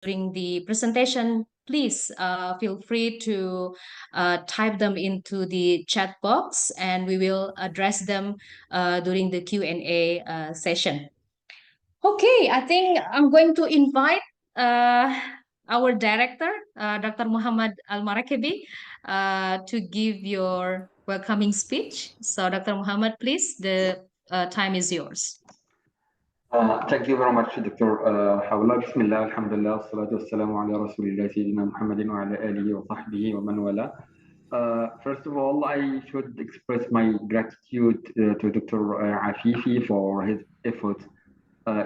during the presentation, please feel free to type them into the chat box, and we will address them during the Q&A session. Okay, I think I'm going to invite our director, Dr. Muhammad Al-Marakebi, to give your welcoming speech. So, Dr. Muhammad, please, the time is yours. Thank you very much, Dr. Hawla. Bismillah, alhamdulillah, salatu wassalamu ala rasulillah, Sayyidina Muhammadin wa ala alihi wa sahbihi wa man wala. First of all, I should express my gratitude to Dr. Afifi for his efforts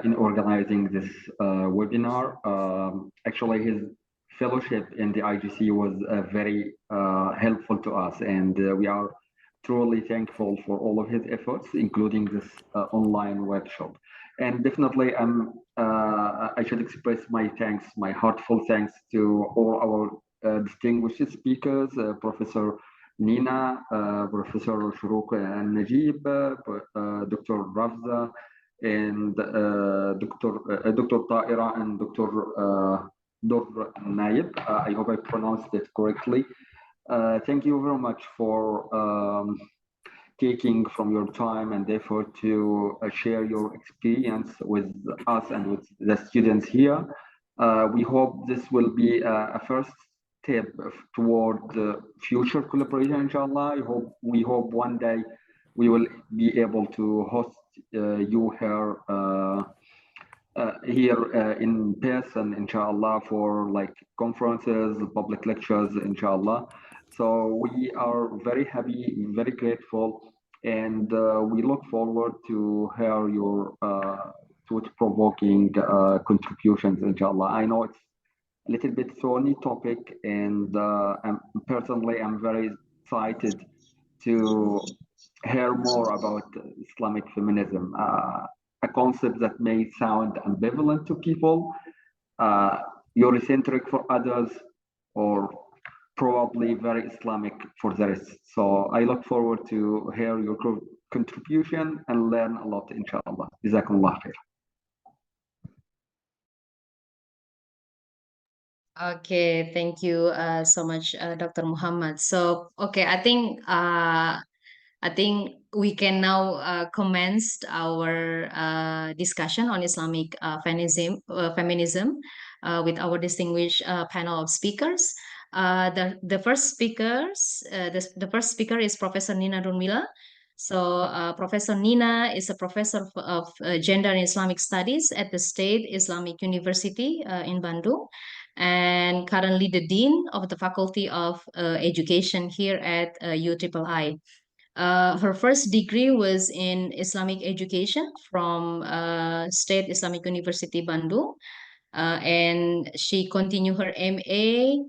in organizing this webinar. Actually, his fellowship in the IGC was very helpful to us, and we are truly thankful for all of his efforts, including this online workshop. And definitely, I should express my thanks, my heartfelt thanks to all our distinguished speakers, Professor Nina, Professor Shuruk Najib, Dr. Rafza, and Dr. Taira and Dr. Dur Naib. I hope I pronounced it correctly. Thank you very much for taking from your time and effort to share your experience with us and with the students here. We hope this will be a first step toward future collaboration, inshallah. We hope one day we will be able to host you here in person, inshallah, for like conferences, public lectures, inshallah. So we are very happy, very grateful, and we look forward to hear your thought-provoking contributions, inshallah. I know it's a little bit thorny topic, and personally, I'm very excited to hear more about Islamic feminism, a concept that may sound ambivalent to people, Eurocentric for others, or probably very Islamic for the rest. So I look forward to hear your contribution and learn a lot, inshallah. Jazakumullah khair. Okay, thank you so much, Dr. Muhammad. So, okay, I think we can now commence our discussion on Islamic feminism with our distinguished panel of speakers. The first speaker is Professor Nina Durmila. So, Professor Nina is a professor of gender and Islamic studies at the State Islamic University in Bandung, and currently the dean of the Faculty of Education here at UIII. Her first degree was in Islamic education from State Islamic University Bandung, and she continued her MA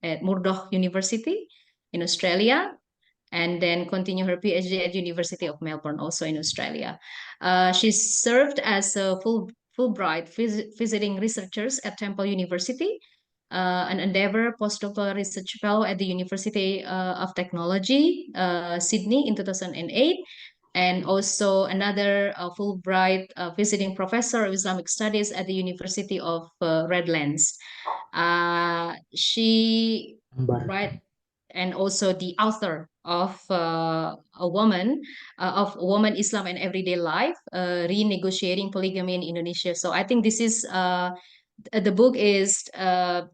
at Murdoch University in Australia, and then continue her PhD at University of Melbourne, also in Australia. She served as a Fulbright visiting researchers at Temple University, an Endeavour postdoctoral research fellow at the University of Technology, Sydney in 2008, and also another Fulbright visiting professor of Islamic Studies at the University of Redlands. She write and also the author of a woman Islam and everyday life, renegotiating polygamy in Indonesia. So I think this is the book is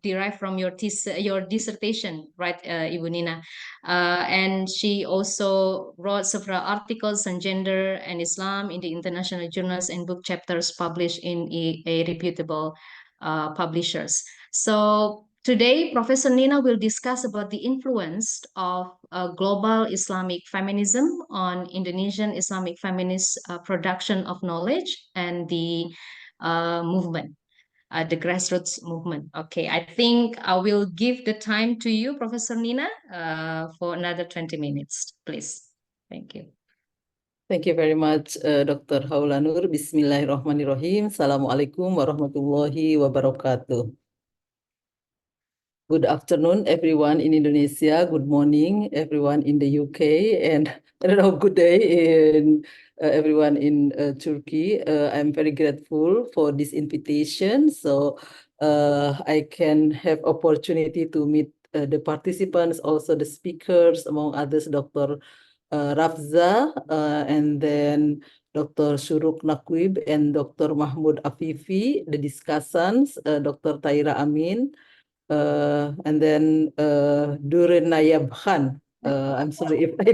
derived from your dissertation, right, Ibu Nina? And she also wrote several articles on gender and Islam in the international journals and book chapters published in a reputable publishers. So today, Professor Nina will discuss about the influence of global Islamic feminism on Indonesian Islamic feminist production of knowledge and the movement. The grassroots movement. Okay, I think I will give the time to you, Professor Nina, for another 20 minutes, please. Thank you. Thank you very much, Dr. Haulanur. Bismillahirrahmanirrahim. Assalamualaikum warahmatullahi wabarakatuh. Good afternoon, everyone in Indonesia. Good morning, everyone in the UK, and I don't know, good day in everyone in Turkey. I'm very grateful for this invitation. So I can have opportunity to meet the participants, also the speakers, among others, Dr. Rafza, and then Dr. Shuruk Nakwib and Dr. Mahmoud Afifi, the discussants, Dr. Taira Amin, and then Durin Nayab Khan. I'm sorry if I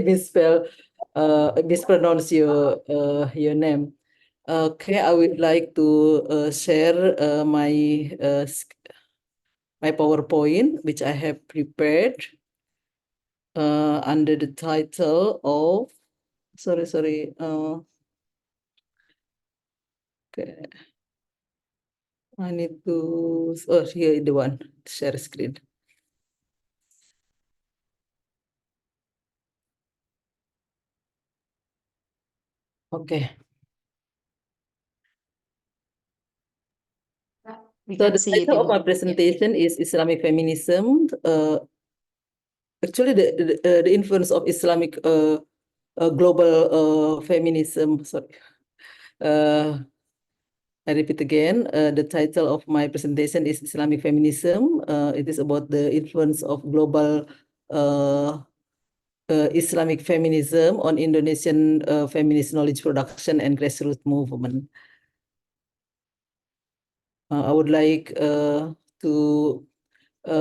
mispronounce your name. Okay, I would like to share my PowerPoint, which I have prepared under the title of, sorry, okay, I need to, oh, here is the one, share screen. Okay. We So can the see it title of in, my presentation is Islamic Feminism. Actually, the influence of Islamic global feminism. Sorry, I repeat again. The title of my presentation is Islamic Feminism. It is about the influence of global Islamic feminism on Indonesian feminist knowledge production and grassroots movement. I would like to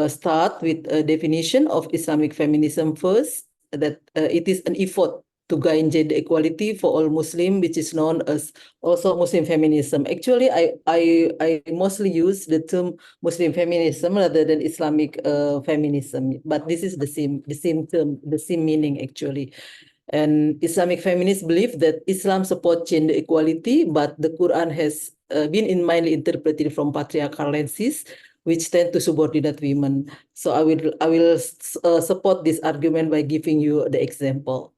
start with a definition of Islamic feminism first, that it is an effort to gain gender equality for all Muslim, which is known as also Muslim feminism. Actually, I mostly use the term Muslim feminism rather than Islamic feminism, but this is the same term, the same meaning actually. And Islamic feminists believe that Islam supports gender equality, but the Quran has been mainly interpreted from patriarchal lenses, which tend to subordinate women. So I will support this argument by giving you the example.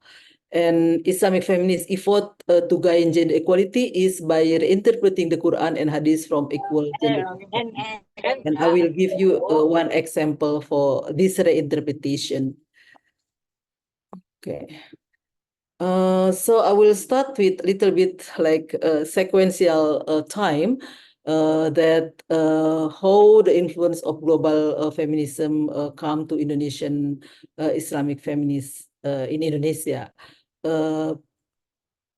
And Islamic feminist effort to gain gender equality is by reinterpreting the Quran and Hadith from equal gender perspective. And I will give you one example for this reinterpretation. Okay. So I will start with a little bit like sequential time that how the influence of global feminism come to Indonesian Islamic feminists in Indonesia. Uh,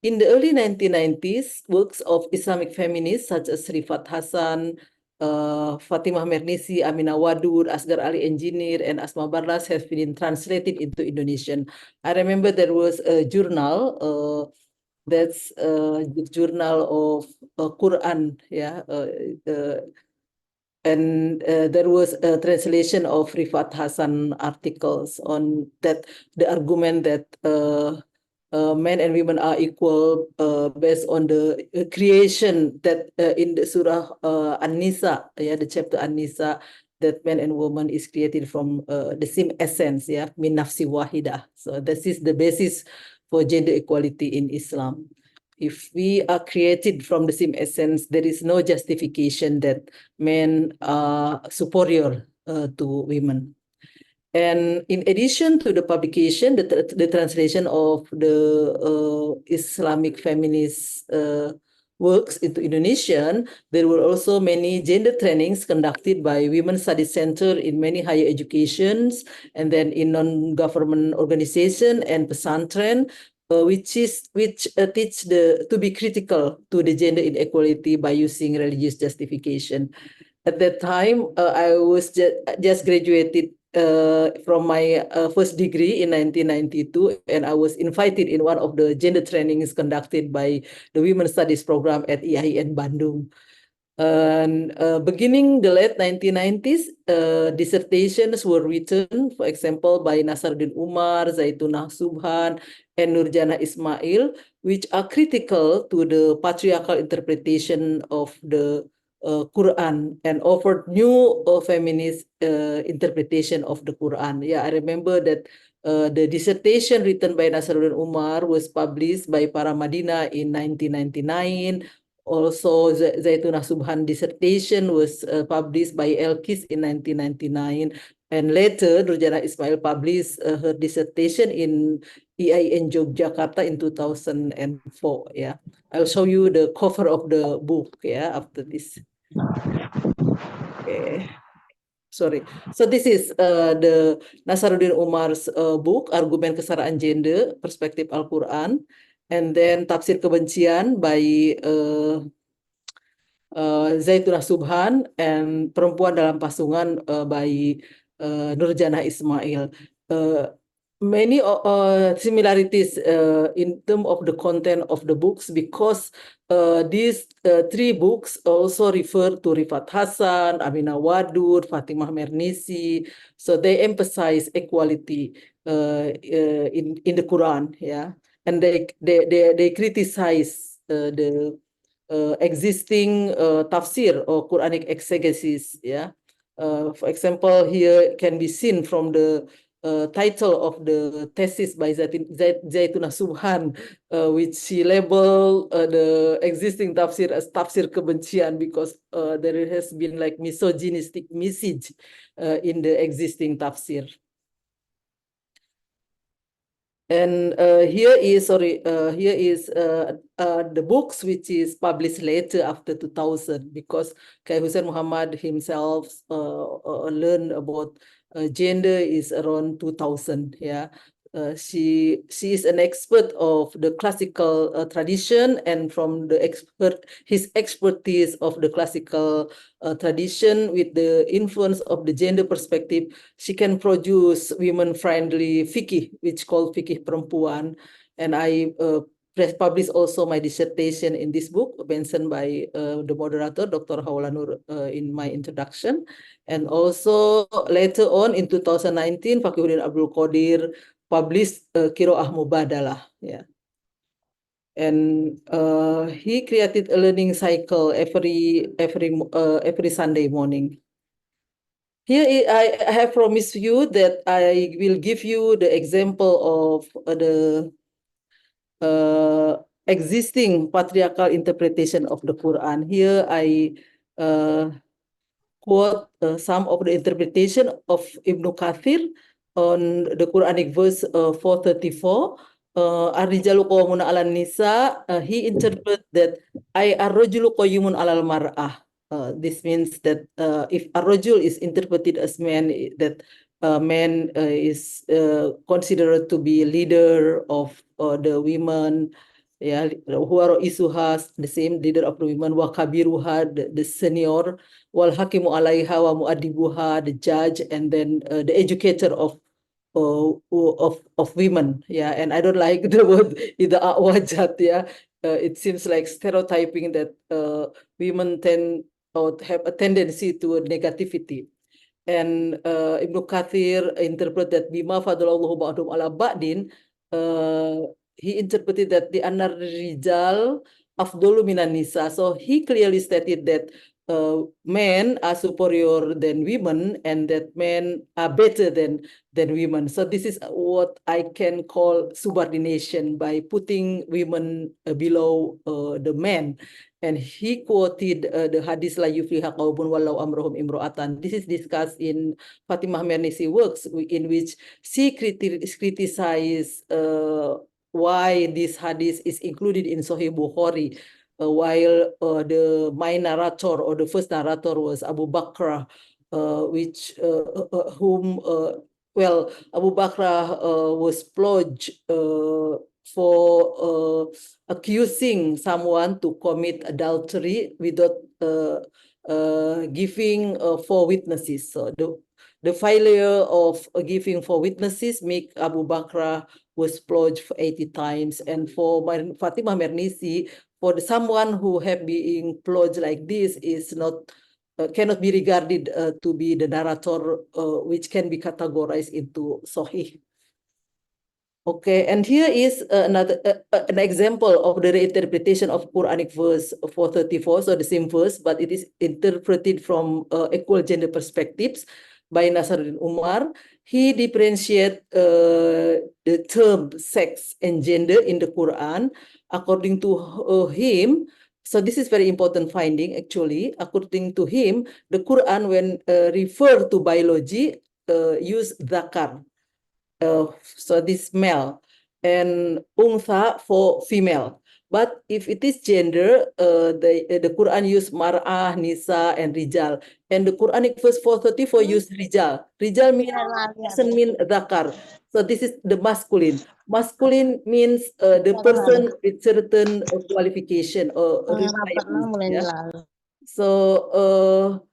in the early 1990s, works of Islamic feminists such as Rifat Hassan, Fatimah Mernisi, Amina Wadur, Asghar Ali Engineer, and Asma Barlas have been translated into Indonesian. I remember there was a journal, that's the journal of Quran, yeah, and there was a translation of Rifat Hassan articles on that, the argument that men and women are equal based on the creation that in the Surah An-Nisa, yeah, the chapter An-Nisa, that man and woman is created from the same essence, yeah, min nafsi wahida. So this is the basis for gender equality in Islam. If we are created from the same essence, there is no justification that men are superior to women. And in addition to the publication, the translation of the Islamic feminist works into Indonesian, there were also many gender trainings conducted by Women's Studies Center in many higher educations, and then in non-government organization and pesantren, which teach to be critical to the gender inequality by using religious justification. At that time, I was just graduated from my first degree in 1992, and I was invited in one of the gender trainings conducted by the Women's Studies program at IAIN Bandung. And beginning the late 1990s, dissertations were written, for example, by Nasaruddin Umar, Zaitunah Subhan, and Nurjana Ismail, which are critical to the patriarchal interpretation of the Quran and offered new feminist interpretation of the Quran. Yeah, I remember that the dissertation written by Nasaruddin Umar was published by Paramadina in 1999. Also, Zaitunah Subhan dissertation was published by Elkis in 1999. And later, Nurjana Ismail published her dissertation in EIN Yogyakarta in 2004. Yeah, I'll show you the cover of the book. Yeah, after this. Okay. Sorry. So this is the Nasaruddin Umar's book, Argumen Kesetaraan Gender, Perspektif Al-Quran. And then Tafsir Kebencian by Zaitunah Subhan and Perempuan dalam Pasungan by Nurjana Ismail. Many similarities in terms of the content of the books, because these three books also refer to Rifat Hassan, Aminah Wadur, Fatimah Mernisi. So they emphasize equality in the Quran, yeah, and they criticize the existing tafsir or Quranic exegesis. Yeah, for example, here can be seen from the title of the thesis by Zaitunah Subhan, which she labeled the existing tafsir as tafsir kebencian, because there has been like misogynistic message in the existing tafsir. And here is the books which is published later after 2000, because Kai Hussein Muhammad himself learned about gender is around 2000. Yeah, she is an expert of the classical tradition, and from the his expertise of the classical tradition with the influence of the gender perspective, she can produce women-friendly fikih, which called fikih perempuan. And I published also my dissertation in this book, mentioned by the moderator, Dr. Haula Nur, in my introduction. And also later on in 2019, Fakihuddin Abdul Qadir published Qiraah Mubadalah. Yeah. And he created a learning cycle every Sunday morning. Here I have promised you that I will give you the example of the existing patriarchal interpretation of the Quran. Here I quote some of the interpretation of Ibn Kathir on the Quranic verse 434. Ar-rijalu qawwamuna 'alan nisa. He interpret that ar-rajulu qayyumun 'alal mar'ah. This means that if ar-rajul is interpreted as man, that man is considered to be a leader of the women. Yeah, huwa isuha, the same leader of the women, wa kabiruha, the senior, wal hakimu alaiha wa muadibuha, the judge, and then the educator of women. Yeah, and I don't like the word ida wajat. Yeah, it seems like stereotyping that women tend or have a tendency to negativity. And Ibn Kathir interpret that bima fadalallahu ba'dum ala ba'din. He interpreted that the anar rijal afdolu minan nisa. So he clearly stated that men are superior than women, and that men are better than women. So this is what I can call subordination, by putting women below the men. And he quoted the hadith la yufliha qaumun walau amrohum imro'atan. This is discussed in Fatimah Mernisi works, in which she criticized why this hadith is included in Sahih Bukhari, while the main narrator or the first narrator was Abu Bakr, whom Abu Bakr was purged for accusing someone to commit adultery without giving 4 witnesses. So the failure of giving 4 witnesses make Abu Bakr was purged for 80 times. And for Fatimah Mernisi, for someone who have been purged like this is not cannot be regarded to be the narrator, which can be categorized into Sahih. Okay, and here is another an example of the reinterpretation of Quranic verse 434. So the same verse, but it is interpreted from equal gender perspectives by Nasaruddin Umar. He differentiates the term sex and gender in the Quran according to him. So this is very important finding actually. According to him, the Quran when refer to biology use zakar. So this male, and untha for female. But if it is gender, the Quran use mar'ah, nisa, and rijal. And the Quranic verse 434 use rijal. Rijal means doesn't mean dhakar. So this is the masculine. Masculine means the person with certain qualification or requirements. Yeah. So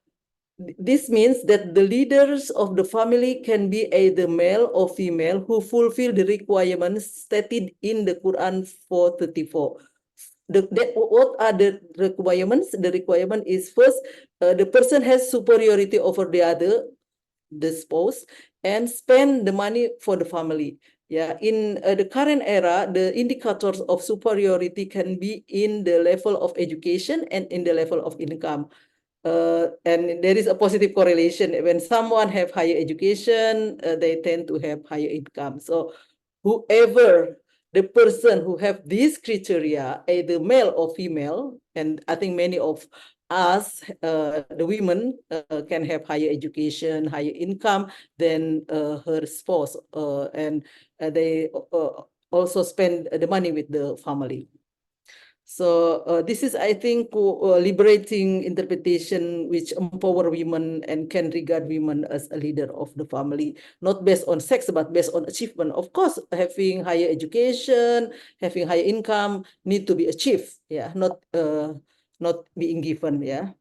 this means that the leaders of the family can be either male or female who fulfill the requirements stated in the Quran 434. What are the requirements? The requirement is first, the person has superiority over the other, the spouse, and spend the money for the family. Yeah, in the current era, the indicators of superiority can be in the level of education and in the level of income. And there is a positive correlation. When someone have higher education, they tend to have higher income. So whoever the person who have these criteria, either male or female, and I think many of us, the women, can have higher education, higher income than her spouse, and they also spend the money with the family. So this is, I think, liberating interpretation which empower women and can regard women as a leader of the family, not based on sex, but based on achievement. Of course, having higher education, having higher income need to be achieved, yeah, not being given, yeah.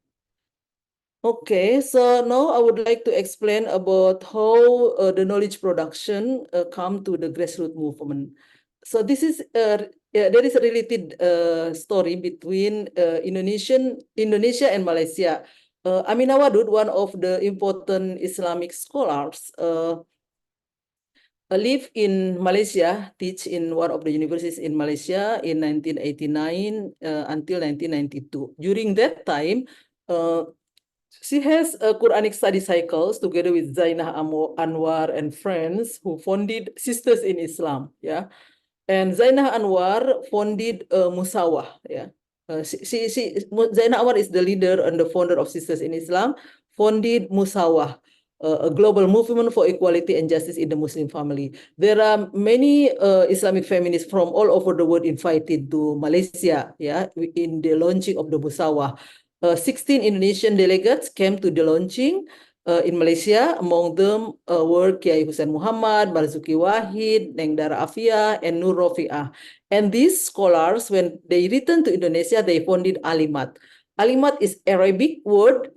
Okay, so now I would like to explain about how the knowledge production come to the grassroots movement. So this is there is a related story between Indonesia and Malaysia. Aminah Wadud, one of the important Islamic scholars, live in Malaysia, teach in one of the universities in Malaysia in 1989 until 1992. During that time, she has a Quranic study cycles together with Zainah Anwar and friends who founded Sisters in Islam. Yeah, and Zainah Anwar founded Musawah. Yeah, Zainah Anwar is the leader and the founder of Sisters in Islam. Founded Musawah, a global movement for equality and justice in the Muslim family. There are many Islamic feminists from all over the world invited to Malaysia. Yeah, in the launching of the Musawah. 16 Indonesian delegates came to the launching in Malaysia. Among them were Kiai Hussein Muhammad, Marzuki Wahid, Neng Dara Afia, and Nur Rofiah. And these scholars, when they returned to Indonesia, they founded Alimat. Alimat is Arabic word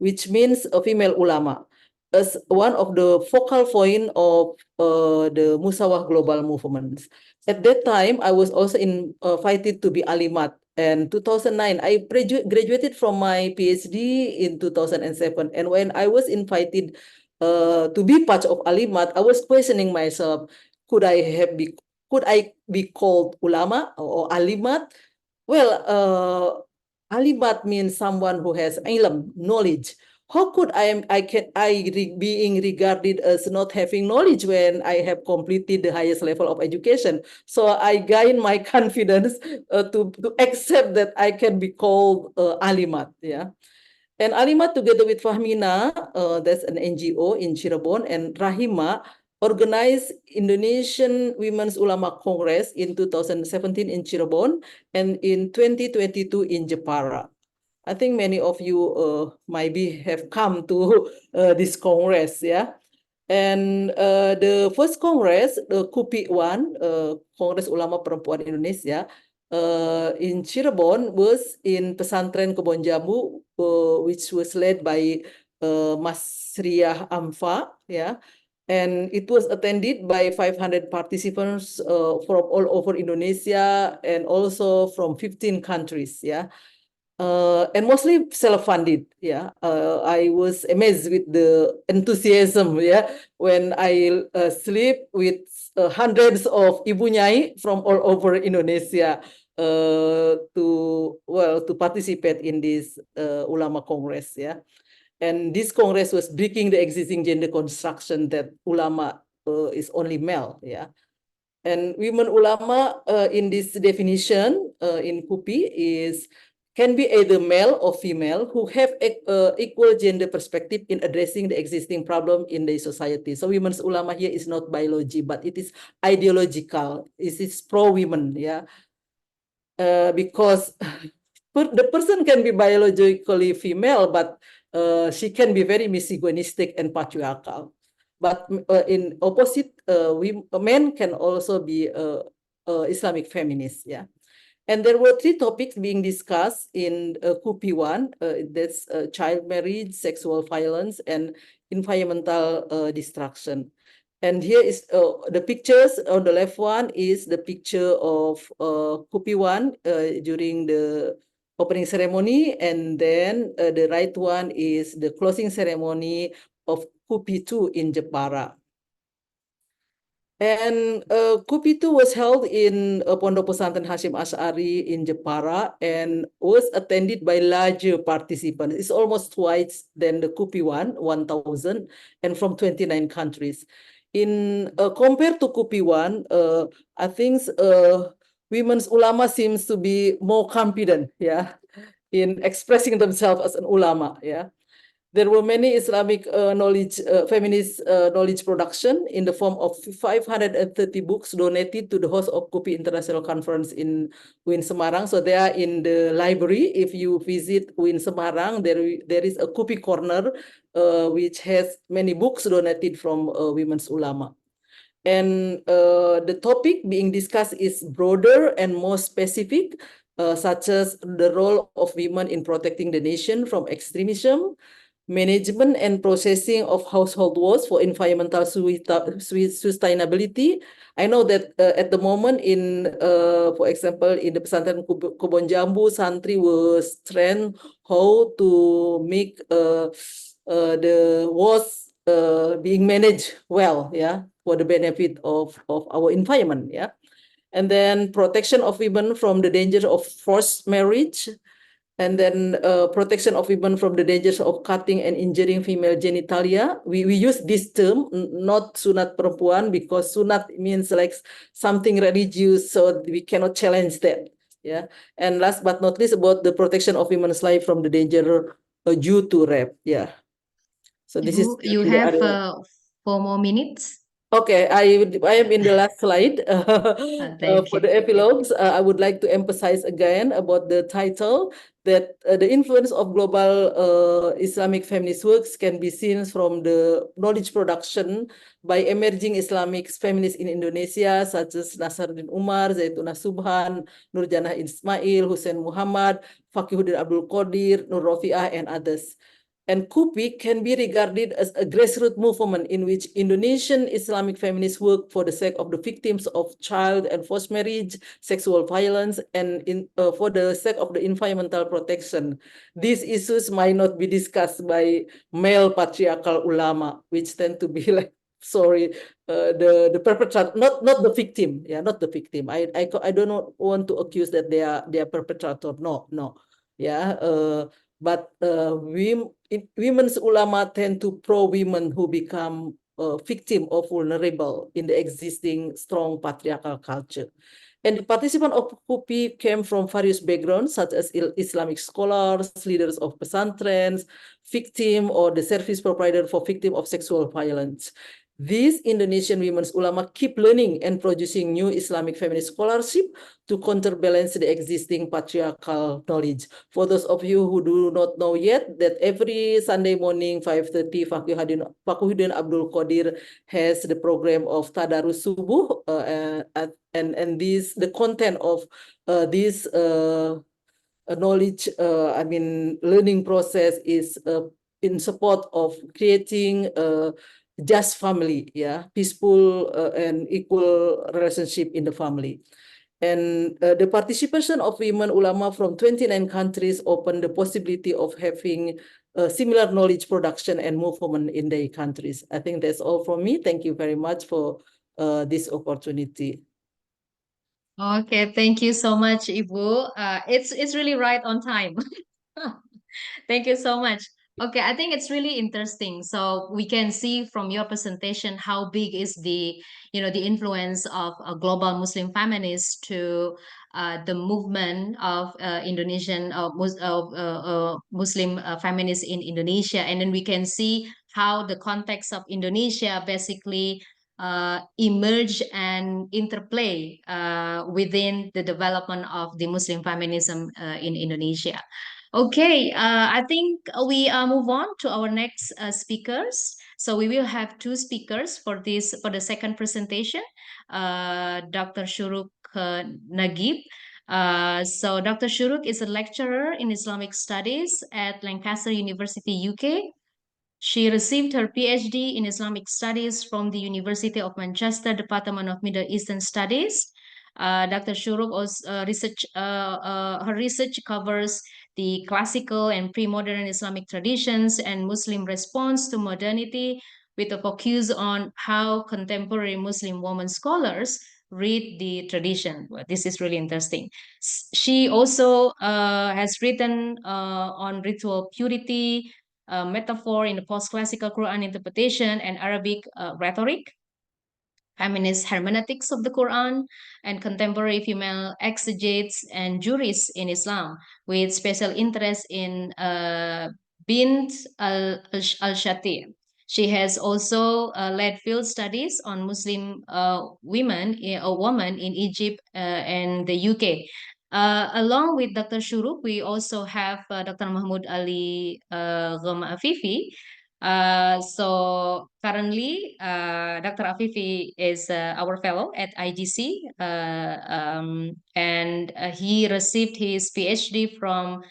which means a female ulama, as one of the focal point of the Musawah global movements. At that time, I was also invited to be Alimat. And 2009, I graduated from my PhD in 2007. And when I was invited to be part of Alimat, I was questioning myself, could I be called ulama or alimat? Well, alimat means someone who has ilm, knowledge. How could being regarded as not having knowledge when I have completed the highest level of education? So I gained my confidence to accept that I can be called alimat. Yeah. And Alimat, together with Fahmina, that's an NGO in Cirebon, and Rahima, organized Indonesian Women's Ulama Congress in 2017 in Cirebon and in 2022 in Jepara. I think many of you might have come to this congress, yeah. And the first congress, the KUPI one, Kongres Ulama Perempuan Indonesia, in Cirebon was in Pesantren Kebon Jambu, which was led by Mas Riah Amfa, yeah. And it was attended by 500 participants from all over Indonesia and also from 15 countries, yeah. And mostly self-funded. Yeah, I was amazed with the enthusiasm. Yeah, when I sleep with hundreds of ibu nyai from all over Indonesia to participate in this ulama congress. Yeah, and this congress was breaking the existing gender construction that ulama is only male. Yeah. And women ulama in this definition in KUPI can be either male or female who have equal gender perspective in addressing the existing problem in the society. So women's ulama here is not biology, but it is ideological. It is pro-women, yeah. Because the person can be biologically female, but she can be very misogynistic and patriarchal. But in opposite, men can also be Islamic feminists. Yeah. And there were 3 topics being discussed in KUPI 1, that's child marriage, sexual violence, and environmental destruction. And here is the pictures. On the left one is the picture of KUPI 1 during the opening ceremony, and then the right one is the closing ceremony of KUPI 2 in Jepara. And KUPI2 was held in Pondok Pesantren Hashim Ash'ari in Jepara and was attended by larger participants. It's almost twice than the KUPI 1,000, and from 29 countries. In compared to KUPI 1, I think women's ulama seems to be more confident, yeah, in expressing themselves as an ulama, yeah. There were many Islamic feminist knowledge production in the form of 530 books donated to the host of KUPI International Conference in UIN Semarang. So they are in the library. If you visit UIN Semarang, there is a KUPI corner which has many books donated from women's ulama. And the topic being discussed is broader and more specific, such as the role of women in protecting the nation from extremism, management and processing of household waste for environmental sustainability. I know that at the moment for example, in the Pesantren Kebon Jambu, Santri was trained how to make the waste being managed well, yeah, for the benefit of our environment, yeah. And then protection of women from the danger of forced marriage, and then protection of women from the dangers of cutting and injuring female genitalia. We use this term, not sunat perempuan, because sunat means like something religious, so we cannot challenge that. Yeah. And last but not least, about the protection of women's life from the danger due to rape. Yeah. So this is You have 4 more minutes. Okay, I am in the last slide. Thank For you. the epilogues, I would like to emphasize again about the title that the influence of global Islamic feminist works can be seen from the knowledge production by emerging Islamic feminists in Indonesia, such as Nasaruddin Umar, Zaituna Subhan, Nurjana Ismail, Hussein Muhammad, Fakihuddin Abdul Qadir, Nur Rofiah, and others. And KUPI can be regarded as a grassroots movement in which Indonesian Islamic feminists work for the sake of the victims of child and forced marriage, sexual violence, and for the sake of the environmental protection. These issues might not be discussed by male patriarchal ulama, which tend to be like, sorry, the perpetrator, not the victim, yeah, not the victim. I do not want to accuse that they are perpetrator. No, yeah. But women's ulama tend to pro-women who become victim or vulnerable in the existing strong patriarchal culture. And the participants of KUPI came from various backgrounds, such as Islamic scholars, leaders of pesantrens, victim or the service provider for victim of sexual violence. These Indonesian women's ulama keep learning and producing new Islamic feminist scholarship to counterbalance the existing patriarchal knowledge. For those of you who do not know yet, that every Sunday morning, 5:30, Fakihuddin Abdul Qadir has the program of Tadarus Subuh, and the content of this knowledge, learning process is in support of creating just family, yeah, peaceful and equal relationship in the family. And the participation of women ulama from 29 countries opened the possibility of having similar knowledge production and movement in their countries. I think that's all from me. Thank you very much for this opportunity. Okay, thank you so much, Ibu. It's really right on time. Thank you so much. Okay, I think it's really interesting. So we can see from your presentation how big is the influence of a global Muslim feminists to the movement of Indonesian Muslim feminists in Indonesia, and then we can see how the context of Indonesia basically emerge and interplay within the development of the Muslim feminism in Indonesia. Okay, I think we move on to our next speakers. So we will have two speakers for the second presentation. Dr. Shuruk Nagib. So Dr. Shuruk is a lecturer in Islamic Studies at Lancaster University, UK. She received her PhD in Islamic Studies from the University of Manchester Department of Middle Eastern Studies. Dr. Shuruk also her research covers the classical and pre-modern Islamic traditions and Muslim response to modernity, with a focus on how contemporary Muslim women scholars read the tradition. Well, this is really interesting. She also has written on ritual purity, metaphor in the post-classical Quran interpretation, and Arabic rhetoric, feminist hermeneutics of the Quran, and contemporary female exegetes and jurists in Islam, with special interest in Bint al-Shatir. She has also led field studies on Muslim women in Egypt and the UK. Along with Dr. Shuruk, we also have Dr. Mahmoud Ali Ghoma Afifi. So currently, Dr. Afifi is our fellow at IGC, and he received his PhD from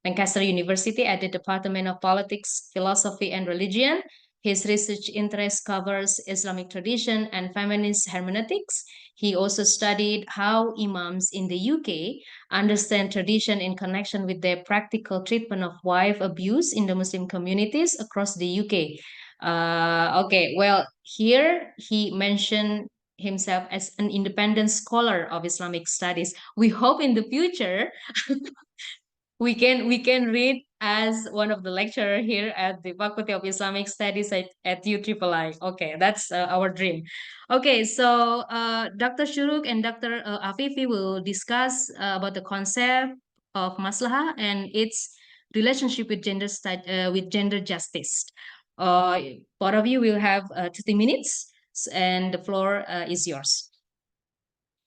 Lancaster University at the Department of Politics, Philosophy, and Religion. His research interest covers Islamic tradition and feminist hermeneutics. He also studied how imams in the UK understand tradition in connection with their practical treatment of wife abuse in the Muslim communities across the UK. Okay, well, here he mentioned himself as an independent scholar of Islamic studies. We hope in the future we can read as one of the lecturer here at the Faculty of Islamic Studies at UIII. Okay, that's our dream. Okay, so Dr. Shuruk and Dr. Afifi will discuss about the concept of maslahah and its relationship with with gender justice. Both of you will have 30 minutes, and the floor is yours.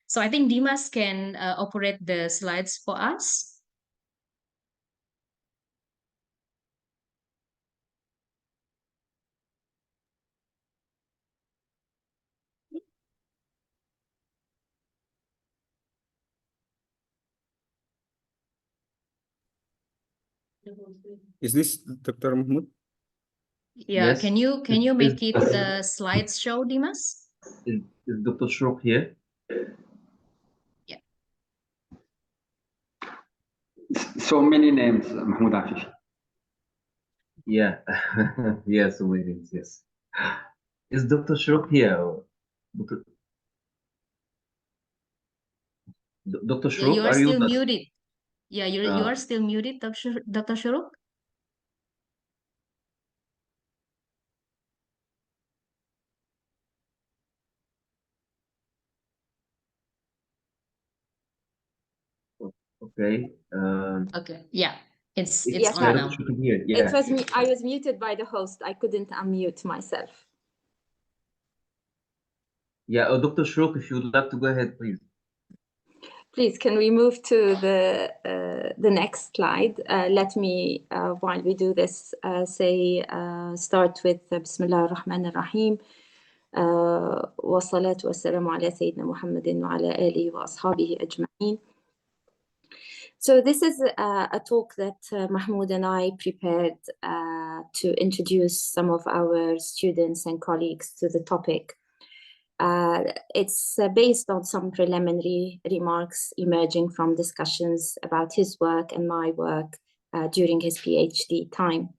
So I think Dimas can operate the slides for us. Is this Dr. Mahmoud? Yeah, Yes. can you Is- make it is- the slideshow, Dimas? Is Dr. Shroq here? So many names, Mahmoud Afifi. Yeah. Yeah, so many names, yes. Is Dr. Shroq here? Dr. Dr. Yeah, Shroq, you are are you still with us? muted. Yeah, you are still muted, Dr. Shuruk. Okay. Okay, yeah, it's Yes, on yeah, now. Dr. Shroq is here. It Yeah. was me. I was muted by the host. I couldn't unmute myself. Yeah, Dr. Shroq, if you would like to go ahead, please. Please, can we move to the next slide? Let me, while we do this, start with Bismillah ar-Rahman ar-Rahim. والصلاة والسلام على سيدنا محمد وعلى آله وأصحابه أجمعين. So this is a talk that Mahmoud and I prepared to introduce some of our students and colleagues to the topic. It's based on some preliminary remarks emerging from discussions about his work and my work during his PhD time.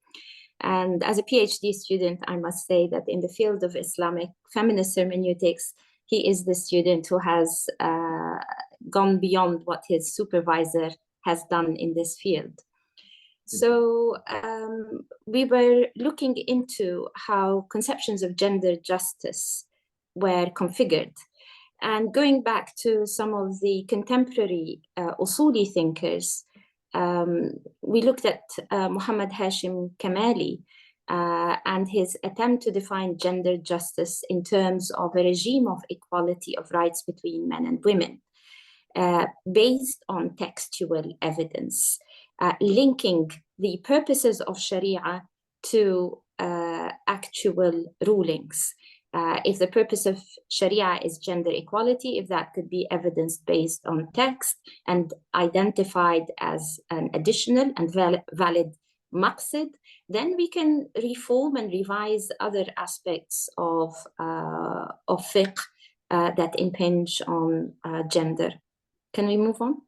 And as a PhD student, I must say that in the field of Islamic feminist hermeneutics, he is the student who has gone beyond what his supervisor has done in this field. So we were looking into how conceptions of gender justice were configured. And going back to some of the contemporary Usuli thinkers, we looked at Muhammad Hashim Kamali and his attempt to define gender justice in terms of a regime of equality of rights between men and women, based on textual evidence. linking the purposes of Sharia to actual rulings. If the purpose of Sharia is gender equality, if that could be evidence based on text and identified as an additional and valid maqsid, then we can reform and revise other aspects of fiqh that impinge on gender. Can we move on?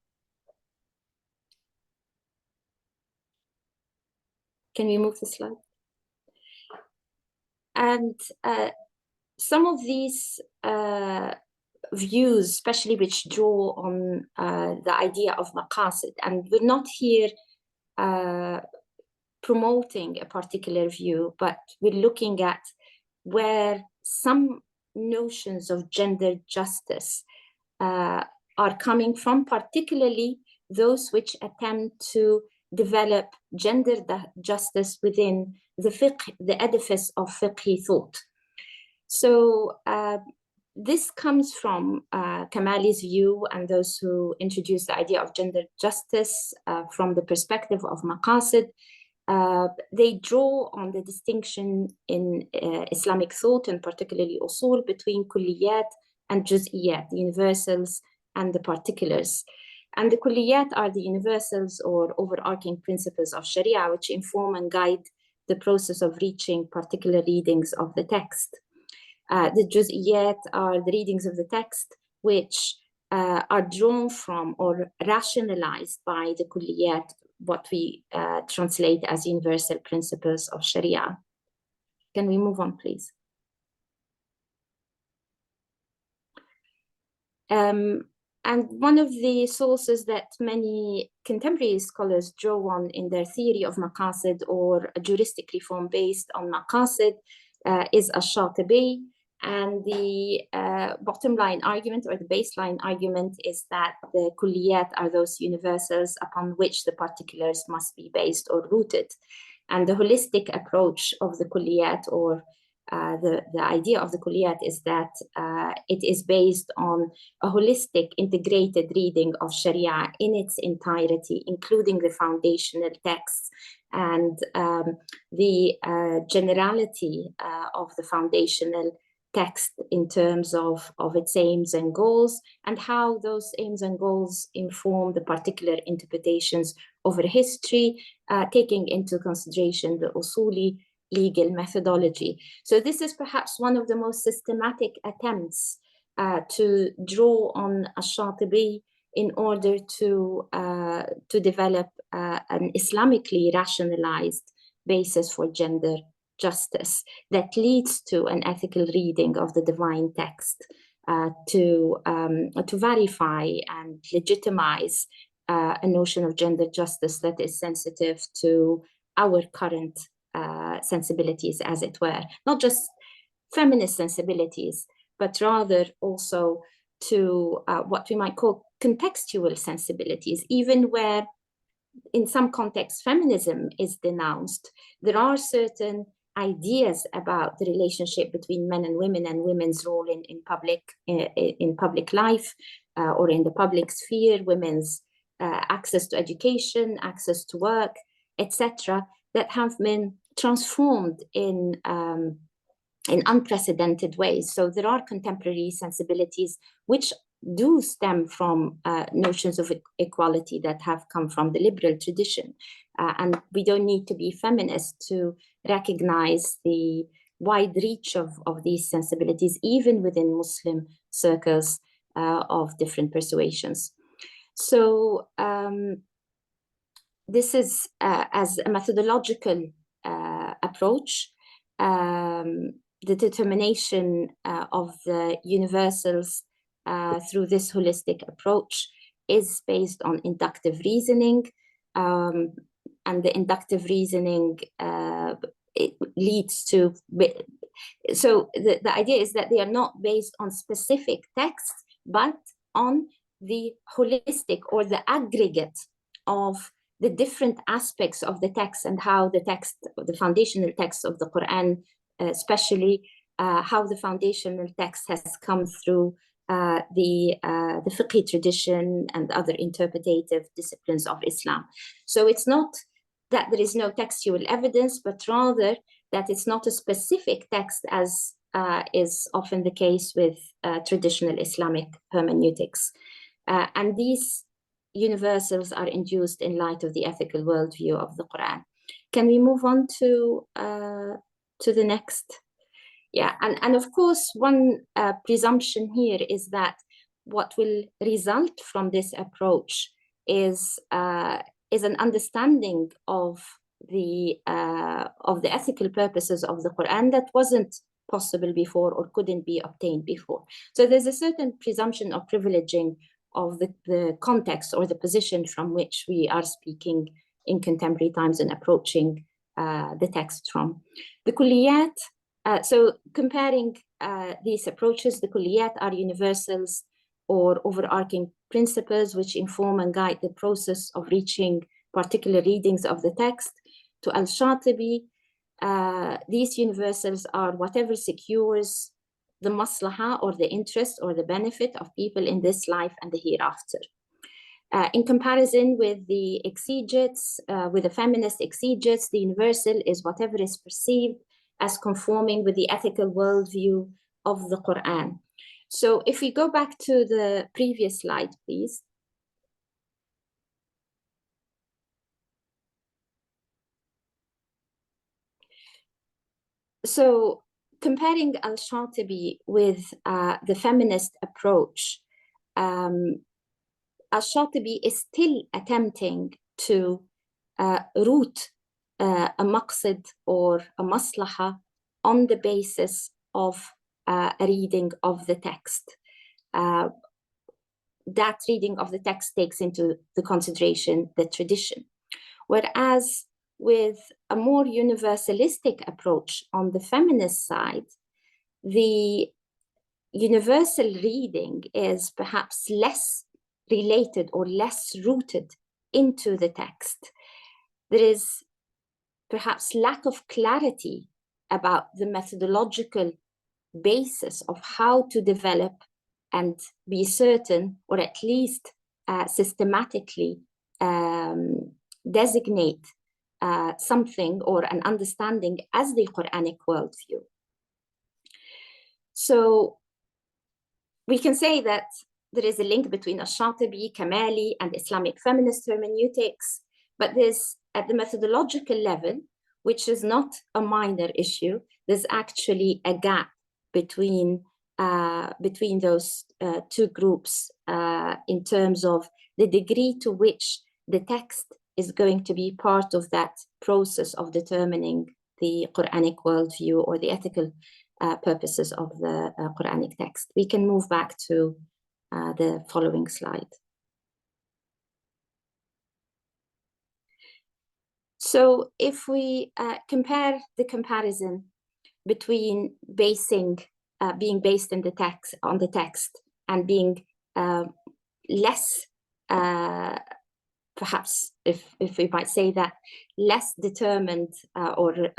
Can we move the slide? And some of these views, especially which draw on the idea of maqasid, and we're not here promoting a particular view, but we're looking at where some notions of gender justice are coming from, particularly those which attempt to develop gender justice within the fiqh, the edifice of fiqhi thought. So this comes from Kamali's view and those who introduced the idea of gender justice from the perspective of maqasid. They draw on the distinction in Islamic thought, and particularly usul, between kulliyat and juz'iyat, the universals and the particulars. And the kulliyat are the universals or overarching principles of Sharia, which inform and guide the process of reaching particular readings of the text. The juz'iyat are the readings of the text which are drawn from or rationalized by the kulliyat, what we translate as universal principles of Sharia. Can we move on, please? And one of the sources that many contemporary scholars draw on in their theory of maqasid or a juristic reform based on maqasid is Ash-Shatibi. And the bottom line argument or the baseline argument is that the kulliyat are those universals upon which the particulars must be based or rooted. And the holistic approach of the kulliyat, or the idea of the kulliyat, is that it is based on a holistic integrated reading of Sharia in its entirety, including the foundational texts and the generality of the foundational text in terms of its aims and goals, and how those aims and goals inform the particular interpretations over history, taking into consideration the usuli legal methodology. So this is perhaps one of the most systematic attempts to draw on Ash-Shatibi in order to develop an Islamically rationalized basis for gender justice that leads to an ethical reading of the divine text to verify and legitimize a notion of gender justice that is sensitive to our current sensibilities, as it were, not just feminist sensibilities, but rather also to what we might call contextual sensibilities, even where in some contexts feminism is denounced. There are certain ideas about the relationship between men and women's role in public life or in the public sphere, women's access to education, access to work, etc., that have been transformed in unprecedented ways. So there are contemporary sensibilities which do stem from notions of equality that have come from the liberal tradition. And we don't need to be feminist to recognize the wide reach of these sensibilities, even within Muslim circles of different persuasions. So this is, as a methodological approach, the determination of the universals through this holistic approach is based on inductive reasoning, and the inductive reasoning it leads to, so the idea is that they are not based on specific texts, but on the holistic or the aggregate of the different aspects of the text and how the text, the foundational text of the Quran, especially how the foundational text has come through the fiqh tradition and other interpretative disciplines of Islam. So it's not that there is no textual evidence, but rather that it's not a specific text, as is often the case with traditional Islamic hermeneutics. And these universals are induced in light of the ethical worldview of the Quran. Can we move on to the next? Yeah, and of course, one presumption here is that what will result from this approach is an understanding of the ethical purposes of the Quran that wasn't possible before or couldn't be obtained before. So there's a certain presumption of privileging of the context or the position from which we are speaking in contemporary times and approaching the text from. The kulliyat, so comparing these approaches, the kulliyat are universals or overarching principles which inform and guide the process of reaching particular readings of the text. To Al-Shatibi, these universals are whatever secures the maslaha or the interest or the benefit of people in this life and the hereafter. In comparison with the exegetes, with the feminist exegetes, the universal is whatever is perceived as conforming with the ethical worldview of the Quran. So if we go back to the previous slide, please. So comparing Al-Shatibi with the feminist approach, Al-Shatibi is still attempting to root a maqsid or a maslaha on the basis of a reading of the text. That reading of the text takes into the consideration the tradition. Whereas with a more universalistic approach on the feminist side, the universal reading is perhaps less related or less rooted into the text. There is perhaps lack of clarity about the methodological basis of how to develop and be certain, or at least systematically designate something or an understanding as the Quranic worldview. So we can say that there is a link between Ash-Shatibi, Kamali, and Islamic feminist hermeneutics, but there's at the methodological level, which is not a minor issue, there's actually a gap between those two groups in terms of the degree to which the text is going to be part of that process of determining the Quranic worldview or the ethical purposes of the Quranic text. We can move back to the following slide. So if we compare the comparison between being based in the text on the text and being less, perhaps if we might say that, less determined or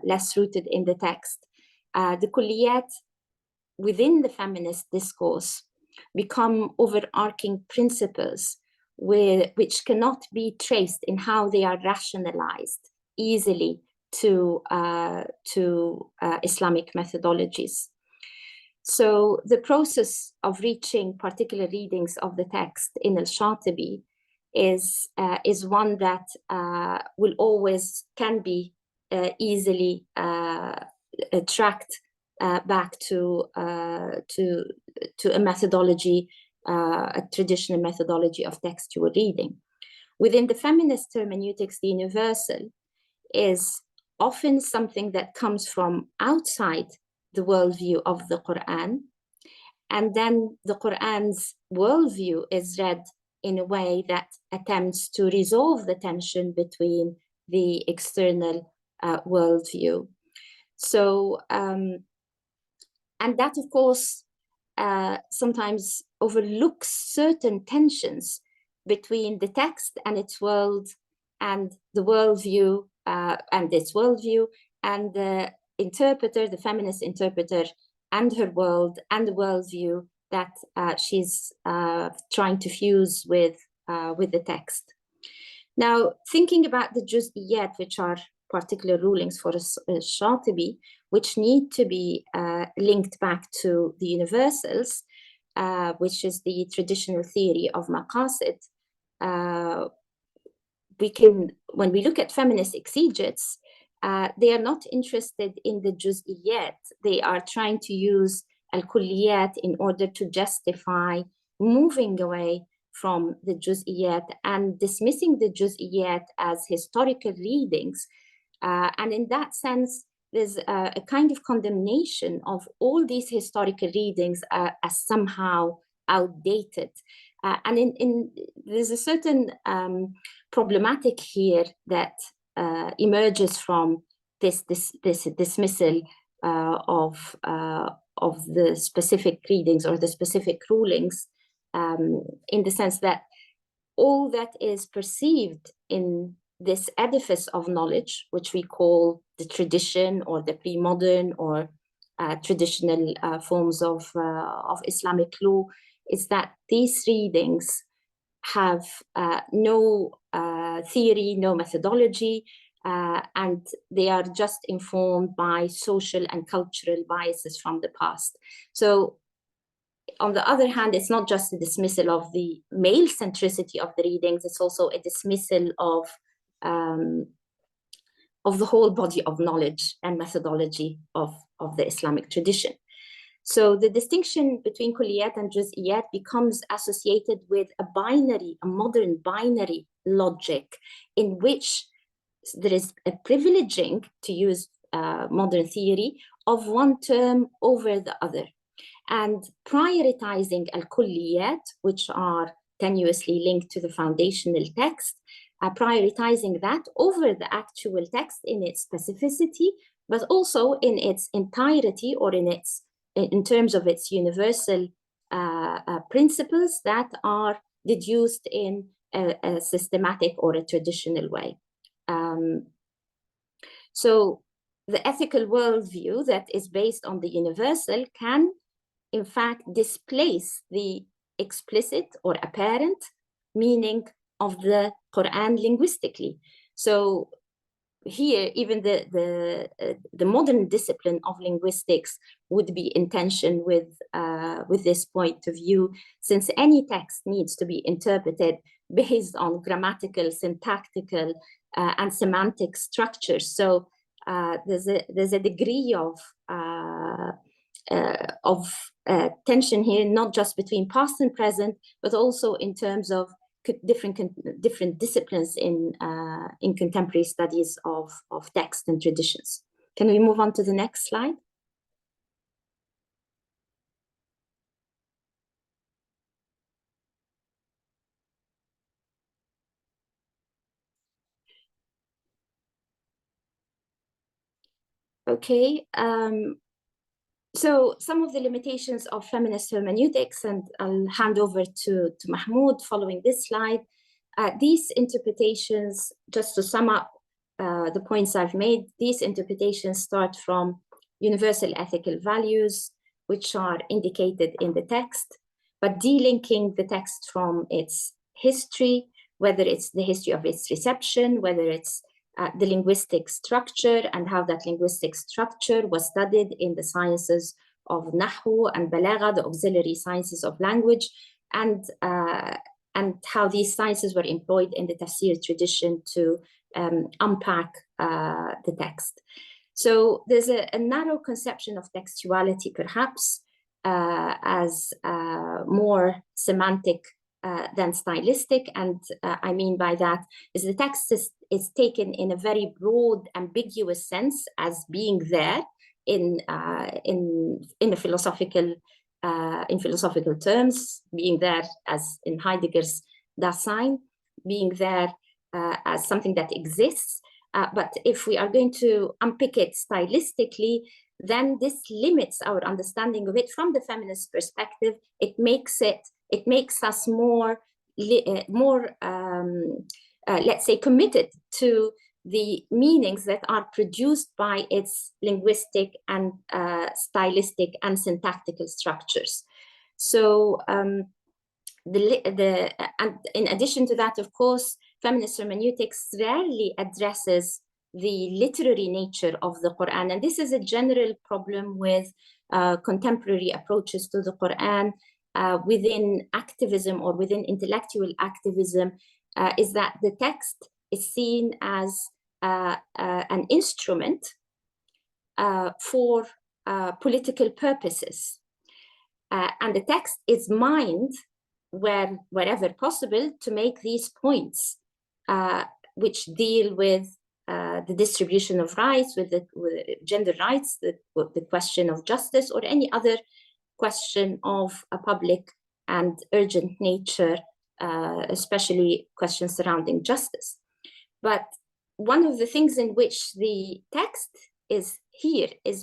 less rooted in the text, the kulliyat within the feminist discourse become overarching principles which cannot be traced in how they are rationalized easily to Islamic methodologies. So the process of reaching particular readings of the text in Al-Shatibi is one that can be easily tracked back to a methodology, a traditional methodology of textual reading. Within the feminist hermeneutics, the universal is often something that comes from outside the worldview of the Quran, and then the Quran's worldview is read in a way that attempts to resolve the tension between the external worldview. So, and that, of course, sometimes overlooks certain tensions between the text and its world, and the worldview and its worldview, and the interpreter, the feminist interpreter, and her world and the worldview that she's trying to fuse with the text. Now, thinking about the juz'iyat, which are particular rulings for Shatibi, which need to be linked back to the universals, which is the traditional theory of maqasid, when we look at feminist exegetes, they are not interested in the juz'iyat. They are trying to use al-kulliyat in order to justify moving away from the juz'iyat and dismissing the juz'iyat as historical readings. And in that sense, there's a kind of condemnation of all these historical readings as somehow outdated. And there's a certain problematic here that emerges from this dismissal of the specific readings or the specific rulings, in the sense that all that is perceived in this edifice of knowledge, which we call the tradition or the pre-modern or traditional forms of Islamic law, is that these readings have no theory, no methodology, and they are just informed by social and cultural biases from the past. So on the other hand, it's not just a dismissal of the male centricity of the readings, it's also a dismissal of the whole body of knowledge and methodology of the Islamic tradition. So the distinction between kulliyat and juz'iyat becomes associated with a modern binary logic in which there is a privileging, to use modern theory, of one term over the other, and prioritizing al-kulliyat, which are tenuously linked to the foundational text, prioritizing that over the actual text in its specificity, but also in its entirety or in terms of its universal principles that are deduced in a systematic or a traditional way. So the ethical worldview that is based on the universal can, in fact, displace the explicit or apparent meaning of the Quran linguistically. So here, even the modern discipline of linguistics would be in tension with this point of view, since any text needs to be interpreted based on grammatical, syntactical, and semantic structures. So there's a degree of tension here, not just between past and present, but also in terms of different disciplines in contemporary studies of text and traditions. Can we move on to the next slide? Okay. So some of the limitations of feminist hermeneutics, and I'll hand over to Mahmoud following this slide. These interpretations, just to sum up the points I've made, these interpretations start from universal ethical values, which are indicated in the text, but delinking the text from its history, whether it's the history of its reception, whether it's the linguistic structure and how that linguistic structure was studied in the sciences of Nahu and Balagha, the auxiliary sciences of language, and how these sciences were employed in the tafsir tradition to unpack the text. So there's a narrow conception of textuality, perhaps, as more semantic than stylistic. And I mean by that is the text is taken in a very broad, ambiguous sense as being there in philosophical terms, being there as in Heidegger's Dasein, being there as something that exists. But if we are going to unpick it stylistically, then this limits our understanding of it from the feminist perspective. It makes us more, let's say, committed to the meanings that are produced by its linguistic and stylistic and syntactical structures. So and in addition to that, of course, feminist hermeneutics rarely addresses the literary nature of the Quran. And this is a general problem with contemporary approaches to the Quran within activism or within intellectual activism, is that the text is seen as an instrument for political purposes. And the text is mined wherever possible to make these points, which deal with the distribution of rights, with gender rights, the question of justice, or any other question of a public and urgent nature, especially questions surrounding justice. But one of the things in which the text is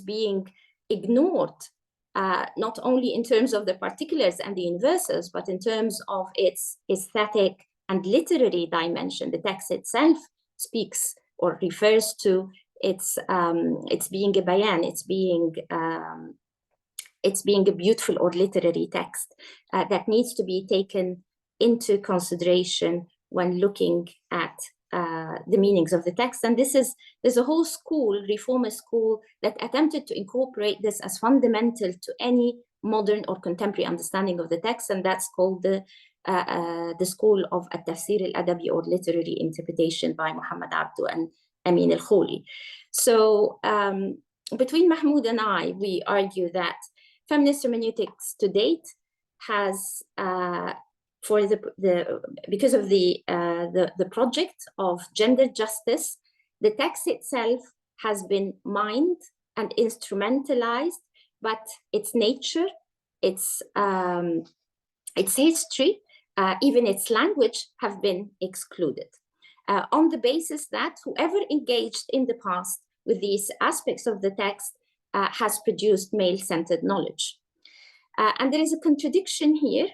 being ignored, not only in terms of the particulars and the universals, but in terms of its aesthetic and literary dimension. The text itself speaks or refers to its being a bayan, it's being a beautiful or literary text that needs to be taken into consideration when looking at the meanings of the text. And there's a whole school, reformist school, that attempted to incorporate this as fundamental to any modern or contemporary understanding of the text, and that's called the school of At-Tafsir al-Adabi, or literary interpretation, by Muhammad Abdu and Amin al-Kholi. So between Mahmoud and I, we argue that feminist hermeneutics to date has because of the project of gender justice, the text itself has been mined and instrumentalized, but its nature, its history, even its language have been excluded, on the basis that whoever engaged in the past with these aspects of the text has produced male-centered knowledge. And there is a contradiction here.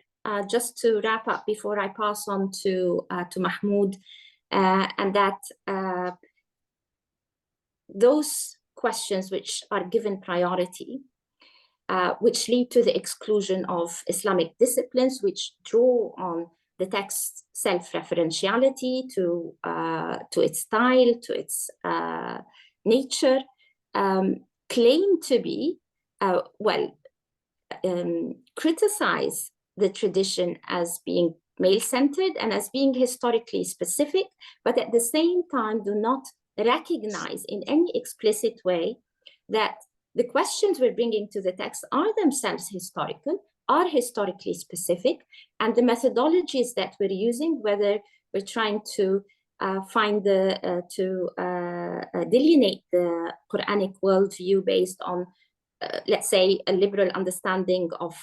Just to wrap up before I pass on to Mahmoud, and that those questions which are given priority, which lead to the exclusion of Islamic disciplines, which draw on the text's self-referentiality, to its style, to its nature, claim to be, criticize the tradition as being male-centered and as being historically specific, but at the same time do not recognize in any explicit way that the questions we're bringing to the text are themselves historical, are historically specific, and the methodologies that we're using, whether we're trying to delineate the Quranic worldview based on let's say a liberal understanding of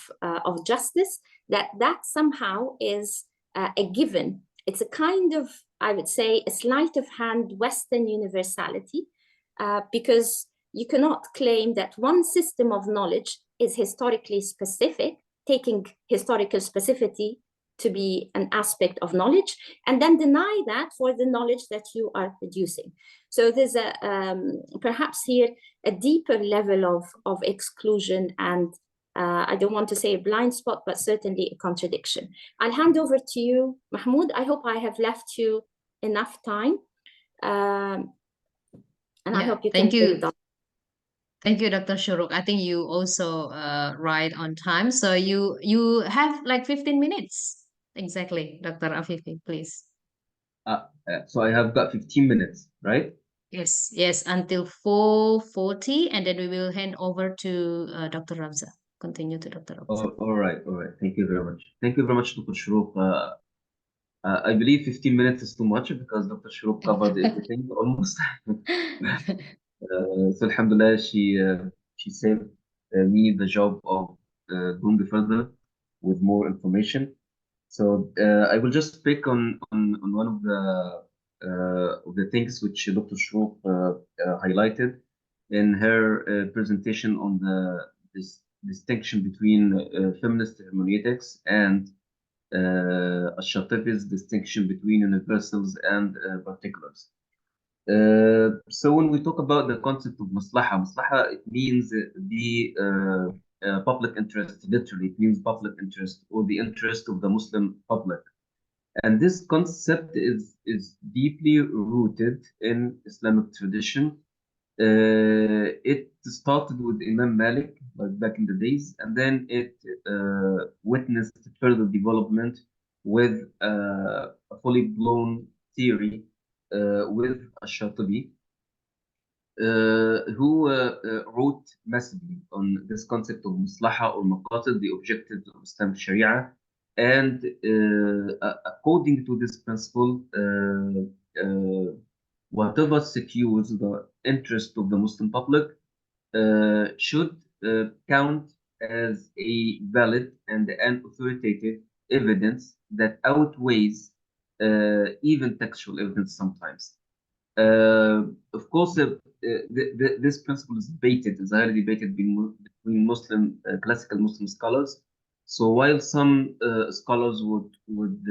justice, that somehow is a given. It's a kind of, I would say, a sleight of hand Western universality, because you cannot claim that one system of knowledge is historically specific, taking historical specificity to be an aspect of knowledge, and then deny that for the knowledge that you are producing. So there's perhaps here a deeper level of exclusion, and I don't want to say a blind spot, but certainly a contradiction. I'll hand over to you, Mahmoud. I hope I have left you enough time. And I hope you can build on. Thank you, Dr. Shuruk. I think you also right on time. So you have like 15 minutes. Exactly, Dr. Afifi, please. So I have got 15 minutes, right? Yes, until 4:40, and then we will hand over to Dr. Ramza. Continue to Dr. Ramza. All right. Thank you very much. Thank you very much, Dr. Shuruk. I believe 15 minutes is too much because Dr. Shuruk covered everything almost. So Alhamdulillah, she saved me the job of going further with more information. So I will just pick on one of the things which Dr. Shuruk highlighted in her presentation on this distinction between feminist hermeneutics and Ash-Shatibi's distinction between universals and particulars. So when we talk about the concept of maslaha, it means the public interest. Literally, it means public interest or the interest of the Muslim public. And this concept is deeply rooted in Islamic tradition. It started with Imam Malik, like back in the days, and then it witnessed further development with a fully blown theory with Ash-Shatibi, who wrote massively on this concept of maslaha or maqasid, the objectives of Islamic Sharia. And according to this principle, whatever secures the interest of the Muslim public should count as a valid and an authoritative evidence that outweighs even textual evidence sometimes. Of course, this principle is debated, is highly debated between Muslim classical Muslim scholars. So while some scholars would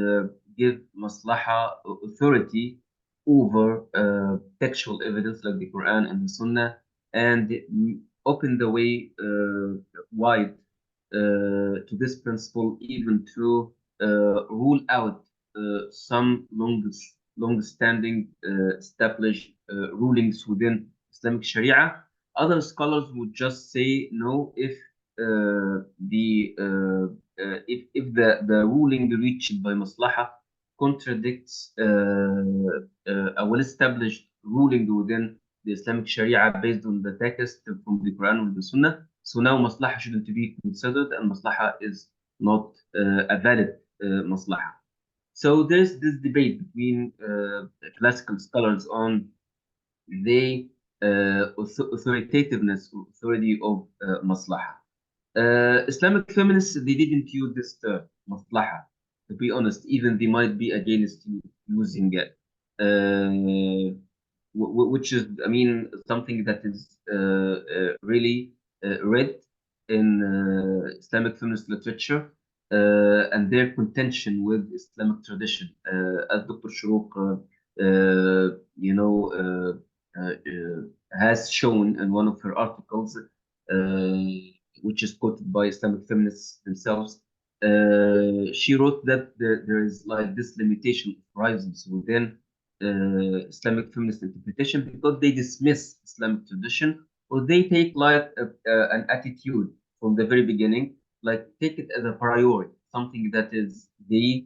give maslaha authority over textual evidence like the Quran and the Sunnah, and open the way wide to this principle, even to rule out some long-standing established rulings within Islamic Sharia. Other scholars would just say no if the ruling reached by maslaha contradicts a well-established ruling within the Islamic Sharia based on the text from the Quran and the Sunnah. So now maslaha shouldn't be considered, and maslaha is not a valid maslaha. So there's this debate between classical scholars on the authoritativeness or authority of maslaha. Islamic feminists, they didn't use this term, maslaha. To be honest, even they might be against using it, which is, I mean, something that is really read in Islamic feminist literature. And their contention with Islamic tradition, as Dr. Shuruk, has shown in one of her articles, which is quoted by Islamic feminists themselves. She wrote that there is like this limitation of horizons within Islamic feminist interpretation because they dismiss Islamic tradition, or they take like an attitude from the very beginning, like take it as a priority, something that is they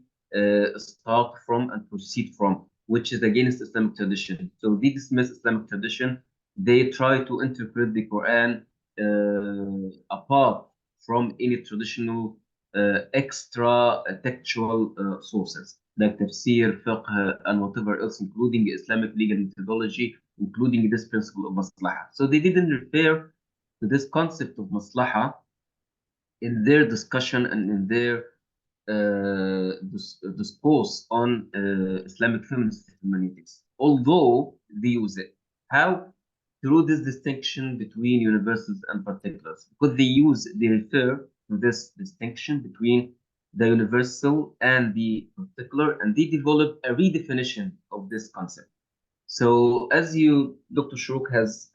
start from and proceed from, which is against Islamic tradition. So they dismiss Islamic tradition. They try to interpret the Quran apart from any traditional extra textual sources like tafsir, fiqh, and whatever else, including Islamic legal methodology, including this principle of maslaha. So they didn't refer to this concept of maslaha in their discussion and in their discourse on Islamic feminist hermeneutics, although they use it. How? Through this distinction between universals and particulars, because they refer to this distinction between the universal and the particular, and they develop a redefinition of this concept. So, as Dr. Shuruk has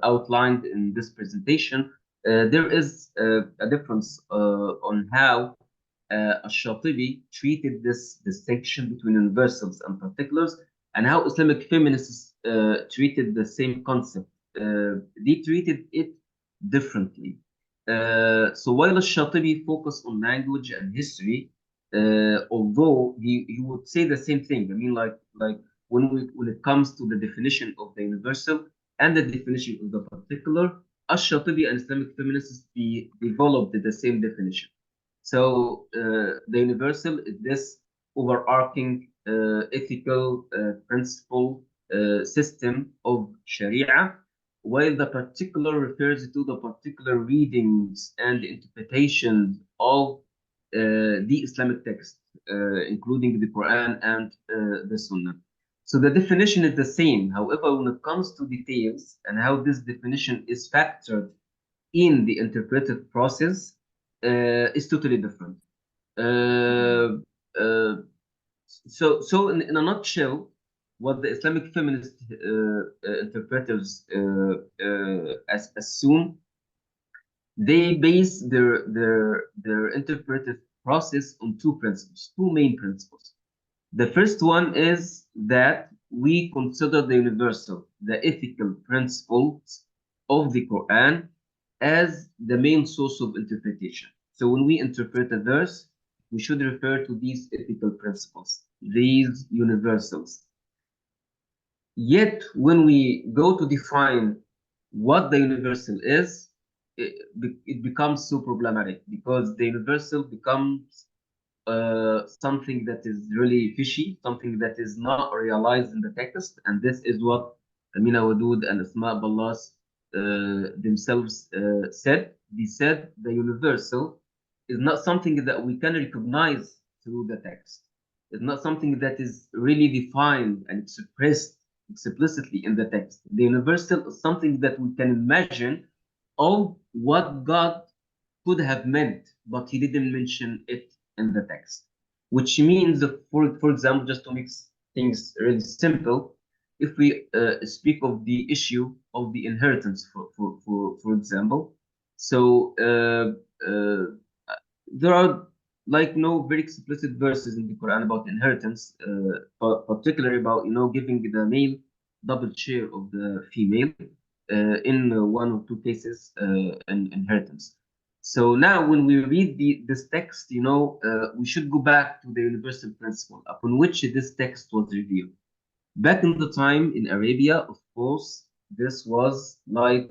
outlined in this presentation, there is a difference on how Ash-Shatibi treated this distinction between universals and particulars, and how Islamic feminists treated the same concept. They treated it differently. So while Ash-Shatibi focused on language and history, although he would say the same thing. I mean, like when it comes to the definition of the universal and the definition of the particular, Ash-Shatibi and Islamic feminists developed the same definition. So the universal is this overarching ethical principle system of Sharia, while the particular refers to the particular readings and interpretations of the Islamic text, including the Quran and the Sunnah. So the definition is the same. However, when it comes to details and how this definition is factored in the interpretive process, is totally different. So in a nutshell, what the Islamic feminist interpreters assume they base their interpretive process on two principles, two main principles. The first one is that we consider the universal, the ethical principles of the Quran as the main source of interpretation. So when we interpret a verse, we should refer to these ethical principles, these universals. Yet, when we go to define what the universal is, it becomes so problematic because the universal becomes something that is really fishy, something that is not realized in the text, and this is what Amina Wadud and Asma Ballas themselves said. They said the universal is not something that we can recognize through the text. It's not something that is really defined and expressed explicitly in the text. The universal is something that we can imagine of what God could have meant, but he didn't mention it in the text. Which means, for example, just to make things really simple, if we speak of the issue of the inheritance, for example, so there are like no very explicit verses in the Quran about inheritance, particularly about giving the male double share of the female in one or two cases in inheritance. So now, when we read this text, we should go back to the universal principle upon which this text was revealed. Back in the time in Arabia, of course, this was like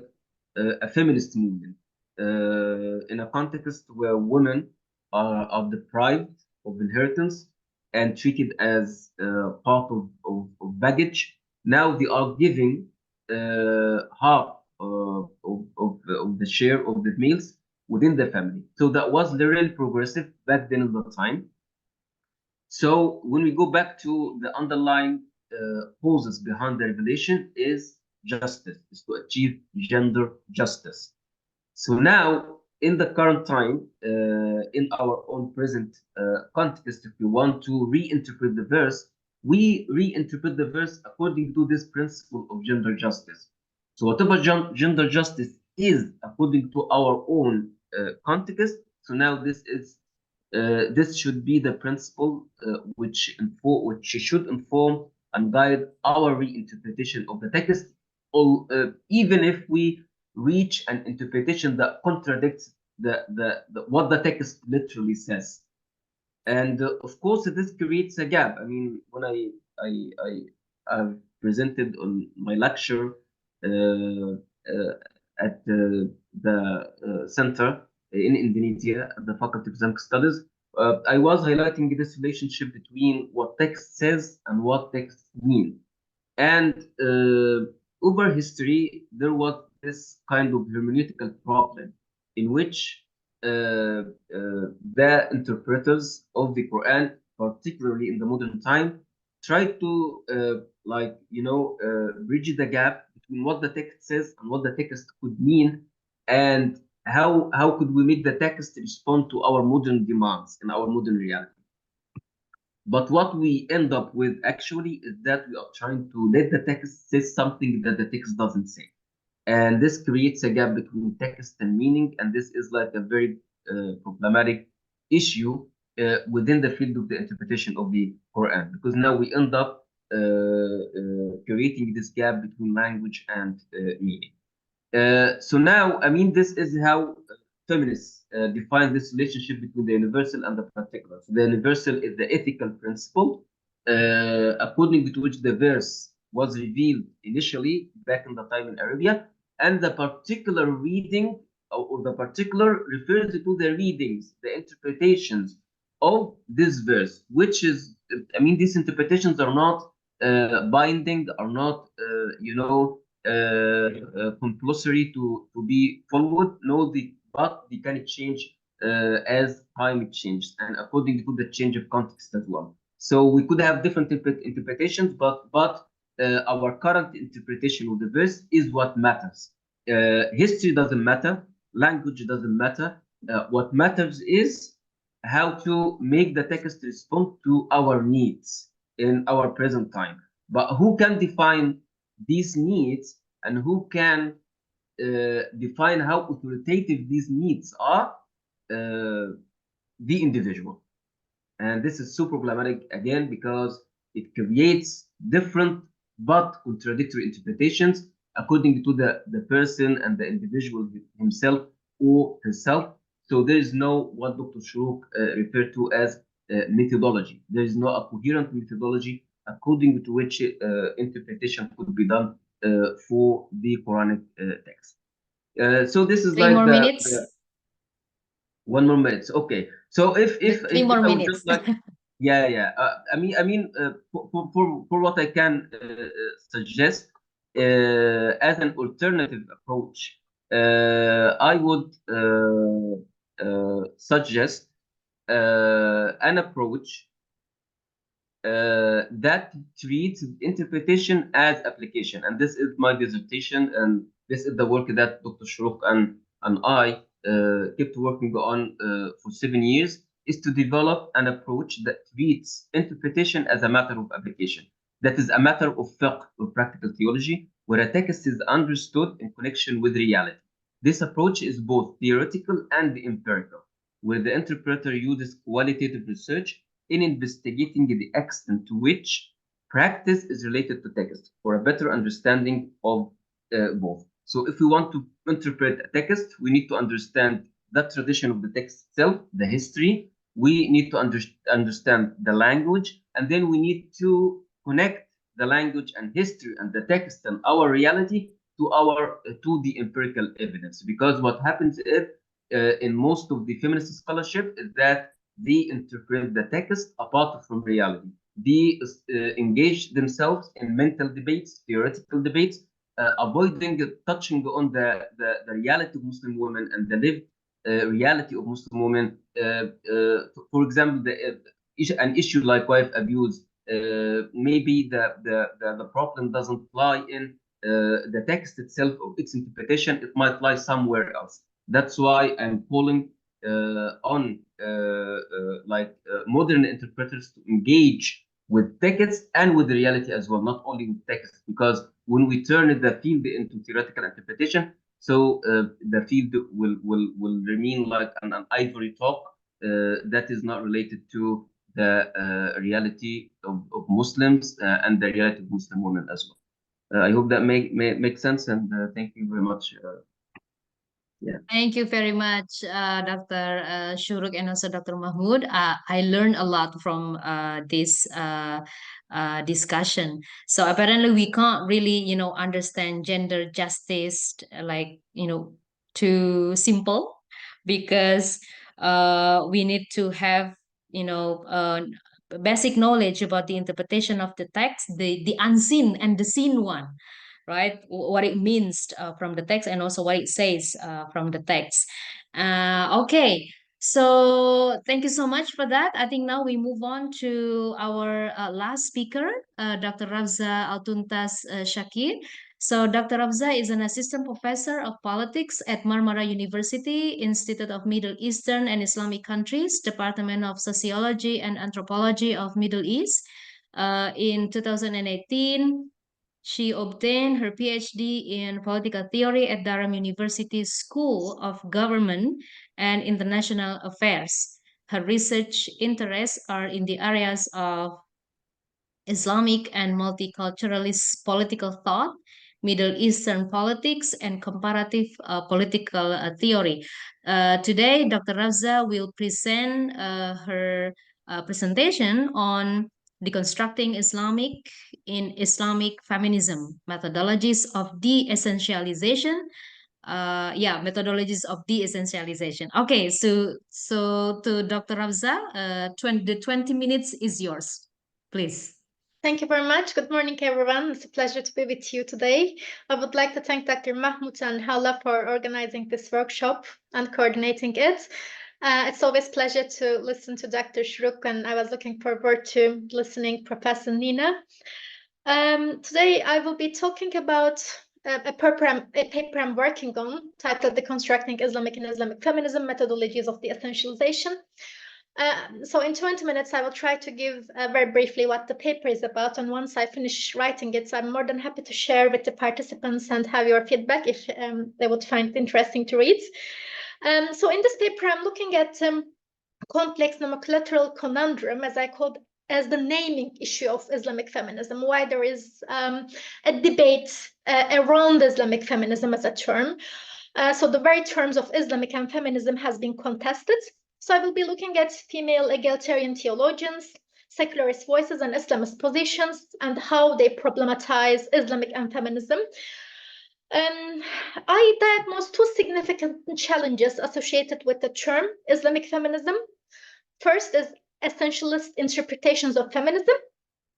a feminist movement in a context where women are deprived of inheritance and treated as part of baggage. Now they are giving half of the share of the males within the family. So that was really progressive back then in the time. So when we go back to the underlying causes behind the revelation is justice, is to achieve gender justice. So now, in the current time, in our own present context, if we want to reinterpret the verse, we reinterpret the verse according to this principle of gender justice. So whatever gender justice is according to our own context, so now this should be the principle which should inform and guide our reinterpretation of the text, or even if we reach an interpretation that contradicts what the text literally says. And of course, this creates a gap. I mean, when I've presented on my lecture at the center in Indonesia at the Faculty of Islamic Studies, I was highlighting this relationship between what text says and what text means. And over history, there was this kind of hermeneutical problem in which the interpreters of the Quran, particularly in the modern time, tried to bridge the gap between what the text says and what the text could mean, and how could we make the text respond to our modern demands and our modern reality. But what we end up with actually is that we are trying to let the text say something that the text doesn't say. And this creates a gap between text and meaning. And this is like a very problematic issue within the field of the interpretation of the Quran, because now we end up creating this gap between language and meaning. So now, I mean, this is how feminists define this relationship between the universal and the particular. So the universal is the ethical principle according to which the verse was revealed initially back in the time in Arabia, and the particular reading or the particular refers to the readings, the interpretations of this verse, which is, I mean, these interpretations are not binding, are not, compulsory to be followed. No, but they can change as time changes and according to the change of context as well. So we could have different interpretations, but our current interpretation of the verse is what matters. History doesn't matter, language doesn't matter. What matters is how to make the text respond to our needs in our present time. But who can define these needs and who can define how authoritative these needs are, the individual. And this is super problematic again because it creates different but contradictory interpretations according to the person and the individual himself or herself. So there is no what Dr. Shuruk referred to as methodology. There is no a coherent methodology according to which interpretation could be done for the Quranic text. So this is 3 like more the minutes. 1 more minute. Okay. So if 3 more I would minutes. just like, yeah. For what I can suggest as an alternative approach, I would suggest an approach that treats interpretation as application. And this is my dissertation, and this is the work that Dr. Shuruk and I kept working on for 7 years, is to develop an approach that treats interpretation as a matter of application. That is a matter of fiqh, or practical theology, where a text is understood in connection with reality. This approach is both theoretical and empirical, where the interpreter uses qualitative research in investigating the extent to which practice is related to text for a better understanding of both. So if we want to interpret a text, we need to understand the tradition of the text itself, the history. We need to understand the language, and then we need to connect the language and history and the text and our reality to the empirical evidence. Because what happens is in most of the feminist scholarship is that they interpret the text apart from reality. They engage themselves in mental debates, theoretical debates, avoiding touching on the reality of Muslim women and the lived reality of Muslim women. For example, an issue like wife abuse, maybe the problem doesn't lie in the text itself or its interpretation. It might lie somewhere else. That's why I'm calling on modern interpreters to engage with text and with the reality as well, not only with text, because when we turn the field into theoretical interpretation, so the field will remain like an ivory tower that is not related to the reality of Muslims and the reality of Muslim women as well. I hope that makes sense, and thank you very much. Yeah. Thank you very much, Dr. Shuruk and also Dr. Mahmoud. I learned a lot from this discussion. So apparently we can't really, understand gender justice like, too simple, because we need to have, basic knowledge about the interpretation of the text, the unseen and the seen one, right? What it means from the text, and also what it says from the text. Okay, so thank you so much for that. I think now we move on to our last speaker, Dr. Ravza Altuntas Shakir. So Dr. Ravza is an assistant professor of politics at Marmara University, Institute of Middle Eastern and Islamic Countries, Department of Sociology and Anthropology of Middle East. In 2018, she obtained her PhD in political theory at Durham University School of Government and International Affairs. Her research interests are in the areas of Islamic and multiculturalist political thought, Middle Eastern politics, and comparative political theory. Today, Dr. Ravza will present her presentation on deconstructing Islamic feminism, methodologies of de-essentialization. Methodologies of de-essentialization. Okay, so to Dr. Ravza, the 20 minutes is yours, please. Thank you very much. Good morning, everyone. It's a pleasure to be with you today. I would like to thank Dr. Mahmoud and Hala for organizing this workshop and coordinating it. It's always a pleasure to listen to Dr. Shuruk, and I was looking forward to listening Professor Nina. Today, I will be talking about a paper I'm working on titled Deconstructing Islamic and Islamic Feminism, Methodologies of the Essentialization. So in 20 minutes, I will try to give very briefly what the paper is about. And once I finish writing it, I'm more than happy to share with the participants and have your feedback if they would find it interesting to read. So in this paper, I'm looking at complex nomenclatural conundrum, as I called, as the naming issue of Islamic feminism, why there is a debate around Islamic feminism as a term. So the very terms of Islamic and feminism has been contested. So I will be looking at female egalitarian theologians, secularist voices and Islamist positions, and how they problematize Islamic and feminism. I diagnosed two significant challenges associated with the term Islamic feminism. First is essentialist interpretations of feminism,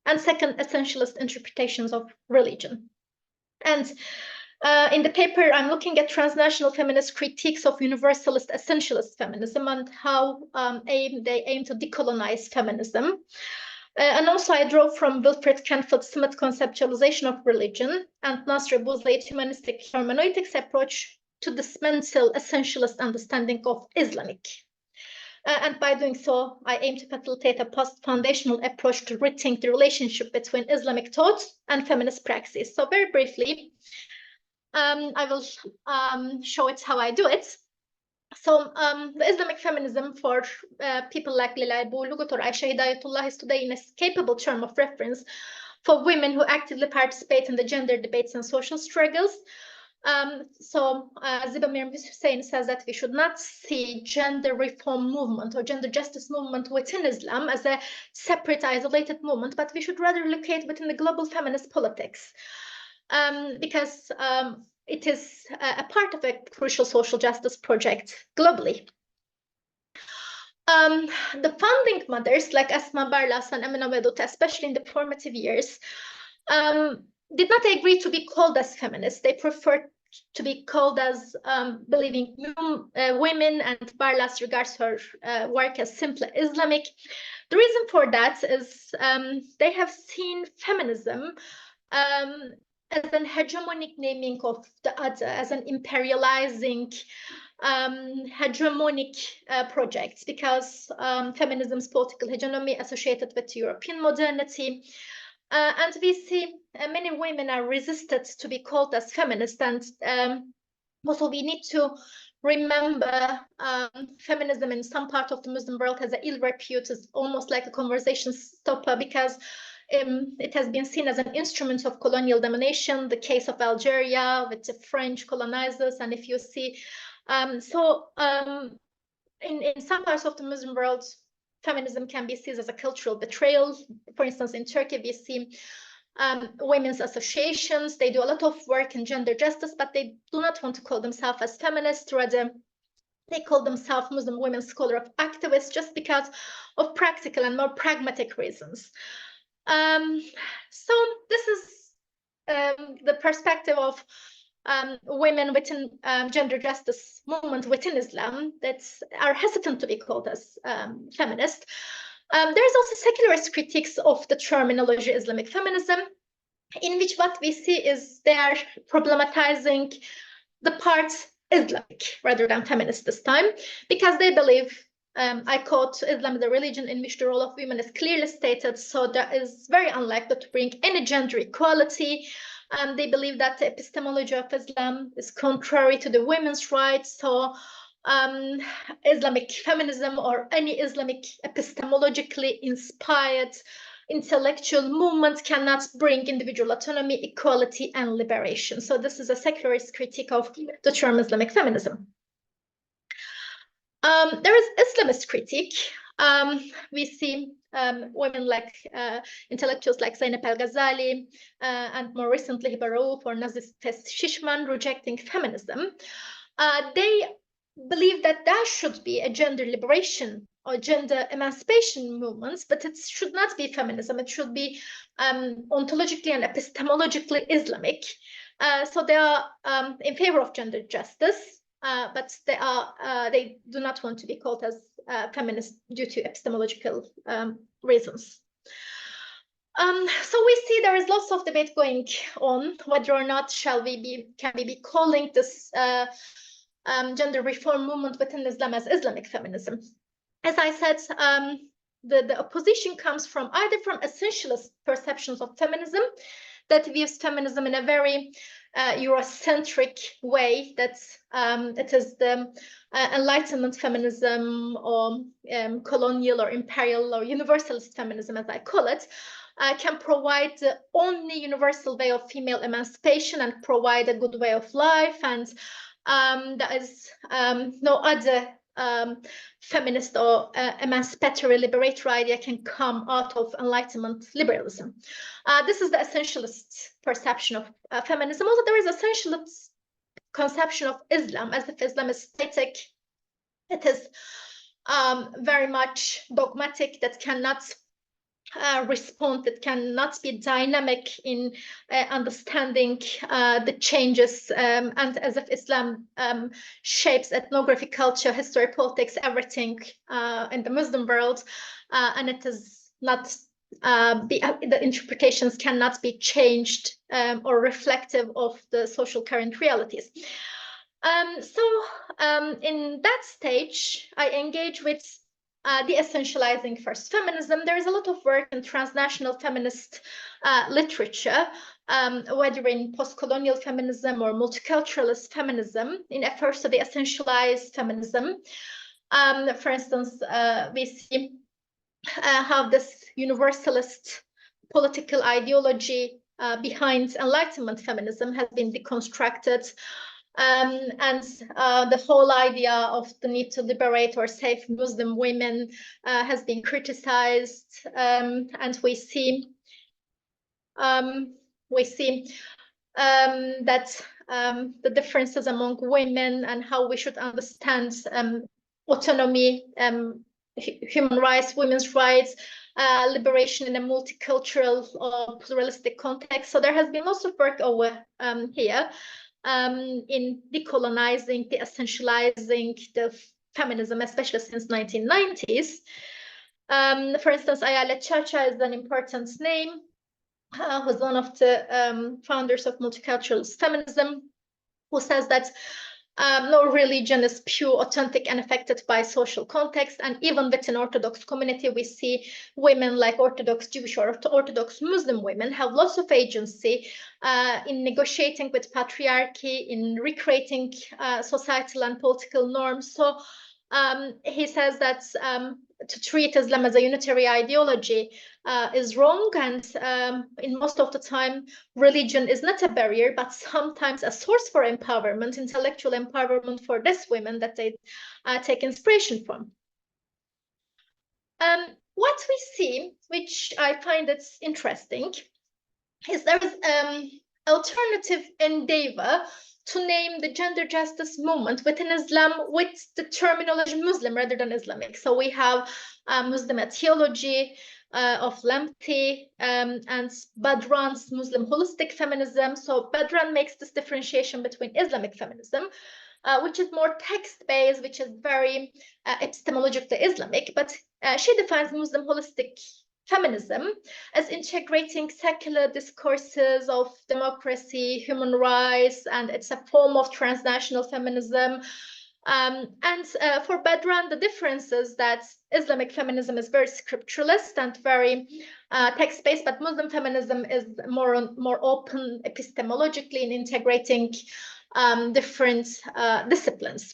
and second, essentialist interpretations of religion. And in the paper, I'm looking at transnational feminist critiques of universalist essentialist feminism and how they aim to decolonize feminism. And also I draw from Wilfred Canfield Smith's conceptualization of religion and Nasr Bouzlay's humanistic hermeneutics approach to dismantle essentialist understanding of Islamic. And by doing so, I aim to facilitate a post-foundational approach to rethink the relationship between Islamic thought and feminist praxis. So very briefly, I will show it how I do it. So the Islamic feminism for people like Lila Bulugut or Aisha Hidayatullah is today an escapable term of reference for women who actively participate in the gender debates and social struggles. Ziba Mir Hussein says that we should not see gender reform movement or gender justice movement within Islam as a separate, isolated movement, but we should rather locate within the global feminist politics. Because it is a part of a crucial social justice project globally. The founding mothers like Asma Barlas and Amina Wedut, especially in the formative years, did not agree to be called as feminists. They preferred to be called as believing women, and Barlas regards her work as simply Islamic. The reason for that is they have seen feminism as an hegemonic naming of the other, as an imperializing hegemonic project, because feminism's political hegemony associated with European modernity. And we see many women are resisted to be called as feminist, and also we need to remember feminism in some part of the Muslim world has an ill repute, is almost like a conversation stopper, because it has been seen as an instrument of colonial domination, the case of Algeria with the French colonizers. And if you see, in some parts of the Muslim world, feminism can be seen as a cultural betrayal. For instance, in Turkey, we see women's associations. They do a lot of work in gender justice, but they do not want to call themselves as feminists. Rather, they call themselves Muslim women scholar of activists, just because of practical and more pragmatic reasons. So this is the perspective of women within gender justice movement within Islam that are hesitant to be called as feminist. There's also secularist critiques of the terminology Islamic feminism, in which what we see is they are problematizing the part Islamic rather than feminist this time, because they believe, I quote, Islam is a religion in which the role of women is clearly stated, so that is very unlikely to bring any gender equality. They believe that the epistemology of Islam is contrary to the women's rights, so Islamic feminism or any Islamic epistemologically inspired intellectual movement cannot bring individual autonomy, equality, and liberation. So this is a secularist critique of the term Islamic feminism. There is Islamist critique. We see women like intellectuals like Zainab al-Ghazali and more recently Hiba Raouf or Nazis Shishman rejecting feminism. They believe that there should be a gender liberation or gender emancipation movements, but it should not be feminism. It should be ontologically and epistemologically Islamic. So they are in favor of gender justice, but they do not want to be called as feminist due to epistemological reasons. So we see there is lots of debate going on whether or not can we be calling this gender reform movement within Islam as Islamic feminism. as I said, the opposition comes from either from essentialist perceptions of feminism that views feminism in a very Eurocentric way, that it is the Enlightenment feminism, or colonial or imperial or universalist feminism, as I call it, can provide the only universal way of female emancipation and provide a good way of life, and there is no other feminist or emancipatory liberatory idea can come out of Enlightenment liberalism. This is the essentialist perception of feminism. Also, there is essentialist conception of Islam, as if Islam is static. It is very much dogmatic, that cannot respond, that cannot be dynamic in understanding the changes, and as if Islam shapes ethnography, culture, history, politics, everything in the Muslim world, and it is not the interpretations cannot be changed or reflective of the social current realities. In that stage, I engage with de-essentializing first feminism. There is a lot of work in transnational feminist literature, whether in post-colonial feminism or multiculturalist feminism, in efforts to de-essentialize feminism. For instance, we see how this universalist political ideology behind Enlightenment feminism has been deconstructed. And the whole idea of the need to liberate or save Muslim women has been criticized, and we see that the differences among women and how we should understand autonomy, human rights, women's rights, liberation in a multicultural or pluralistic context. So there has been lots of work over here in decolonizing, de-essentializing the feminism, especially since 1990s. For instance, Ayala Chacha is an important name, who's one of the founders of multicultural feminism, who says that no religion is pure, authentic, and affected by social context. And even within Orthodox community, we see women like Orthodox Jewish or Orthodox Muslim women have lots of agency in negotiating with patriarchy, in recreating societal and political norms. So he says that to treat Islam as a unitary ideology is wrong, and in most of the time, religion is not a barrier, but sometimes a source for empowerment, intellectual empowerment for these women that they take inspiration from. What we see, which I find it's interesting, is there is alternative endeavor to name the gender justice movement within Islam with the terminology Muslim rather than Islamic. So we have Muslim theology of Lamti and Badran's Muslim holistic feminism. So Badran makes this differentiation between Islamic feminism, which is more text-based, which is very epistemologically Islamic, but she defines Muslim holistic feminism as integrating secular discourses of democracy, human rights, and it's a form of transnational feminism. For Badran, the difference is that Islamic feminism is very scripturalist and very text-based, but Muslim feminism is more open epistemologically in integrating different disciplines.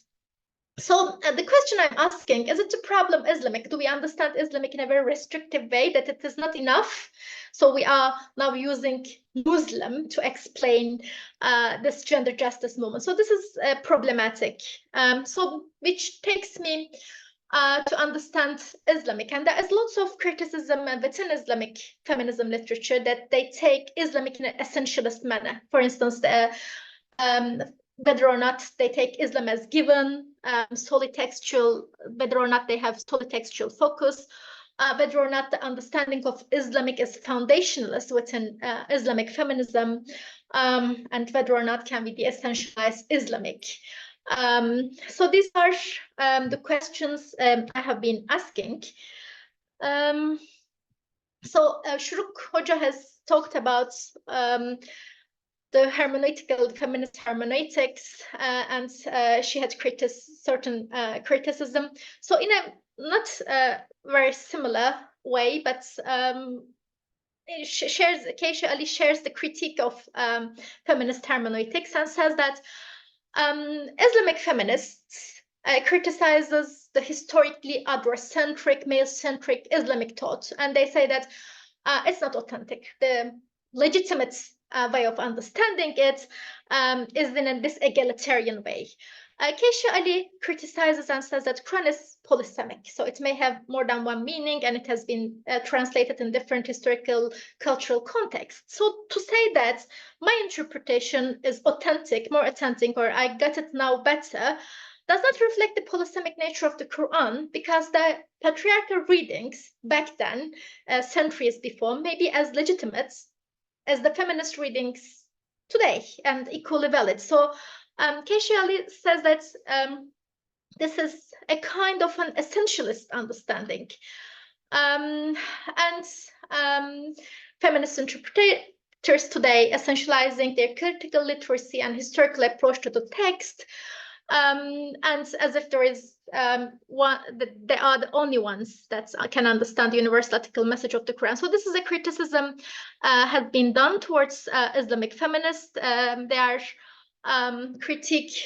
So the question I'm asking, is it a problem Islamic? Do we understand Islamic in a very restrictive way, that it is not enough? So we are now using Muslim to explain this gender justice movement. So this is problematic. Which takes me to understand Islamic. And there is lots of criticism within Islamic feminism literature that they take Islamic in an essentialist manner. For instance, whether or not they take Islam as given, solely textual, whether or not they have solely textual focus, whether or not the understanding of Islamic is foundationalist within Islamic feminism, and whether or not can we de-essentialize Islamic. So these are the questions I have been asking. So Shuruk Hoja has talked about the hermeneutical feminist hermeneutics, and she had certain criticism. So in a not very similar way, but Keisha Ali shares the critique of feminist hermeneutics and says that Islamic feminists criticizes the historically androcentric, male-centric Islamic thought, and they say that it's not authentic. The legitimate way of understanding it is in this egalitarian way. Keisha Ali criticizes and says that Quran is polysemic, so it may have more than one meaning, and it has been translated in different historical, cultural contexts. So to say that my interpretation is authentic, more authentic, or I got it now better, does not reflect the polysemic nature of the Quran, because the patriarchal readings back then, centuries before, may be as legitimate as the feminist readings today and equally valid. So Keisha Ali says that this is a kind of an essentialist understanding. And feminist interpreters today essentializing their critical literacy and historical approach to the text, and as if there is they are the only ones that can understand the universal ethical message of the Quran. So this is a criticism has been done towards Islamic feminists. They are critiqued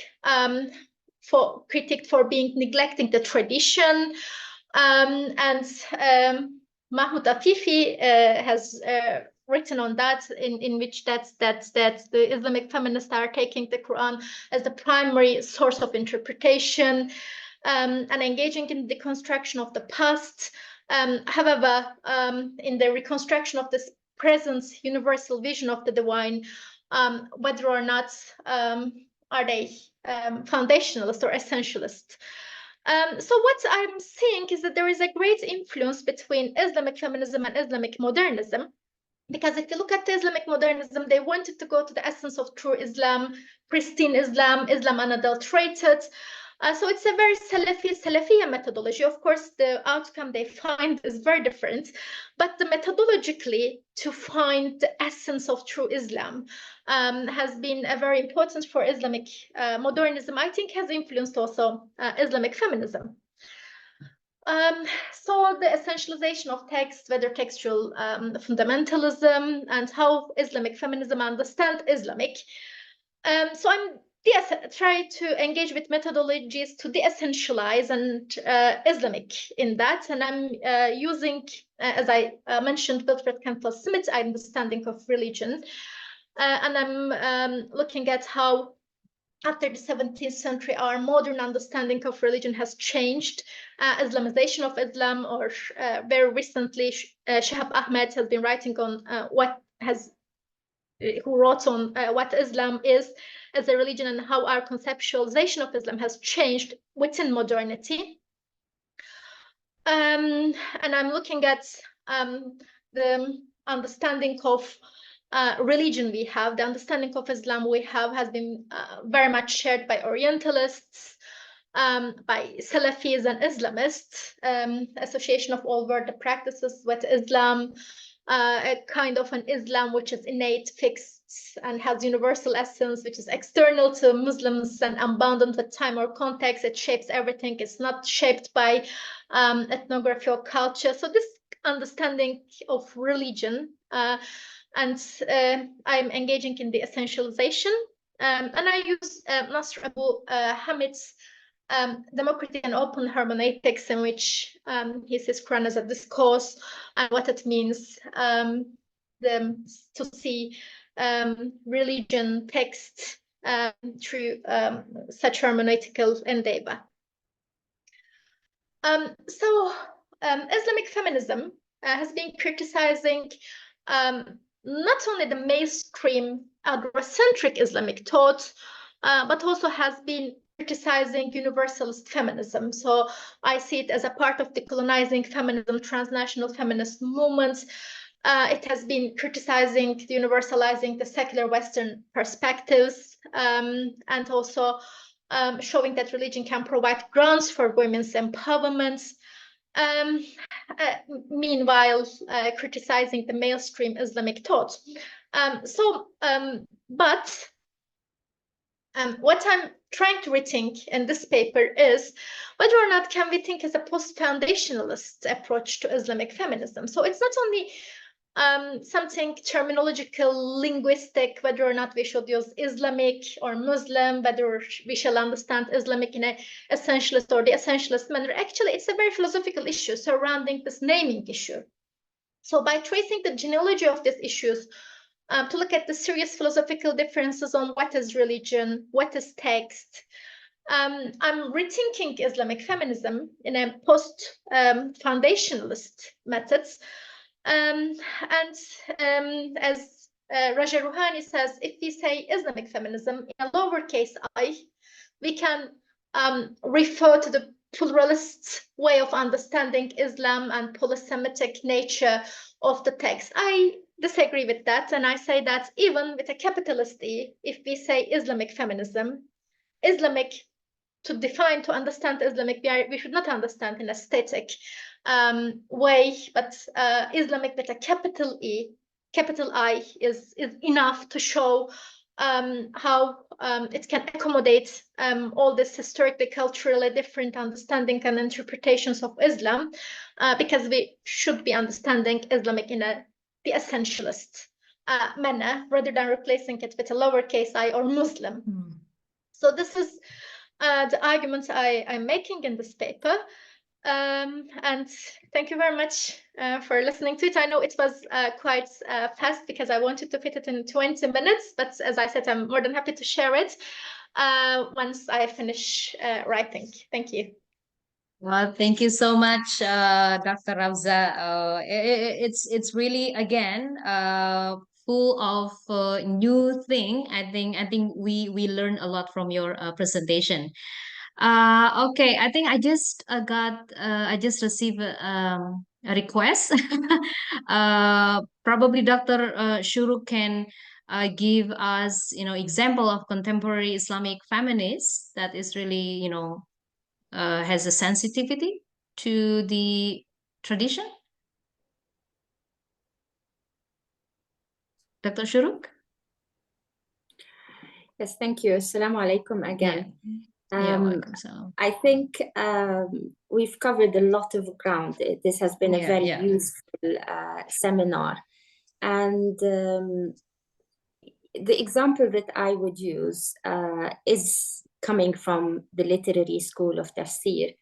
for being neglecting the tradition, and Mahmoud Afifi has written on that, in which that the Islamic feminists are taking the Quran as the primary source of interpretation, and engaging in the deconstruction of the past. However, in the reconstruction of this present universal vision of the divine, whether or not are they foundationalist or essentialist. So what I'm seeing is that there is a great influence between Islamic feminism and Islamic modernism. Because if you look at the Islamic modernism, they wanted to go to the essence of true Islam, pristine Islam, Islam unadulterated. So it's a very Salafiyya methodology. Of course, the outcome they find is very different, but the methodologically to find the essence of true Islam has been very important for Islamic modernism. I think has influenced also Islamic feminism. So the essentialization of text, whether textual fundamentalism, and how Islamic feminism understand Islamic. So I'm try to engage with methodologies to de-essentialize and Islamic in that, and I'm using, as I mentioned, Wilfred Campbell Smith's understanding of religion, and I'm looking at how after the 17th century, our modern understanding of religion has changed. Islamization of Islam, or very recently, Shihab Ahmed has been writing on who wrote on what Islam is as a religion and how our conceptualization of Islam has changed within modernity. And I'm looking at the understanding of religion we have, the understanding of Islam we have has been very much shared by Orientalists, by Salafis and Islamists, association of all world practices with Islam, a kind of an Islam which is innate, fixed, and has universal essence, which is external to Muslims and unbounded with time or context. It shapes everything. It's not shaped by ethnography or culture. So this understanding of religion, and I'm engaging in the essentialization, and I use Nasr Abu Hamid's democratic and open hermeneutics, in which he sees Quran as a discourse and what it means to see religion, text through such hermeneutical endeavor. So Islamic feminism has been criticizing not only the mainstream androcentric Islamic thought, but also has been criticizing universalist feminism. So I see it as a part of decolonizing feminism, transnational feminist movements. It has been criticizing, universalizing the secular Western perspectives, and also showing that religion can provide grounds for women's empowerment. Meanwhile, criticizing the mainstream Islamic thought. But what I'm trying to rethink in this paper is whether or not can we think as a post-foundationalist approach to Islamic feminism. So it's not only something terminological, linguistic, whether or not we should use Islamic or Muslim, whether we shall understand Islamic in an essentialist or the essentialist manner. Actually, it's a very philosophical issue surrounding this naming issue. So by tracing the genealogy of these issues, to look at the serious philosophical differences on what is religion, what is text, I'm rethinking Islamic feminism in a post-foundationalist methods. As Raja Rouhani says, if we say Islamic feminism in a lowercase I, we can refer to the pluralist way of understanding Islam and polysemitic nature of the text. I disagree with that, and I say that even with a capitalist E, if we say Islamic feminism, Islamic, to define, to understand Islamic, we should not understand in a static way, but Islamic with a capital E, capital I is enough to show how it can accommodate all this historically, culturally different understanding and interpretations of Islam, because we should be understanding Islamic in the essentialist manner, rather than replacing it with a lowercase I or Muslim. So this is the arguments I'm making in this paper. And thank you very much for listening to it. I know it was quite fast because I wanted to fit it in 20 minutes, but as I said, I'm more than happy to share it once I finish writing. Thank you. Well, thank you so much, Dr. Ravza. It's really again full of new thing. I think we learned a lot from your presentation. Okay, I think I just I just received a request. Probably Dr. Shuruk can give us, example of contemporary Islamic feminists that is really, has a sensitivity to the tradition. Dr. Shuruk? Yes, thank you. Assalamu alaikum again. Welcome. So, I think we've covered a lot of ground. This has been a very useful seminar. And the example that I would use is coming from the literary school of tafsir.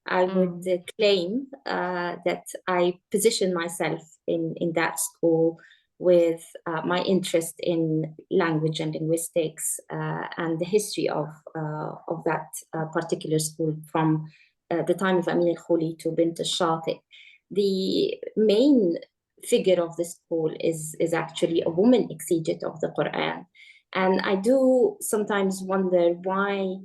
I would claim that I position myself in that school with my interest in language and linguistics and the history of that particular school from the time of Amin al-Khuli to Bint al-Shati. The main figure of the school is actually a woman exegete of the Quran. And I do sometimes wonder why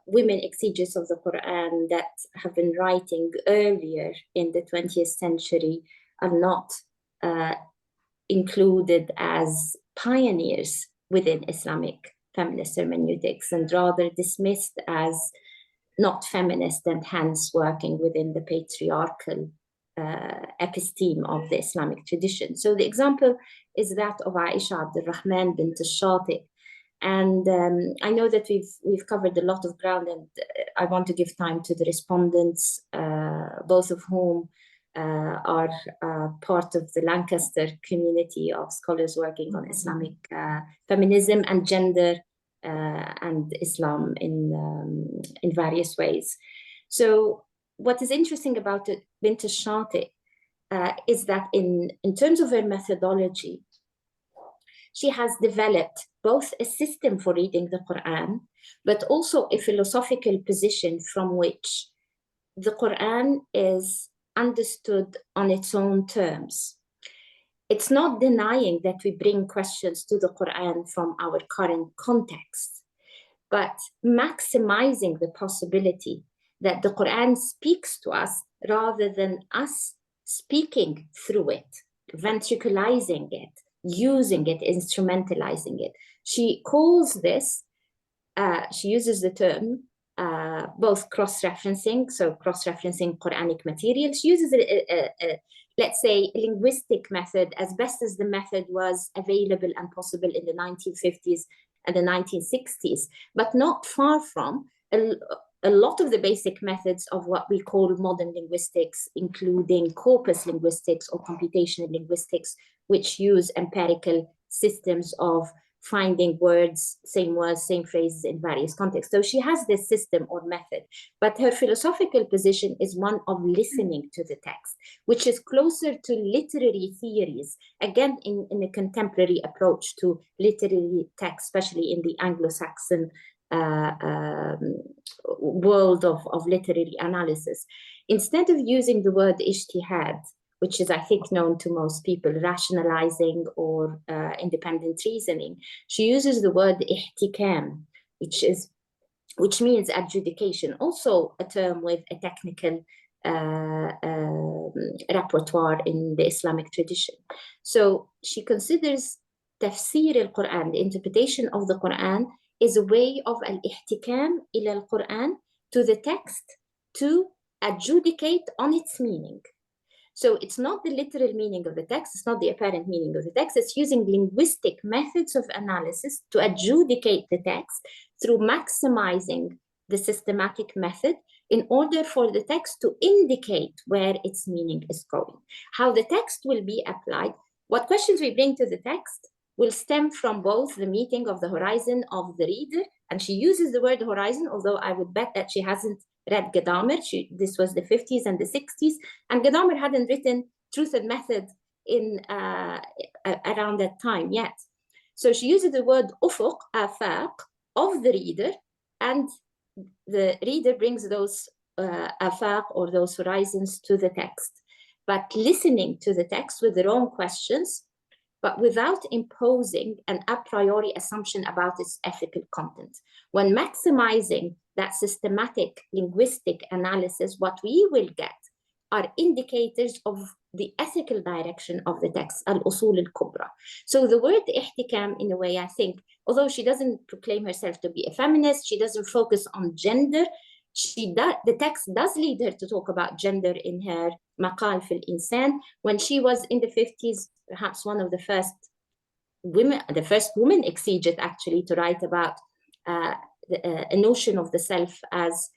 women exegetes of the Quran that have been writing earlier in the 20th century are not included as pioneers within Islamic feminist hermeneutics and rather dismissed as not feminist and hence working within the patriarchal episteme of the Islamic tradition. So the example is that of Aisha Abdul Rahman bint al-Shati. And I know that we've covered a lot of ground, and I want to give time to the respondents, both of whom are part of the Lancaster community of scholars working on Islamic feminism and gender and Islam in various ways. So what is interesting about Bint al-Shati is that in terms of her methodology, she has developed both a system for reading the Quran, but also a philosophical position from which the Quran is understood on its own terms. It's not denying that we bring questions to the Quran from our current context, but maximizing the possibility that the Quran speaks to us rather than us speaking through it, ventricularizing it, using it, instrumentalizing it. She calls this, she uses the term both cross-referencing, so cross-referencing Quranic material. She uses a let's say, linguistic method as best as the method was available and possible in the 1950s and the 1960s, but not far from a lot of the basic methods of what we call modern linguistics, including corpus linguistics or computational linguistics, which use empirical systems of finding words, same phrases in various contexts. So she has this system or method, but her philosophical position is one of listening to the text, which is closer to literary theories, again, in a contemporary approach to literary text, especially in the Anglo-Saxon world of literary analysis. Instead of using the word ijtihad, which is, I think, known to most people, rationalizing or independent reasoning, she uses the word ihtikam, which means adjudication, also a term with a technical repertoire in the Islamic tradition. So she considers tafsir al-Quran, the interpretation of the Quran, is a way of al-ihtikam ila al-Quran, to the text, to adjudicate on its meaning. So it's not the literal meaning of the text, it's not the apparent meaning of the text, it's using linguistic methods of analysis to adjudicate the text through maximizing the systematic method in order for the text to indicate where its meaning is going. How the text will be applied, what questions we bring to the text will stem from both the meeting of the horizon of the reader, and she uses the word horizon, although I would bet that she hasn't read Gadamer. This was the 50s and the 60s, and Gadamer hadn't written Truth and Method in around that time yet. So she uses the word ufuq, afaq, of the reader, and the reader brings those afaq or those horizons to the text, but listening to the text with their own questions, but without imposing an a priori assumption about its ethical content. When maximizing that systematic linguistic analysis, what we will get are indicators of the ethical direction of the text, al-usul al-kubra. So the word ihtikam, in a way, I think, although she doesn't proclaim herself to be a feminist, she doesn't focus on gender, the text does lead her to talk about gender in her Maqal fil Insan. When she was in the 50s, perhaps one of the first women exegete actually to write about a notion of the self as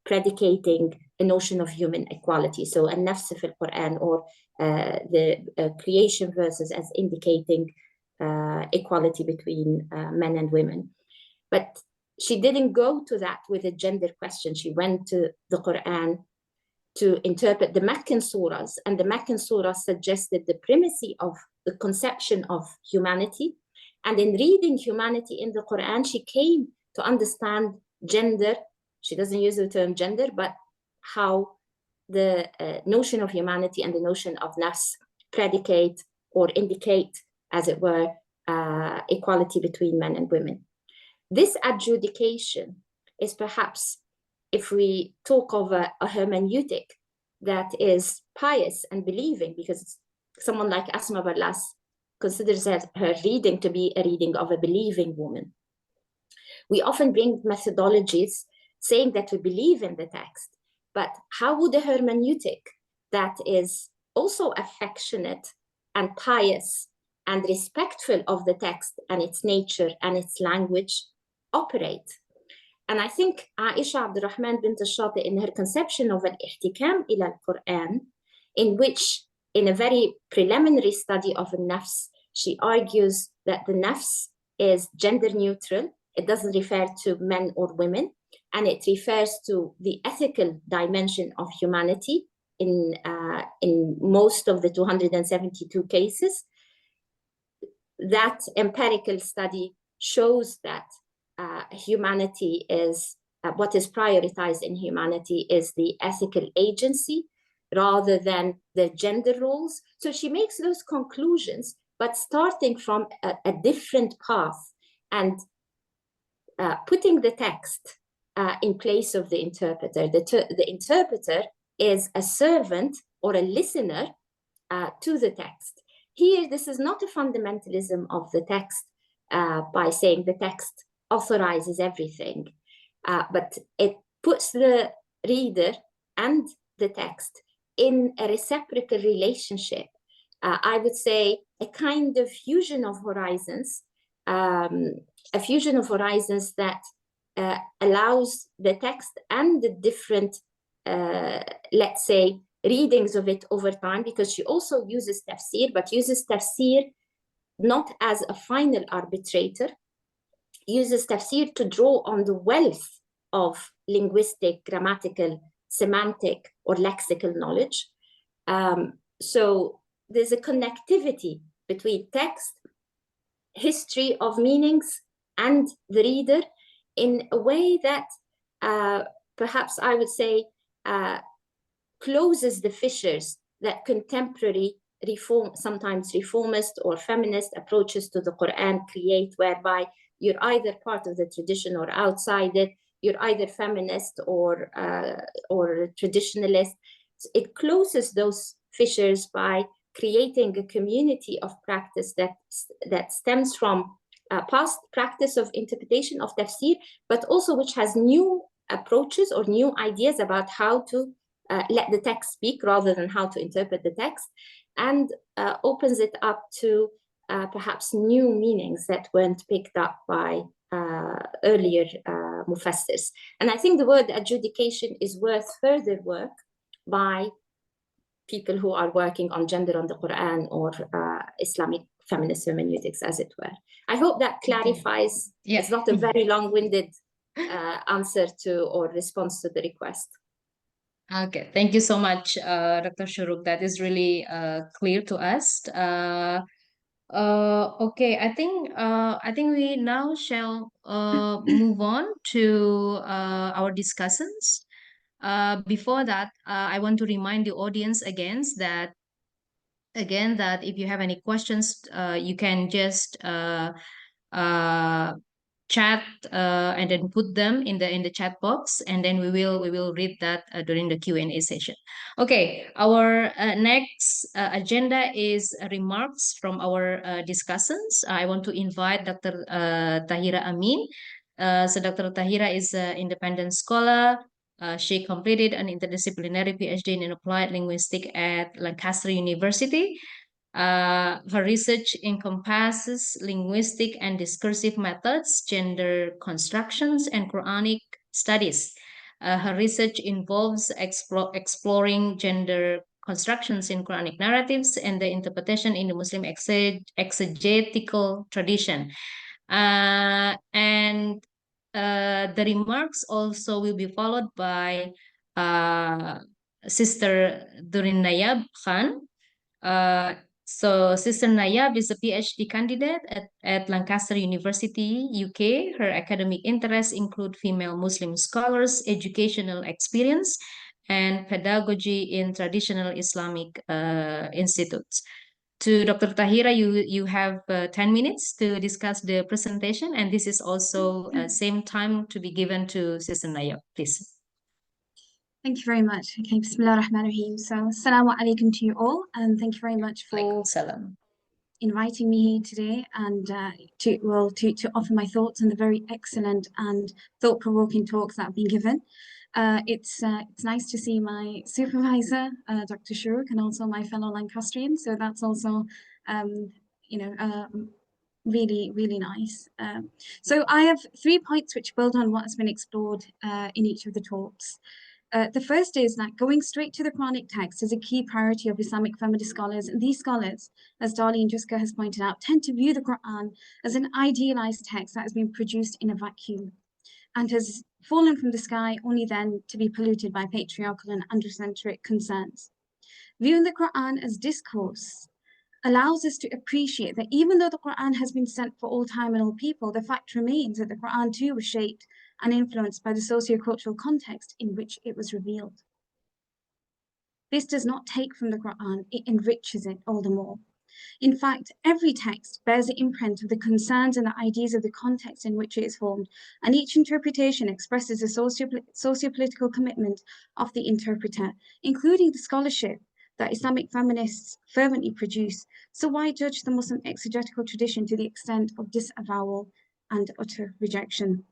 predicating a notion of human equality. So an-nafs fil Quran, or the creation verses as indicating equality between men and women. But she didn't go to that with a gender question. She went to the Quran to interpret the Meccan surahs, and the Meccan surahs suggested the primacy of the conception of humanity. And in reading humanity in the Quran, she came to understand gender. She doesn't use the term gender, but how the notion of humanity and the notion of nafs predicate or indicate, as it were, equality between men and women. This adjudication is perhaps, if we talk of a hermeneutic that is pious and believing, because someone like Asma Barlas considers her reading to be a reading of a believing woman. We often bring methodologies saying that we believe in the text, but how would a hermeneutic that is also affectionate and pious and respectful of the text and its nature and its language operate? And I think Aisha Abdurrahman bint al-Shati, in her conception of al-ihtikam ila al-Quran, in which, in a very preliminary study of al-nafs, she argues that the nafs is gender neutral. It doesn't refer to men or women, and it refers to the ethical dimension of humanity in most of the 272 cases. That empirical study shows that humanity is, what is prioritized in humanity is the ethical agency rather than the gender roles. So she makes those conclusions, but starting from a different path and putting the text in place of the interpreter. The interpreter is a servant or a listener to the text. Here, this is not a fundamentalism of the text by saying the text authorizes everything, but it puts the reader and the text in a reciprocal relationship. I would say a kind of fusion of horizons, that allows the text and the different, let's say, readings of it over time, because she also uses tafsir, but uses tafsir not as a final arbitrator, uses tafsir to draw on the wealth of linguistic, grammatical, semantic, or lexical knowledge. So there's a connectivity between text, history of meanings, and the reader in a way that perhaps I would say closes the fissures that contemporary sometimes reformist or feminist approaches to the Quran create, whereby you're either part of the tradition or outside it, you're either feminist or traditionalist. It closes those fissures by creating a community of practice that stems from past practice of interpretation of tafsir, but also which has new approaches or new ideas about how to let the text speak rather than how to interpret the text, and opens it up to perhaps new meanings that weren't picked up by earlier mufassirs. And I think the word adjudication is worth further work by people who are working on gender on the Quran or Islamic feminist hermeneutics, as it were. I hope that clarifies. Okay. Yeah. It's not a very long-winded answer to or response to the request. Okay, thank you so much, Dr. Shuruk. That is really clear to us. Okay, I think we now shall move on to our discussions. Before that, I want to remind the audience again that if you have any questions, you can just chat and then put them in the chat box, and then we will read that during the Q&A session. Okay, our next agenda is remarks from our discussants. I want to invite Dr. Tahira Amin. So Dr. Tahira is an independent scholar. She completed an interdisciplinary PhD in applied linguistics at Lancaster University. Her research encompasses linguistic and discursive methods, gender constructions, and Quranic studies. Her research involves exploring gender constructions in Quranic narratives and the interpretation in the Muslim exegetical tradition. And the remarks also will be followed by Sister Durin Nayab Khan. So Sister Nayab is a PhD candidate at Lancaster University, UK. Her academic interests include female Muslim scholars, educational experience, and pedagogy in traditional Islamic institutes. To Dr. Tahira, you have 10 minutes to discuss the presentation, and this is also same time to be given to Sister Nayab, please. Thank you very much. Okay, Bismillah ar-Rahman ar-Rahim. So, Assalamu alaikum to you all, and thank you very much for inviting me here today and to offer my thoughts on the very excellent and thought-provoking talks that have been given. It's nice to see my supervisor, Dr. Shuruk, and also my fellow Lancastrians. So that's also, really, really nice. So I have 3 points which build on what has been explored in each of the talks. The first is that going straight to the Quranic text is a key priority of Islamic feminist scholars. And these scholars, as Darlene Juska has pointed out, tend to view the Quran as an idealized text that has been produced in a vacuum and has fallen from the sky only then to be polluted by patriarchal and androcentric concerns. Viewing the Quran as discourse allows us to appreciate that even though the Quran has been sent for all time and all people, the fact remains that the Quran too was shaped and influenced by the socio-cultural context in which it was revealed. This does not take from the Quran, it enriches it all the more. In fact, every text bears the imprint of the concerns and the ideas of the context in which it is formed, and each interpretation expresses the socio-political commitment of the interpreter, including the scholarship that Islamic feminists fervently produce. So why judge the Muslim exegetical tradition to the extent of disavowal and utter rejection?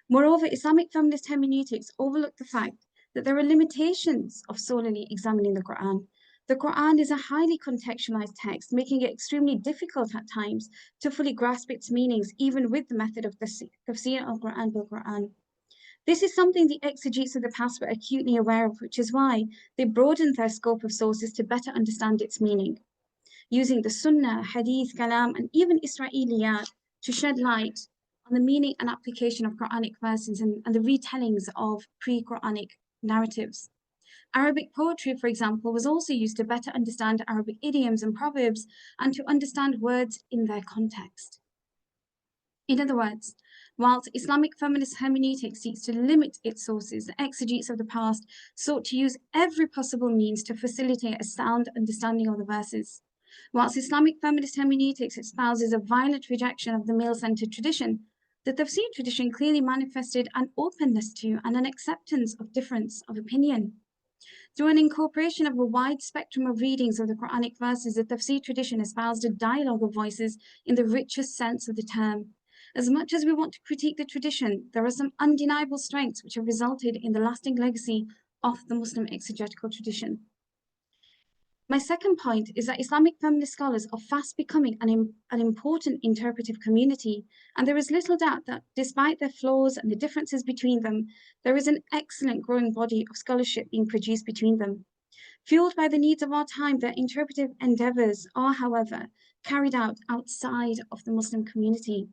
Moreover, Islamic feminist hermeneutics overlook the fact that there are limitations of solely examining the Quran. The Quran is a highly contextualized text, making it extremely difficult at times to fully grasp its meanings, even with the method of tafsir al-Quran bil-Quran. This is something the exegetes of the past were acutely aware of, which is why they broadened their scope of sources to better understand its meaning, using the Sunnah, Hadith, Kalam, and even Isra'iliyat to shed light on the meaning and application of Quranic verses and the retellings of pre-Quranic narratives. Arabic poetry, for example, was also used to better understand Arabic idioms and proverbs and to understand words in their context. In other words, whilst Islamic feminist hermeneutics seeks to limit its sources, the exegetes of the past sought to use every possible means to facilitate a sound understanding of the verses. Whilst Islamic feminist hermeneutics espouses a violent rejection of the male-centered tradition, the tafsir tradition clearly manifested an openness to and an acceptance of difference of opinion. Through an incorporation of a wide spectrum of readings of the Quranic verses, the tafsir tradition espoused a dialogue of voices in the richest sense of the term. As much as we want to critique the tradition, there are some undeniable strengths which have resulted in the lasting legacy of the Muslim exegetical tradition. My second point is that Islamic feminist scholars are fast becoming an important interpretive community, and there is little doubt that despite their flaws and the differences between them, there is an excellent growing body of scholarship being produced between them. Fueled by the needs of our time, their interpretive endeavors are, however, carried out outside of the Muslim community.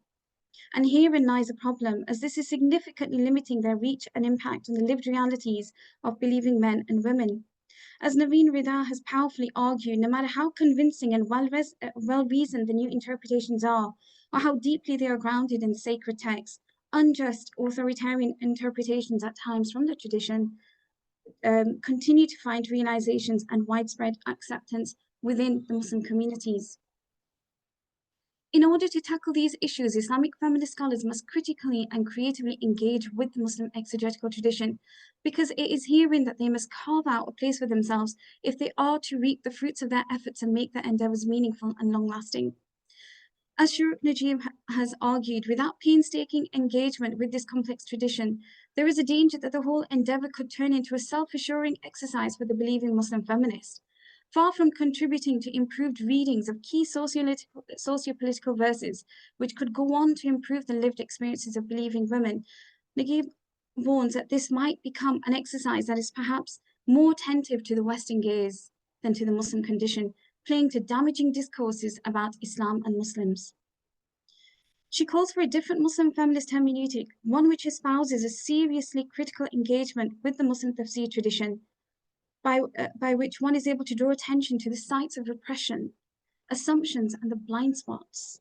And herein lies a problem, as this is significantly limiting their reach and impact on the lived realities of believing men and women. As Naveen Rida has powerfully argued, no matter how convincing and well-reasoned the new interpretations are, or how deeply they are grounded in the sacred text, unjust authoritarian interpretations at times from the tradition continue to find realizations and widespread acceptance within the Muslim communities. In order to tackle these issues, Islamic feminist scholars must critically and creatively engage with the Muslim exegetical tradition, because it is herein that they must carve out a place for themselves if they are to reap the fruits of their efforts and make their endeavors meaningful and long-lasting. As Shuruq Najib has argued, without painstaking engagement with this complex tradition, there is a danger that the whole endeavor could turn into a self-assuring exercise for the believing Muslim feminist. Far from contributing to improved readings of key socio-political verses, which could go on to improve the lived experiences of believing women, Najib warns that this might become an exercise that is perhaps more attentive to the Western gaze than to the Muslim condition, playing to damaging discourses about Islam and Muslims. She calls for a different Muslim feminist hermeneutic, one which espouses a seriously critical engagement with the Muslim tafsir tradition, by which one is able to draw attention to the sites of repression, assumptions, and the blind spots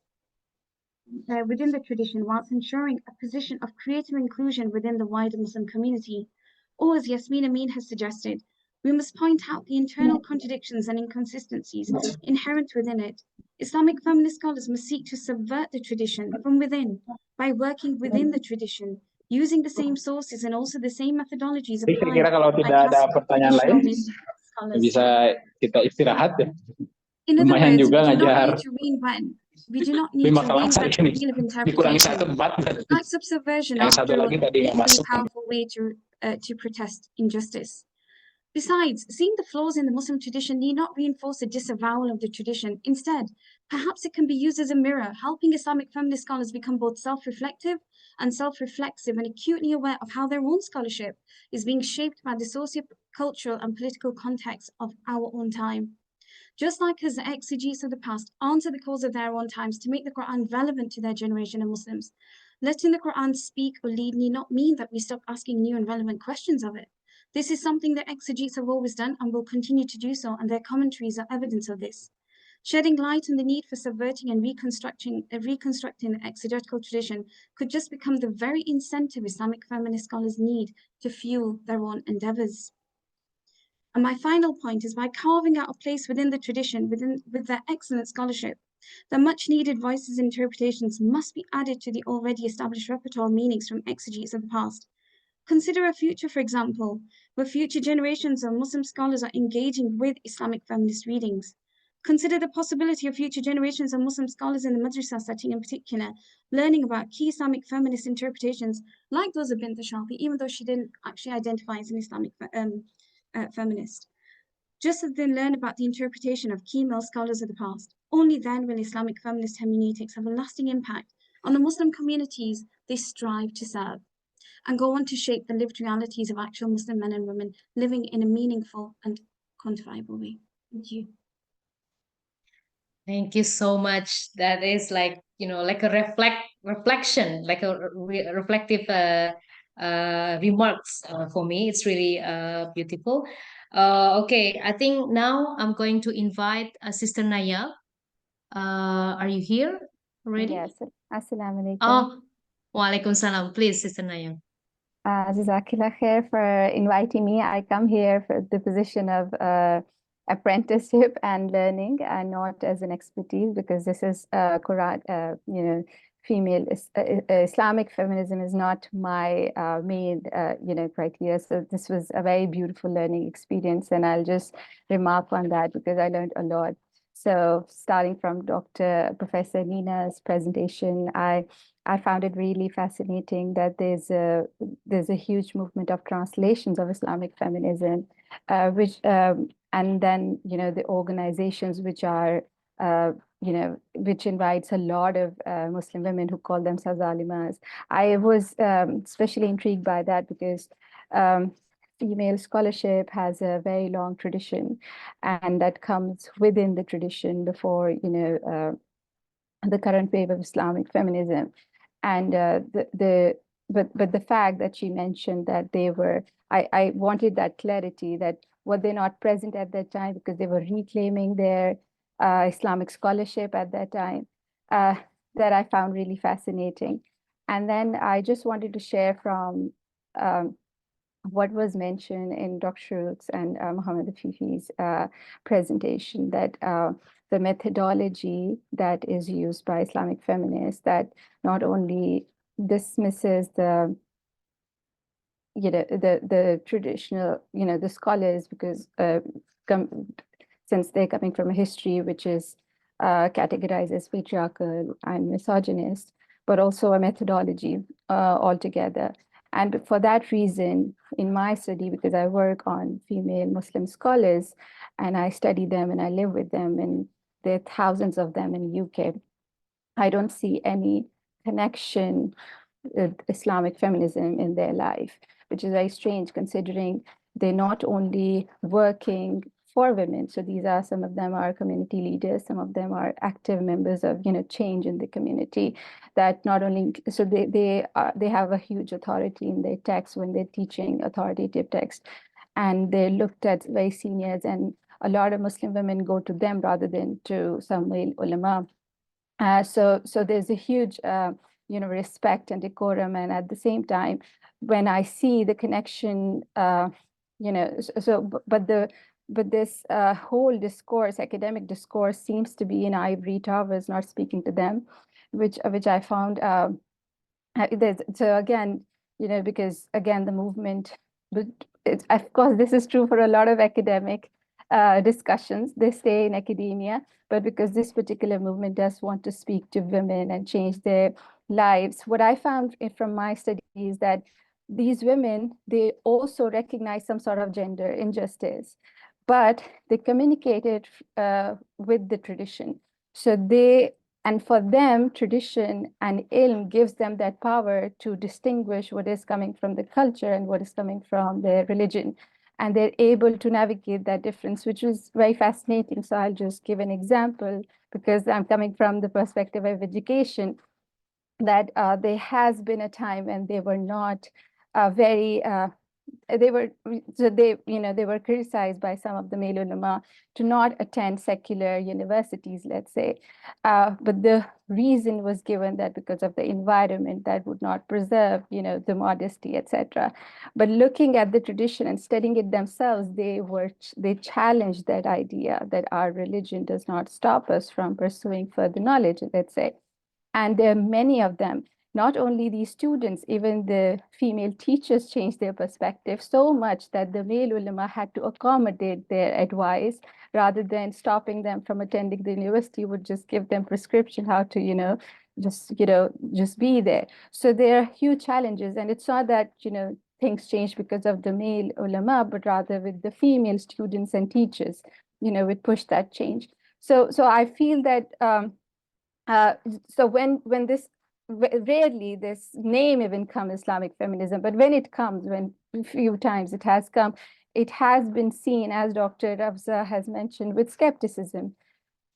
within the tradition, whilst ensuring a position of creative inclusion within the wider Muslim community. Or, as Yasmin Amin has suggested, we must point out the internal contradictions and inconsistencies inherent within it. Islamic feminist scholars must seek to subvert the tradition from within by working within the tradition, using the same sources and also the same methodologies Jadi applied kira-kira kalau by tidak ada classical pertanyaan lain, traditional scholars. bisa kita istirahat ya. In other Lumayan words, juga we do not ngajar need to reinvent. We do not need 5 to kelas hari reinvent the ini. wheel of Dikurangi interpretation. 1 debat. Acts of subversion, Yang satu after all, lagi tadi nggak is a masuk. powerful way to protest injustice. Besides, seeing the flaws in the Muslim tradition need not reinforce a disavowal of the tradition. Instead, perhaps it can be used as a mirror, helping Islamic feminist scholars become both self-reflective and self-reflexive and acutely aware of how their own scholarship is being shaped by the socio-cultural and political context of our own time. Just like as the exegetes of the past answer the calls of their own times to make the Quran relevant to their generation of Muslims, letting the Quran speak or lead need not mean that we stop asking new and relevant questions of it. This is something that exegetes have always done and will continue to do so, and their commentaries are evidence of this. Shedding light on the need for subverting and reconstructing the exegetical tradition could just become the very incentive Islamic feminist scholars need to fuel their own endeavors. And my final point is, by carving out a place within the tradition, with their excellent scholarship, the much needed voices and interpretations must be added to the already established repertoire meanings from exegetes of the past. Consider a future, for example, where future generations of Muslim scholars are engaging with Islamic feminist readings. consider the possibility of future generations of Muslim scholars in the madrasa setting in particular, learning about key Islamic feminist interpretations like those of Bint Shafi, even though she didn't actually identify as an Islamic feminist. Just as they learn about the interpretation of key male scholars of the past, only then will Islamic feminist hermeneutics have a lasting impact on the Muslim communities they strive to serve, and go on to shape the lived realities of actual Muslim men and women living in a meaningful and quantifiable way. Thank you. Thank you so much. That is like, like a reflection, like a reflective remarks for me. It's really beautiful. Okay, I think now I'm going to invite Sister Naya. Are you here already? Yes. Assalamu alaikum. Oh, Walaikum salam. Please, Sister Naya. Jazakillah khair for inviting me. I come here for the position of apprenticeship and learning, and not as an expertise, because this is Quran, female Islamic feminism is not my main criteria. So this was a very beautiful learning experience, and I'll just remark on that because I learned a lot. So starting from Professor Nina's presentation, I found it really fascinating that there's a huge movement of translations of Islamic feminism, and then the organizations which are which invites a lot of Muslim women who call themselves alimas. I was especially intrigued by that because female scholarship has a very long tradition, and that comes within the tradition before the current wave of Islamic feminism. And but the fact that she mentioned that they were, I wanted that clarity that were they not present at that time because they were reclaiming their Islamic scholarship at that time, that I found really fascinating. And then I just wanted to share from what was mentioned in Dr. Shuruk's and Muhammad Afifi's presentation, that the methodology that is used by Islamic feminists that not only dismisses the traditional, the scholars, because since they're coming from a history which is categorized as patriarchal and misogynist, but also a methodology altogether. And for that reason, in my study, because I work on female Muslim scholars and I study them and I live with them, and there are thousands of them in the UK, I don't see any connection with Islamic feminism in their life, which is very strange considering they're not only working for women. So these are, some of them are community leaders, some of them are active members of change in the community, that not only, so they have a huge authority in their text when they're teaching authoritative text, and they're looked at very seniors, and a lot of Muslim women go to them rather than to some male ulama. So there's a huge respect and decorum, and at the same time, when I see the connection, but this whole discourse, academic discourse, seems to be in ivory towers, not speaking to them, which I found. So again, because again the movement, but of course this is true for a lot of academic discussions. They stay in academia, but because this particular movement does want to speak to women and change their lives, what I found from my study is that these women, they also recognize some sort of gender injustice, but they communicate it with the tradition. And for them, tradition and ilm gives them that power to distinguish what is coming from the culture and what is coming from their religion. And they're able to navigate that difference, which is very fascinating. So I'll just give an example, because I'm coming from the perspective of education, that there has been a time when they were not they were criticized by some of the male ulama to not attend secular universities, let's say. But the reason was given that because of the environment that would not preserve, the modesty, etc. But looking at the tradition and studying it themselves, they challenged that idea that our religion does not stop us from pursuing further knowledge, let's say. And there are many of them. not only the students, even the female teachers changed their perspective so much that the male ulama had to accommodate their advice rather than stopping them from attending the university, would just give them prescription how to, just be there. So there are huge challenges, and it's not that, things change because of the male ulama, but rather with the female students and teachers, would push that change. So I feel that so when this rarely this name even come Islamic feminism, but when it comes, when a few times it has come, it has been seen, as Dr. Rabza has mentioned, with skepticism.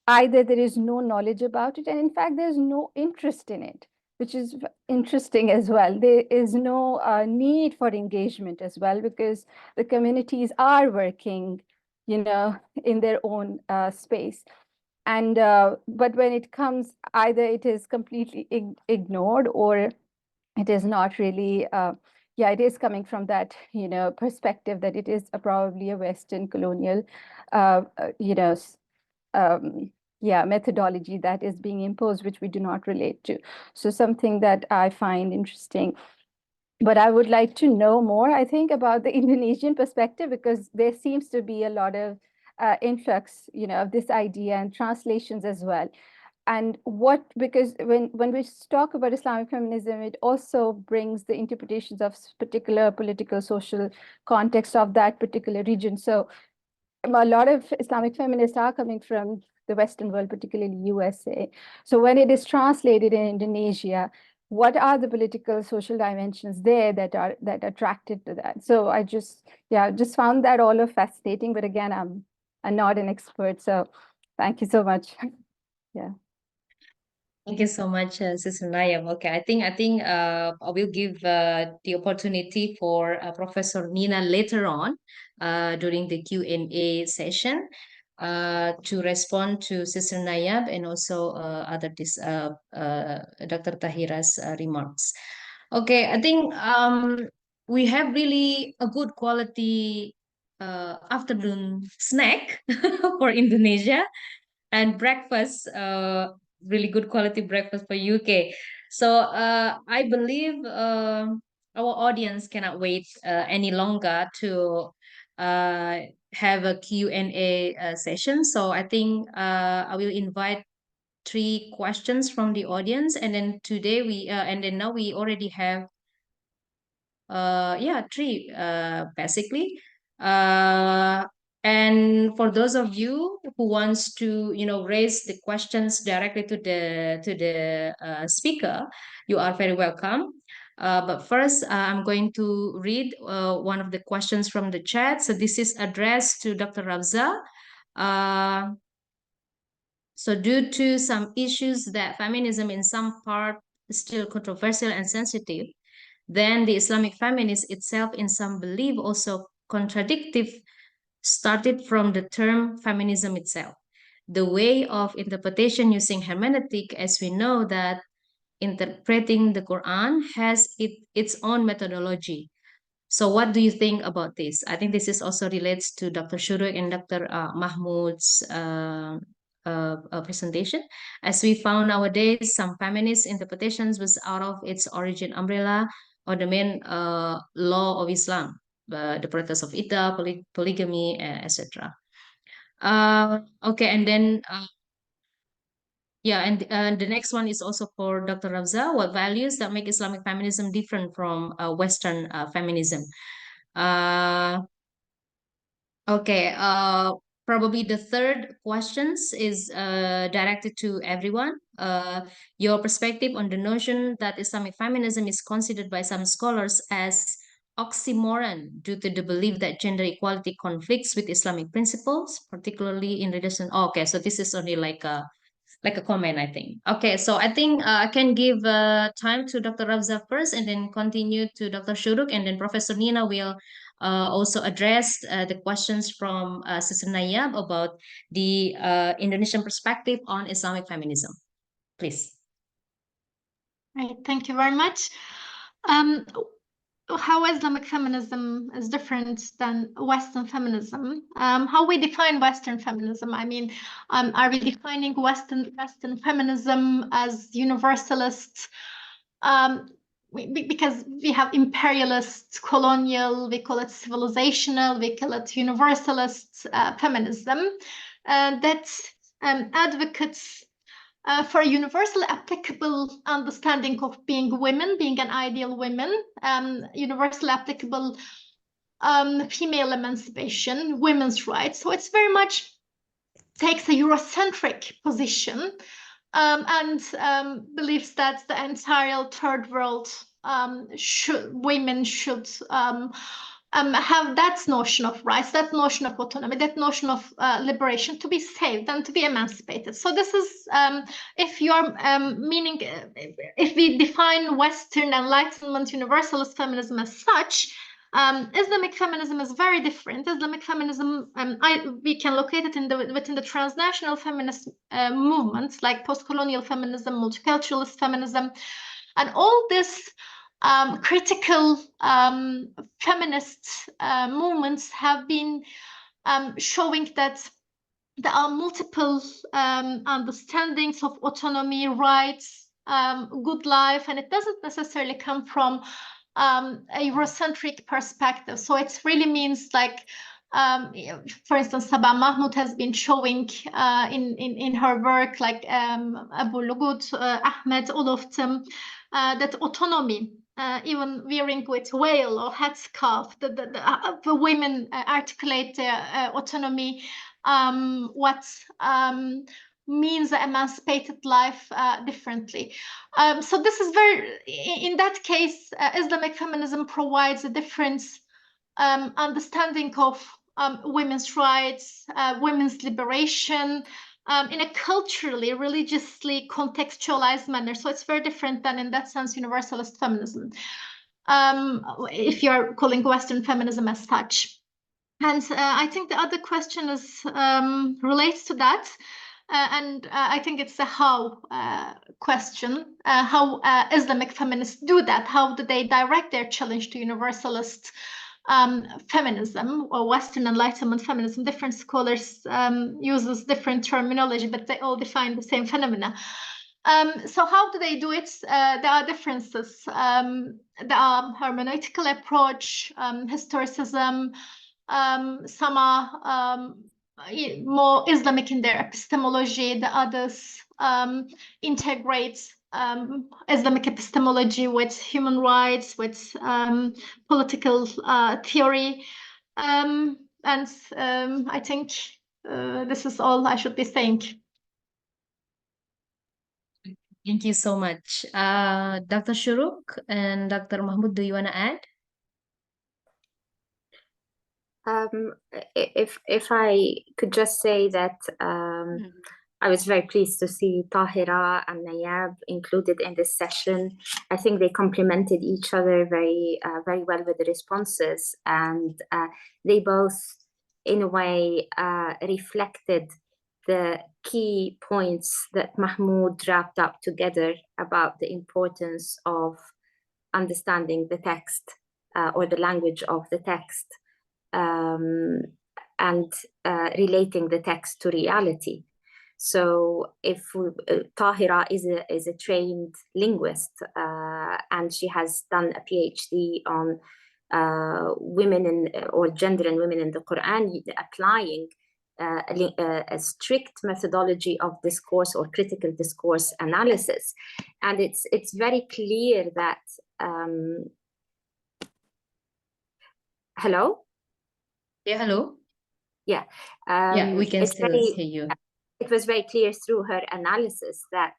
Either there is no knowledge about it, and in fact, there's no interest in it, which is interesting as well. There is no need for engagement as well, because the communities are working, in their own space. And but when it comes, either it is completely ignored, or it is not really it is coming from that perspective that it is probably a Western colonial uh, uh, you know s- methodology that is being imposed, which we do not relate to. So something that I find interesting. But I would like to know more, I think, about the Indonesian perspective, because there seems to be a lot of influx, of this idea, and translations as well. And because when we talk about Islamic feminism, it also brings the interpretations of particular political, social context of that particular region. So a lot of Islamic feminists are coming from the Western world, particularly USA. So when it is translated in Indonesia, what are the political, social dimensions there that attracted to that? So I just found that all of fascinating. But again, I'm not an expert, so thank you so much. Yeah. Thank you so much, Sister Nayam. Okay, I think I will give the opportunity for Professor Nina later on during the Q&A session to respond to Sister Nayab and also Dr. Tahira's remarks. Okay, I think we have really a good quality afternoon snack for Indonesia, and breakfast, really good quality breakfast for UK. So I believe our audience cannot wait any longer to have a Q&A session. So I think I will invite 3 questions from the audience, and then now we already have 3 basically. uh and for those of you who wants to raise the questions directly to the speaker, you are very welcome. But first, I'm going to read one of the questions from the chat. So this is addressed to Dr. Rabza. So due to some issues that feminism in some part is still controversial and sensitive, then the Islamic feminist itself in some belief also contradictive started from the term feminism itself. The way of interpretation using hermeneutic, as we know that interpreting the Quran has its own methodology. So what do you think about this? I think this is also relates to Dr. Shuruk and Dr. Mahmoud's presentation. As we found nowadays, some feminist interpretations was out of its origin umbrella or the main law of Islam, the practice of iddah, polygamy, etc. Okay, and then and the next one is also for Dr. Ravza. What values that make Islamic feminism different from Western feminism? Uh, okay. Probably the third questions is directed to everyone. Your perspective on the notion that Islamic feminism is considered by some scholars as oxymoron due to the belief that gender equality conflicts with Islamic principles, particularly in relation. Oh, okay, so this is only like a comment, I think. Okay, so I think I can give time to Dr. Rabza first, and then continue to Dr. Shuruk, and then Professor Nina will also address the questions from Sister Nayab about the Indonesian perspective on Islamic feminism. Please. Right, thank you very much. How Islamic feminism is different than Western feminism. How we define Western feminism. I mean, are we defining Western feminism as universalist, because we have imperialist, colonial, we call it civilizational, we call it universalist feminism that advocates for a universal applicable understanding of being women, being an ideal woman, universal applicable female emancipation, women's rights. So it's very much takes a Eurocentric position and believes that the entire third world women should have that notion of rights, that notion of autonomy, that notion of liberation to be saved and to be emancipated. So this is, if you are meaning, if we define Western Enlightenment universalist feminism as such, Islamic feminism is very different. Islamic feminism, we can locate it within the transnational feminist movements like post-colonial feminism, multiculturalist feminism, and all this critical feminist movements have been showing that there are multiple understandings of autonomy, rights, good life, and it doesn't necessarily come from a Eurocentric perspective. So it really means like, for instance, Sabah Mahmoud has been showing in her work, like Abu Lughod, Ahmed, all of them, that autonomy, even wearing with veil or headscarf, the women articulate their autonomy, what means emancipated life differently. So this is very, in that case, Islamic feminism provides a different understanding of women's rights, women's liberation, in a culturally, religiously contextualized manner. So it's very different than, in that sense, universalist feminism, if you're calling Western feminism as such. And I think the other question is relates to that. And I think it's a how question, how Islamic feminists do that. How do they direct their challenge to universalist feminism or Western Enlightenment feminism? Different scholars uses different terminology, but they all define the same phenomena. So how do they do it? There are differences. There are hermeneutical approach, historicism. Some are more Islamic in their epistemology. The others integrate Islamic epistemology with human rights, with political theory. And I think this is all I should be saying. Thank you so much. Dr. Shuruk and Dr. Mahmoud, do you want to add? If I could just say that I was very pleased to see Tahira and Nayab included in this session. I think they complemented each other very well with the responses, and they both, in a way, reflected the key points that Mahmoud wrapped up together about the importance of understanding the text or the language of the text. And relating the text to reality. So if Tahira is a trained linguist and she has done a PhD on women or gender and women in the Quran, applying a strict methodology of discourse or critical discourse analysis. And it's very clear that hello? Yeah, hello. Yeah. Yeah, we can still hear you. It was very clear through her analysis that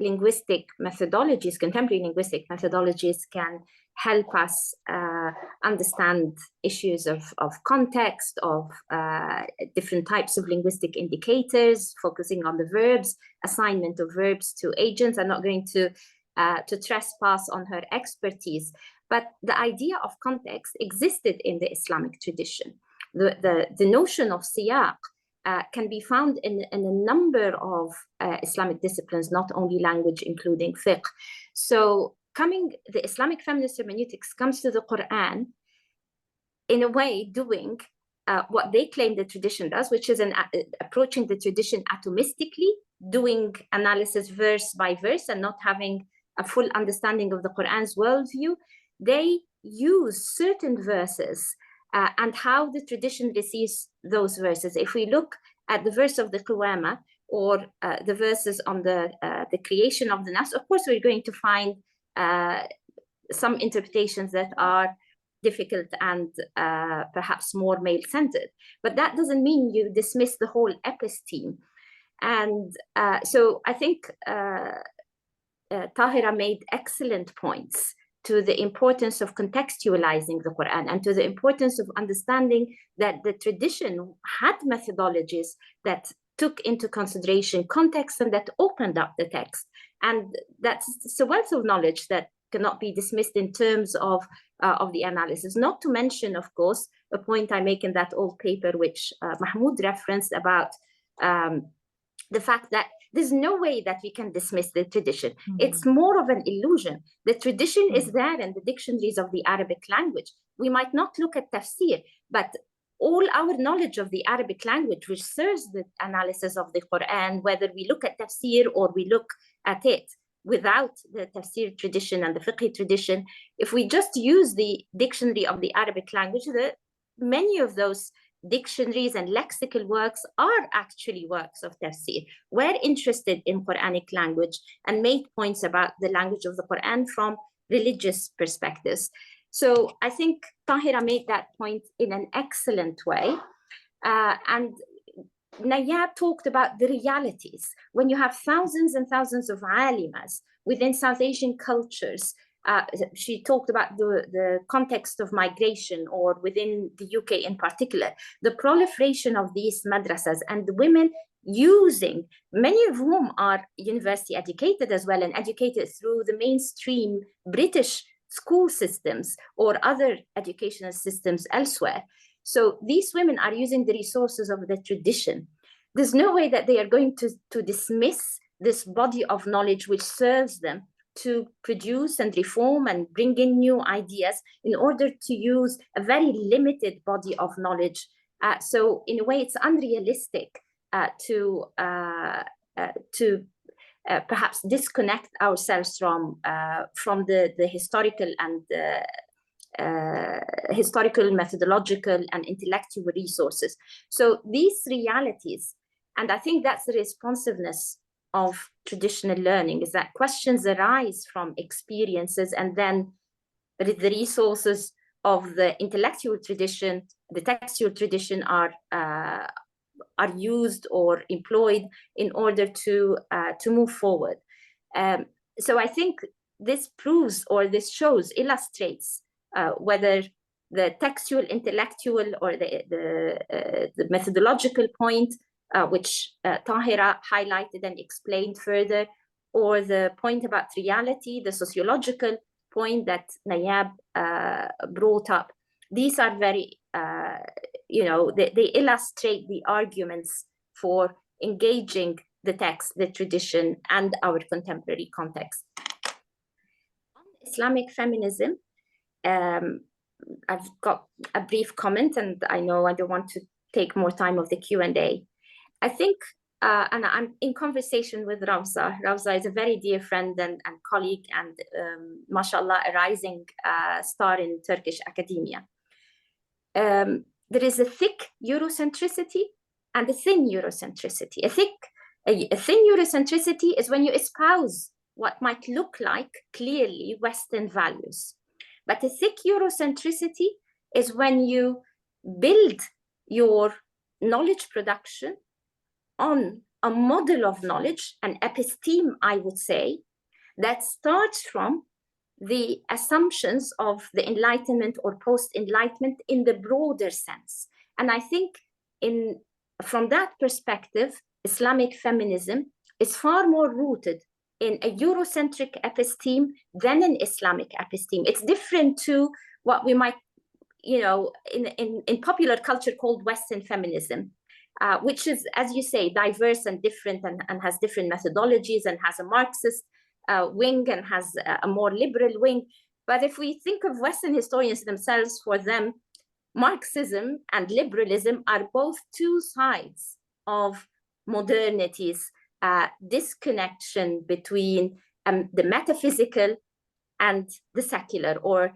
linguistic methodologies, contemporary linguistic methodologies, can help us understand issues of context, of different types of linguistic indicators, focusing on the verbs, assignment of verbs to agents. I'm not going to trespass on her expertise, but the idea of context existed in the Islamic tradition. The notion of siyaq can be found in a number of Islamic disciplines, not only language, including fiqh. So the Islamic feminist hermeneutics comes to the Quran in a way doing what they claim the tradition does, which is approaching the tradition atomistically, doing analysis verse by verse and not having a full understanding of the Quran's worldview, they use certain verses and how the tradition receives those verses. If we look at the verse of the Qiyamah, or the verses on the creation of the nafs, of course, we're going to find some interpretations that are difficult and perhaps more male-centered. But that doesn't mean you dismiss the whole episteme. And so I think Tahira made excellent points to the importance of contextualizing the Quran and to the importance of understanding that the tradition had methodologies that took into consideration context and that opened up the text. And that's a wealth of knowledge that cannot be dismissed in terms of the analysis. Not to mention, of course, a point I make in that old paper, which Mahmoud referenced about the fact that there's no way that we can dismiss the tradition. It's more of an illusion. The tradition is there in the dictionaries of the Arabic language. We might not look at tafsir, but all our knowledge of the Arabic language, which serves the analysis of the Quran, whether we look at tafsir or we look at it without the tafsir tradition and the fiqh tradition, if we just use the dictionary of the Arabic language, many of those dictionaries and lexical works are actually works of tafsir. We're interested in Quranic language and made points about the language of the Quran from religious perspectives. So I think Tahira made that point in an excellent way. And Nayab talked about the realities. When you have thousands and thousands of alimas within South Asian cultures, she talked about the context of migration, or within the UK in particular, the proliferation of these madrasas and the women using, many of whom are university educated as well and educated through the mainstream British school systems or other educational systems elsewhere. So these women are using the resources of the tradition. There's no way that they are going to dismiss this body of knowledge which serves them to produce and reform and bring in new ideas in order to use a very limited body of knowledge. So in a way, it's unrealistic to perhaps disconnect ourselves from the historical and historical, methodological, and intellectual resources. So these realities, and I think that's the responsiveness of traditional learning, is that questions arise from experiences, and then the resources of the intellectual tradition, the textual tradition are used or employed in order to move forward. So I think this proves, or this shows, illustrates whether the textual, intellectual, or the methodological point, which Tahira highlighted and explained further, or the point about reality, the sociological point that Nayab brought up. These are very, they illustrate the arguments for engaging the text, the tradition, and our contemporary context. On Islamic feminism, I've got a brief comment, and I know I don't want to take more time of the Q&A. I think, and I'm in conversation with Ravza. Ravza is a very dear friend and colleague, and mashallah, a rising star in Turkish academia. There is a thick Eurocentricity and a thin Eurocentricity. A thin Eurocentricity is when you espouse what might look like clearly Western values. But a thick Eurocentricity is when you build your knowledge production on a model of knowledge, an episteme, I would say, that starts from the assumptions of the Enlightenment or post-Enlightenment in the broader sense. And I think from that perspective, Islamic feminism is far more rooted in a Eurocentric episteme than an Islamic episteme. It's different to what we might, in popular culture called Western feminism, which is, as you say, diverse and different, and has different methodologies, and has a Marxist wing and has a more liberal wing. But if we think of Western historians themselves, for them, Marxism and liberalism are both two sides of modernity's disconnection between the metaphysical and the secular, or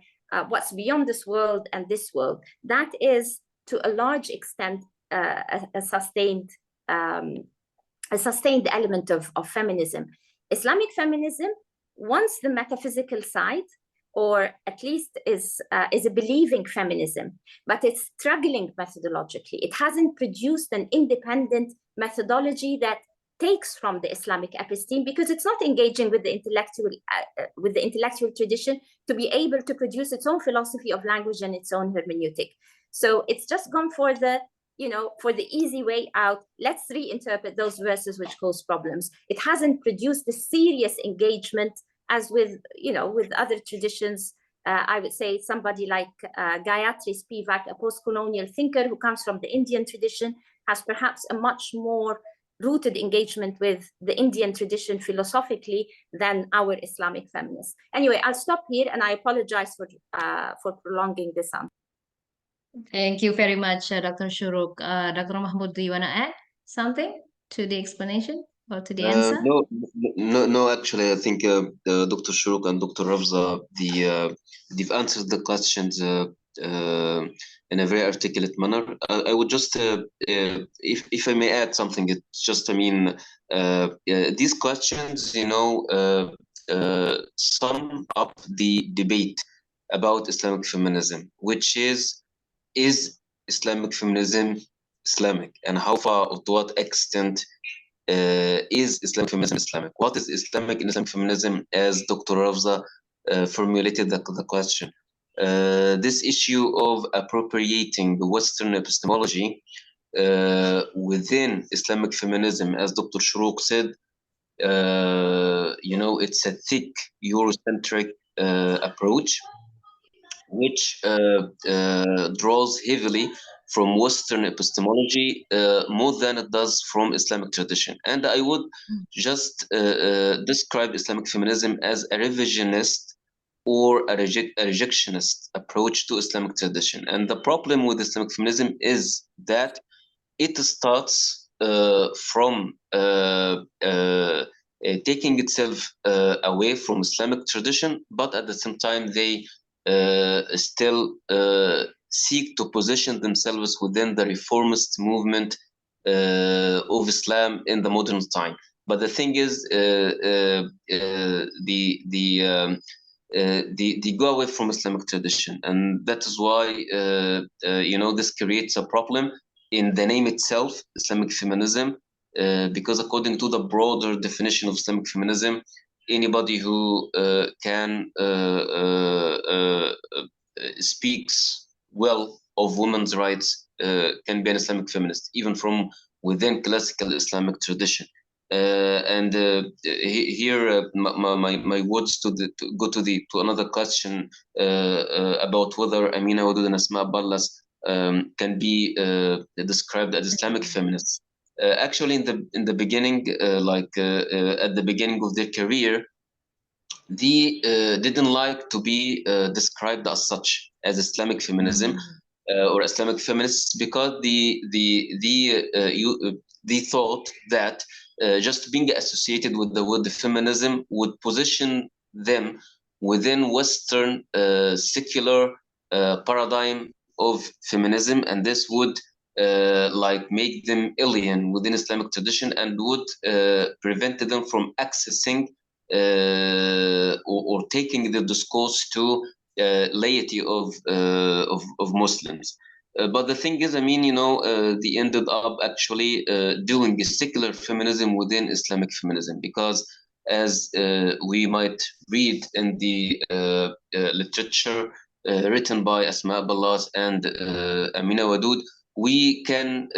what's beyond this world and this world. That is, to a large extent, a sustained element of feminism. Islamic feminism wants the metaphysical side, or at least is a believing feminism, but it's struggling methodologically. It hasn't produced an independent methodology that takes from the Islamic episteme, because it's not engaging with the intellectual tradition to be able to produce its own philosophy of language and its own hermeneutic. So it's just gone for the, for the easy way out. Let's reinterpret those verses which cause problems. It hasn't produced the serious engagement as with, with other traditions. I would say somebody like Gayatri Spivak, a post-colonial thinker who comes from the Indian tradition, has perhaps a much more rooted engagement with the Indian tradition philosophically than our Islamic feminists. Anyway, I'll stop here, and I apologize for prolonging this on. Thank you very much, Dr. Shuruk. Dr. Mahmoud, do you want to add something to the explanation or to the answer? No. Actually, I think Dr. Shuruk and Dr. Rafza, they've answered the questions in a very articulate manner. I would just, if I may add something, it's just, these questions, sum up the debate about Islamic feminism, which is Islamic feminism Islamic, and how far or to what extent is Islamic feminism Islamic? What is Islamic in Islamic feminism, as Dr. Rafza formulated the question? This issue of appropriating the Western epistemology within Islamic feminism, as Dr. Shuruk said, it's a thick Eurocentric approach, which draws heavily from Western epistemology more than it does from Islamic tradition. And I would just describe Islamic feminism as a revisionist or a rejectionist approach to Islamic tradition. And the problem with Islamic feminism is that it starts from taking itself away from Islamic tradition, but at the same time they still seek to position themselves within the reformist movement of Islam in the modern time. But the thing is, they go away from Islamic tradition, and that is why this creates a problem in the name itself, Islamic feminism, because according to the broader definition of Islamic feminism, anybody who speaks well of women's rights can be an Islamic feminist, even from within classical Islamic tradition. Here, my words to go to another question about whether Amina Wadud and Asma Ballas can be described as Islamic feminists. Actually, in the beginning, at the beginning of their career, they didn't like to be described as such, as Islamic feminism or Islamic feminists, because they thought that just being associated with the word feminism would position them within Western secular paradigm of feminism, and this would make them alien within Islamic tradition, and would prevent them from accessing or taking the discourse to laity of Muslims. But the thing is, they ended up actually doing a secular feminism within Islamic feminism, because as we might read in the literature written by Asma Ballas and Amina Wadud, we can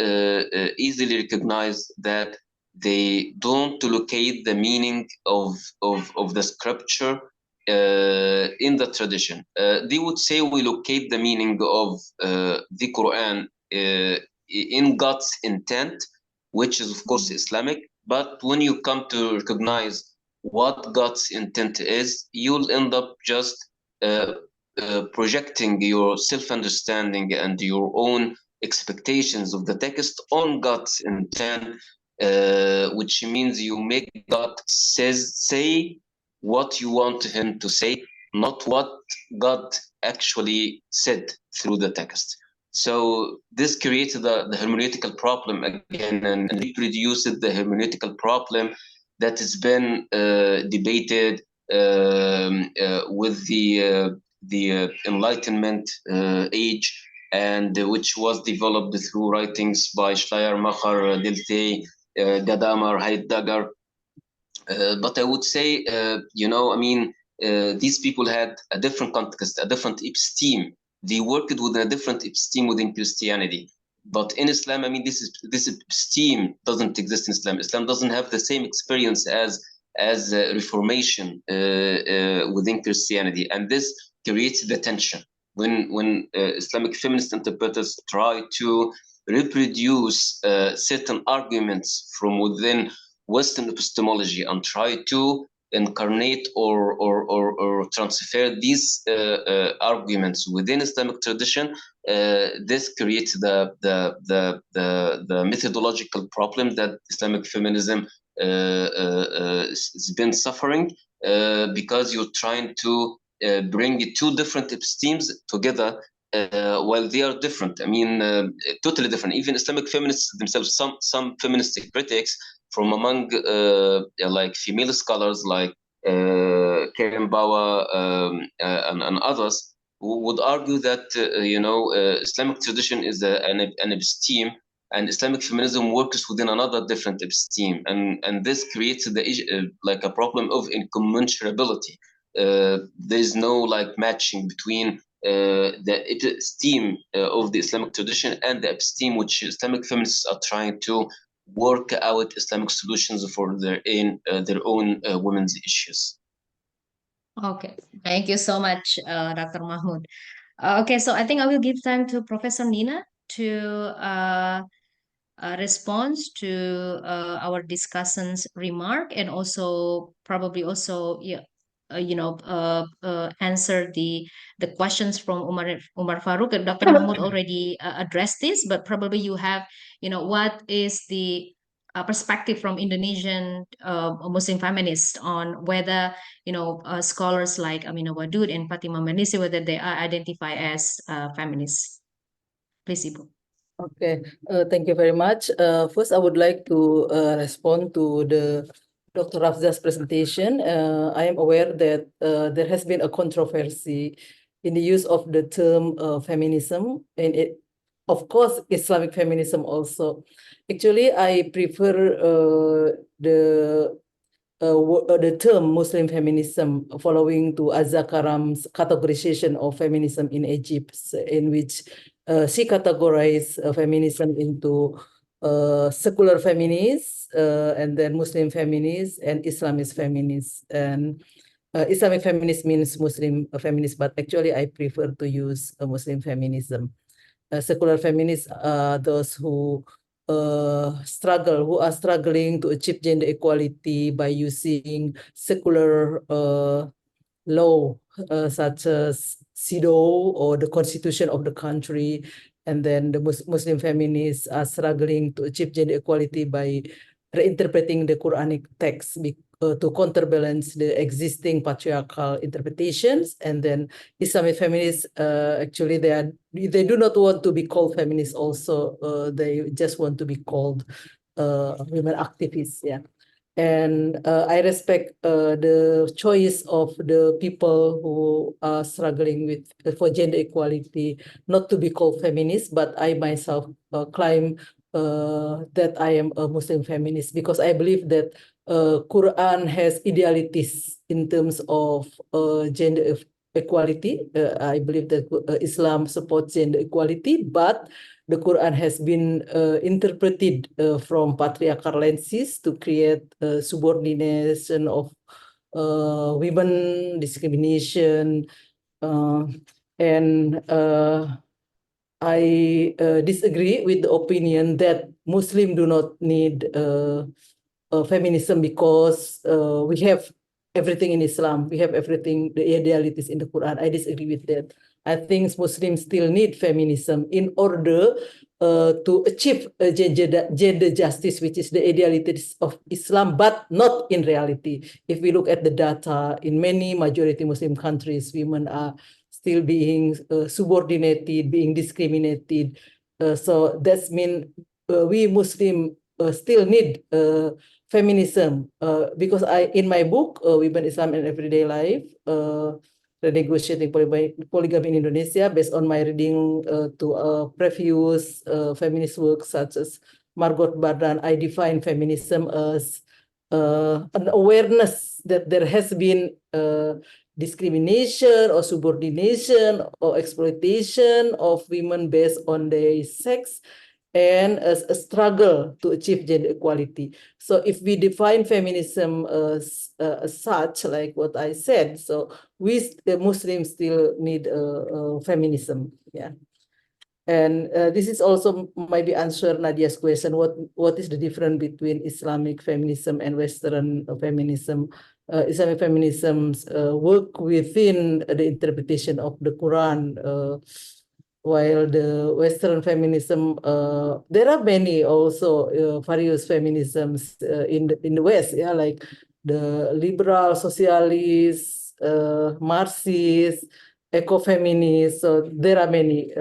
easily recognize that they don't locate the meaning of the scripture in the tradition. They would say we locate the meaning of the Quran in God's intent, which is of course Islamic. But when you come to recognize what God's intent is, you'll end up just projecting your self-understanding and your own expectations of the text on God's intent, which means you make God say what you want him to say, not what God actually said through the text. So this created the hermeneutical problem again, and reproduced the hermeneutical problem that has been debated with the Enlightenment age, and which was developed through writings by Schleiermacher, Dilthey, Gadamer, Heidegger. But I would say, I mean, these people had a different context, a different episteme. They worked with a different episteme within Christianity. But in Islam, I mean, this episteme doesn't exist in Islam. Islam doesn't have the same experience as Reformation within Christianity, and this creates the tension when Islamic feminist interpreters try to reproduce certain arguments from within Western epistemology and try to incarnate or transfer these arguments within Islamic tradition. This creates the methodological problem that Islamic feminism has been suffering because you're trying to bring two different epistemes together while they are different. I mean, totally different. Even Islamic feminists themselves, some feminist critics from among like female scholars like Karen Bauer and others, who would argue that Islamic tradition is an episteme, and Islamic feminism works within another different episteme, and this creates like a problem of incommensurability. There is no like matching between the episteme of the Islamic tradition and the episteme which Islamic feminists are trying to work out Islamic solutions for their own women's issues. Okay, thank you so much, Dr. Mahmoud. Okay, so I think I will give time to Professor Nina to respond to our discussion's remark, and also probably also answer the questions from Umar Farouk. And Dr. Mahmoud already addressed this, but probably you have what is the perspective from Indonesian Muslim feminists on whether scholars like Aminah Wadud and Fatima Manisi, whether they are identified as feminists. Please, Ibu. Okay, thank you very much. First, I would like to respond to the Dr. Rafza's presentation. I am aware that there has been a controversy in the use of the term feminism, and it, of course, Islamic feminism also. Actually, I prefer the term Muslim feminism following to Azza Karam's categorization of feminism in Egypt, in which she categorized feminism into secular feminists, and then Muslim feminists and Islamist feminists. And Islamic feminist means Muslim feminist, but actually I prefer to use Muslim feminism. Secular feminists are those who are struggling to achieve gender equality by using secular law such as CEDAW or the constitution of the country. And then the Muslim feminists are struggling to achieve gender equality by reinterpreting the Quranic text to counterbalance the existing patriarchal interpretations. And then Islamic feminists, actually, they do not want to be called feminists also. They just want to be called women activists. Yeah. And I respect the choice of the people who are struggling with for gender equality, not to be called feminist, but I myself claim that I am a Muslim feminist, because I believe that Quran has idealities in terms of gender equality. I believe that Islam supports gender equality, but the Quran has been interpreted from patriarchal lenses to create subordination of women, discrimination, and I disagree with the opinion that Muslims do not need feminism because we have everything in Islam. We have everything, the idealities in the Quran. I disagree with that. I think Muslims still need feminism in order to achieve gender justice, which is the idealities of Islam, but not in reality. If we look at the data, in many majority Muslim countries, women are still being subordinated, being discriminated. So that's mean we Muslim still need feminism, because in my book, Women, Islam and Everyday Life, renegotiating polygamy in Indonesia, based on my reading to previous feminist works such as Margot Bardan, I define feminism as an awareness that there has been discrimination or subordination or exploitation of women based on their sex, and as a struggle to achieve gender equality. So if we define feminism as such, like what I said, so we the Muslims still need feminism, yeah. And this is also maybe answer Nadia's question, what is the difference between Islamic feminism and Western feminism? Islamic feminisms work within the interpretation of the Quran, while the Western feminism, there are many also various feminisms in the West, yeah, like the liberal, socialists, Marxists, ecofeminists. So there are many.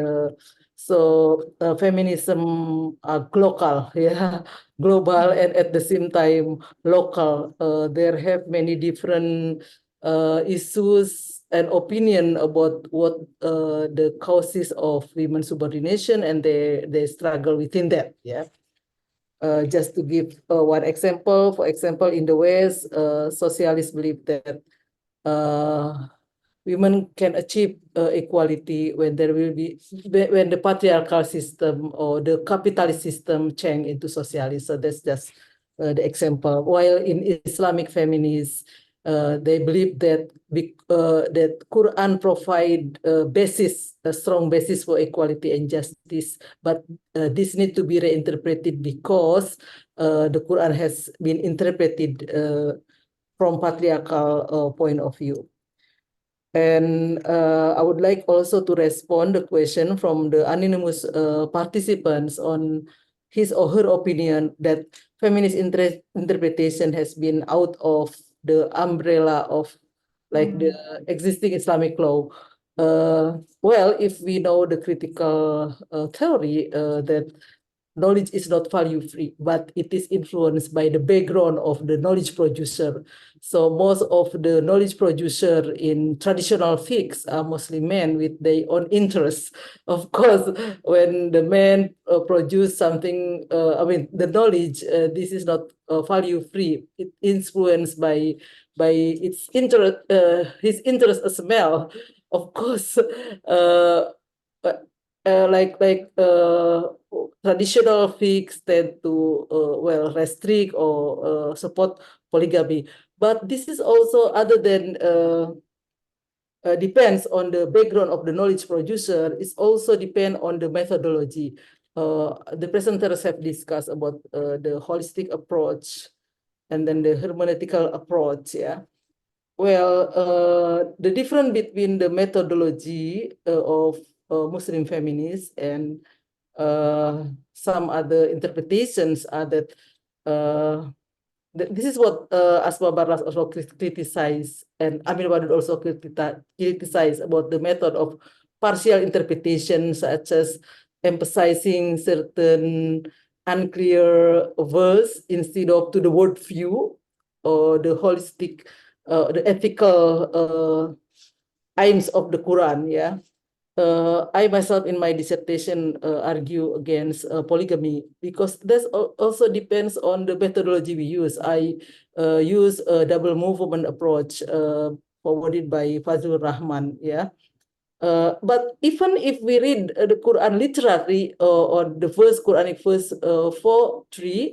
So feminism are global, yeah, global, and at the same time local. There have many different issues and opinion about what the causes of women's subordination and they struggle within that. Yeah. Just to give one example, for example, in the West, socialists believe that women can achieve equality when there will be when the patriarchal system or the capitalist system change into socialist. So that's just the example. While in Islamic feminists, they believe that that Quran provide a strong basis for equality and justice, but this need to be reinterpreted because the Quran has been interpreted from patriarchal point of view. And I would like also to respond the question from the anonymous participants on his or her opinion that feminist interpretation has been out of the umbrella of like the existing Islamic law. Well, if we know the critical theory that knowledge is not value free, but it is influenced by the background of the knowledge producer. So most of the knowledge producer in traditional fiqh are mostly men with their own interests. Of course, when the men produce something, I mean, the knowledge, this is not value free. It influenced by its interest, his interest as well. Of course, like traditional fiqh tend to well restrict or support polygamy, but this is also other than depends on the background of the knowledge producer. It also depend on the methodology. The presenters have discussed about the holistic approach and then the hermeneutical approach. Yeah. Well, the difference between the methodology of Muslim feminists and some other interpretations are that this is what Asma Barlas also criticized, and Amir Wadud also criticized about the method of partial interpretation, such as emphasizing certain unclear verse instead of to the word view or the holistic, the ethical aims of the Quran. Yeah. I myself in my dissertation argue against polygamy because this also depends on the methodology we use. I use a double movement approach forwarded by Fazlur Rahman. Yeah. But even if we read the Quran literally or the first Quranic verse 4:3,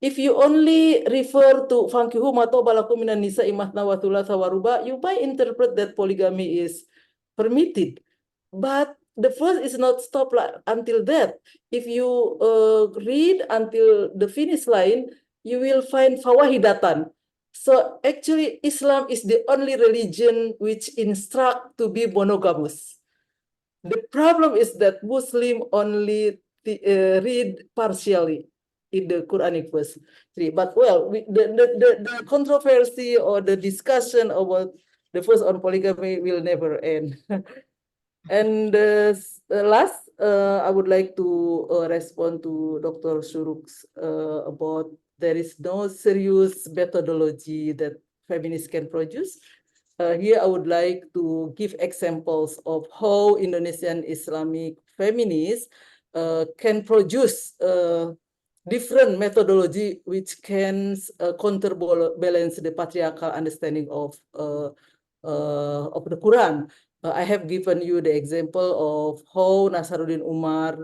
if you only refer to fankihu ma balakum minan nisa'i mathna wa thulatha wa ruba, you might interpret that polygamy is permitted. But the verse is not stopped until that. If you read until the finish line, you will find fawahidatan. So actually, Islam is the only religion which instruct to be monogamous. The problem is that Muslim only read partially in the Quranic verse 3. But well, the controversy or the discussion about the verse on polygamy will never end. And last, I would like to respond to Dr. Shuruk's about there is no serious methodology that feminists can produce. Here, I would like to give examples of how Indonesian Islamic feminists can produce different methodology which can counterbalance the patriarchal understanding of the Quran. I have given you the example of how Nasaruddin Umar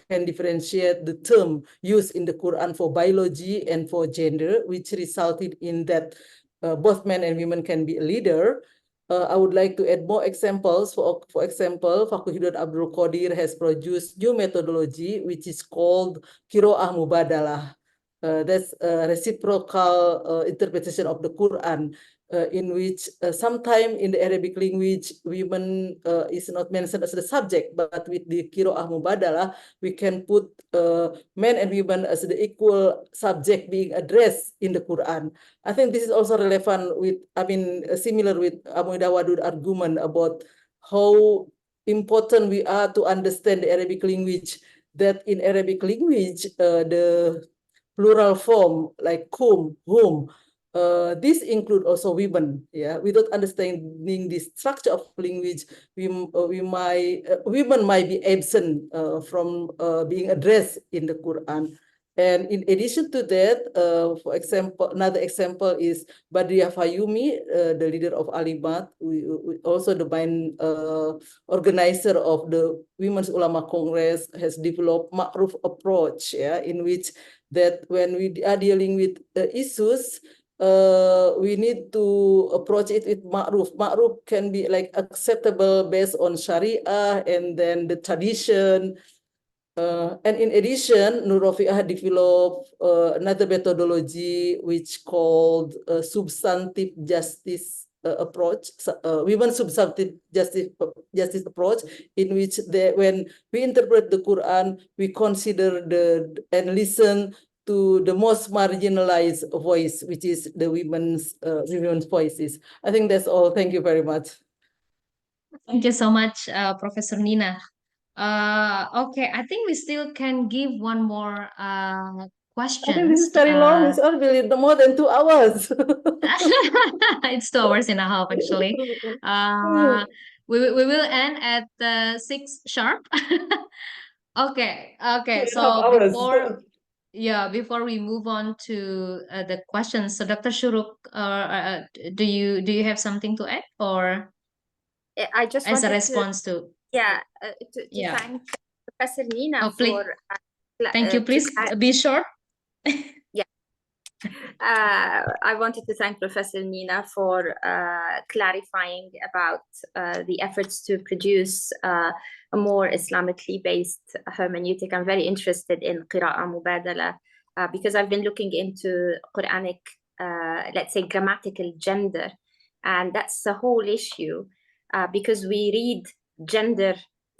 can differentiate the term used in the Quran for biology and for gender, which resulted in that both men and women can be a leader. I would like to add more examples. For example, Fakhruddin Abdul Qadir has produced new methodology, which is called Qira'ah Mubadalah. That's a reciprocal interpretation of the Quran, in which sometime in the Arabic language, women is not mentioned as the subject, but with the Qira'ah Mubadalah, we can put men and women as the equal subject being addressed in the Quran. I think this is also relevant with, similar with Abu Dawadud argument about how important we are to understand the Arabic language, that in Arabic language, the plural form like whom, this include also women. Yeah, without understanding the structure of language, women might be absent from being addressed in the Quran. And in addition to that, for example, another example is Badriah Fayumi, the leader of Alimat, also the main organizer of the Women's Ulama Congress, has developed ma'ruf approach, yeah, in which that when we are dealing with issues, we need to approach it with ma'ruf. Ma'ruf can be like acceptable based on Sharia and then the tradition. And in addition, Nur Rofiah developed another methodology which called substantive justice approach, women substantive justice approach, in which when we interpret the Quran, we consider and listen to the most marginalized voice, which is the women's voices. I think that's all. Thank you very much. Thank you so much, Professor Nina. Okay, I think we still can give one more question. I think this is very long. It's already more than 2 hours. It's 2 hours and a half, actually. We will end at 6 sharp. Okay. So before we move on to the questions, so Dr. Shuruk, do you have something to add, or I just as a wanted response to thank Professor Nina please. for Thank you. Please be short. I wanted to thank Professor Nina for clarifying about the efforts to produce a more Islamically based hermeneutic. I'm very interested in Qira'ah Mubadala because I've been looking into Quranic, let's say, grammatical gender. And that's the whole issue because we read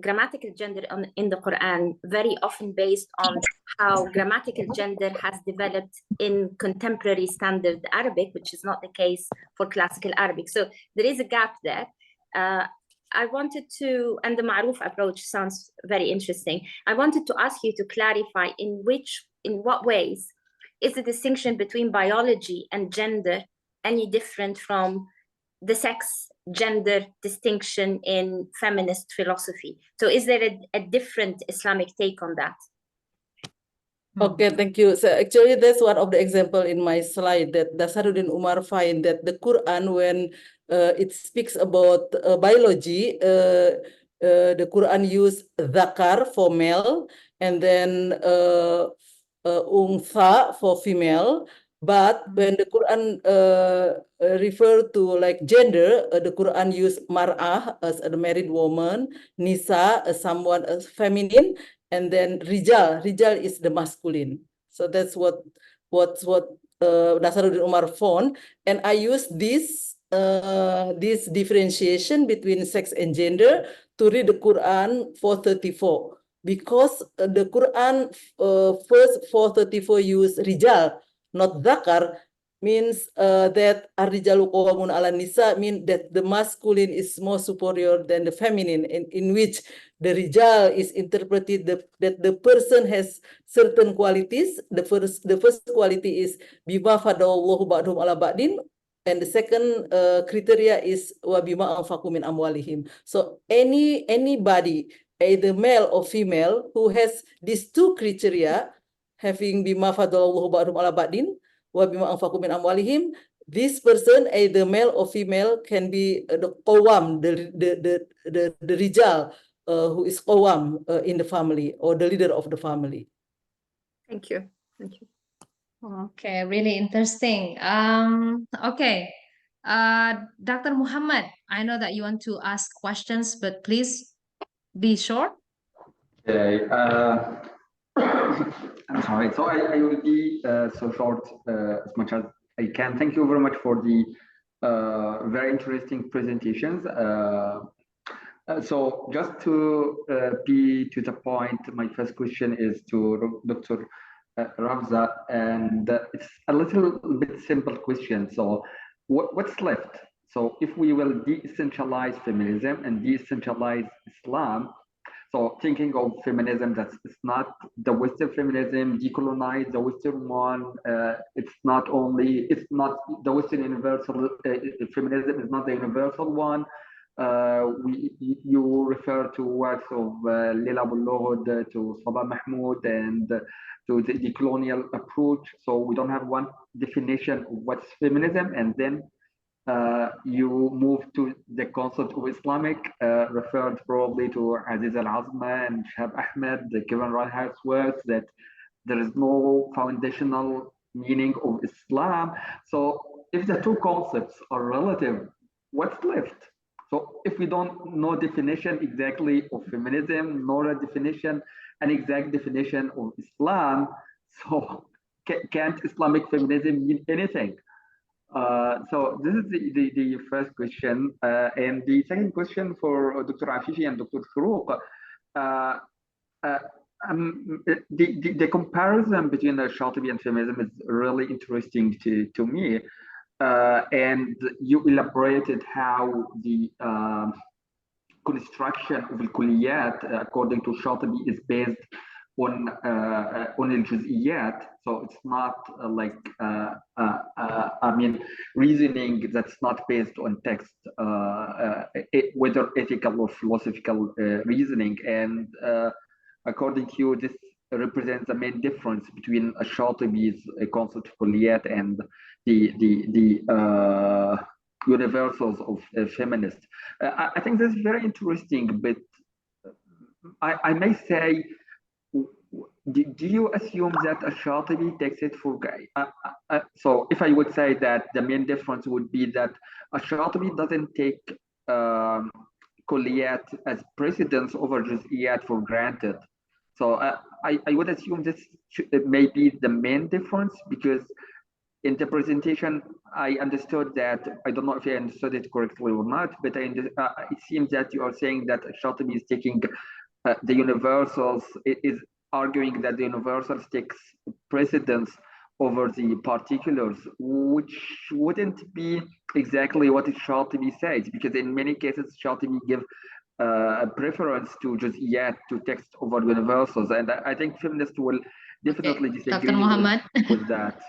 grammatical gender in the Quran very often based on how grammatical gender has developed in contemporary standard Arabic, which is not the case for classical Arabic. So there is a gap there. I wanted to, and the Ma'ruf approach sounds very interesting. I wanted to ask you to clarify in what ways is the distinction between biology and gender any different from the sex gender distinction in feminist philosophy? So is there a different Islamic take on that? Okay, thank you. So actually, that's one of the example in my slide that Nasaruddin Umar find that the Quran, when it speaks about biology, the Quran use zakar for male and then untha for female. But when the Quran refer to like gender, the Quran use mar'ah as a married woman, nisa as someone as feminine, and then rijal is the masculine. So that's what Nasaruddin Umar found, and I use this differentiation between sex and gender to read the Quran 434 because the Quran first 434 use rijal, not zakar, means that ar-rijalu qawwamun 'ala nisa mean that the masculine is more superior than the feminine, in which the rijal is interpreted that the person has certain qualities. The first quality is bima fadallahu ba'dhum 'ala ba'din, and the second criteria is wa bima anfaqu min amwalihim. So anybody, either male or female, who has these two criteria, having bima fadallahu ba'dhum 'ala ba'din wa bima anfaqu min amwalihim, this person, either male or female, can be the qawam, the rijal, who is qawam in the family, or the leader of the family. Thank you. Thank you. Okay, really interesting. Okay. Dr. Muhammad, I know that you want to ask questions, but please be short. Okay. I'm sorry. So I will be so short as much as I can. Thank you very much for the very interesting presentations. So just to be to the point, my first question is to Dr. Ravza, and it's a little bit simple question. So what's left? So if we will de-essentialize feminism and de-essentialize Islam, so thinking of feminism, that's it's not the Western feminism, decolonize the Western one. It's not the Western universal feminism is not the universal one. You refer to works of Leila Boulod, to Sabah Mahmoud, and to the colonial approach. So we don't have one definition of what's feminism, and then you move to the concept of Islamic, referred probably to Aziz Al-Azma and Shahab Ahmed, the Kevin Reinhart's works, that there is no foundational meaning of Islam. So if the two concepts are relative, what's left? So if we don't know definition exactly of feminism, nor an exact definition of Islam, so can't Islamic feminism mean anything? So this is the first question, and the second question for Dr. Afifi and Dr. Shuruq. The comparison between the Shatibi and feminism is really interesting to me, and you elaborated how the construction of al-kulliyat according to Shatibi is based on al-juz'iyat. So it's not reasoning that's not based on text, whether ethical or philosophical reasoning. And according to you, this represents the main difference between Shatibi's concept of kulliyat and the universals of feminists. I think this is very interesting, but I may say, do you assume that a Shatibi takes it for so if I would say that the main difference would be that a Shatibi doesn't take kulliyat as precedence over juz'iyat for granted. So I would assume this may be the main difference, because in the presentation, I understood that, I don't know if I understood it correctly or not, but it seems that you are saying that Shatibi is taking the universals, is arguing that the universals takes precedence over the particulars, which wouldn't be exactly what Shatibi says, because in many cases, Shatibi gives a preference to juz'iyat, to text over universals, and I think feminists will definitely disagree with that.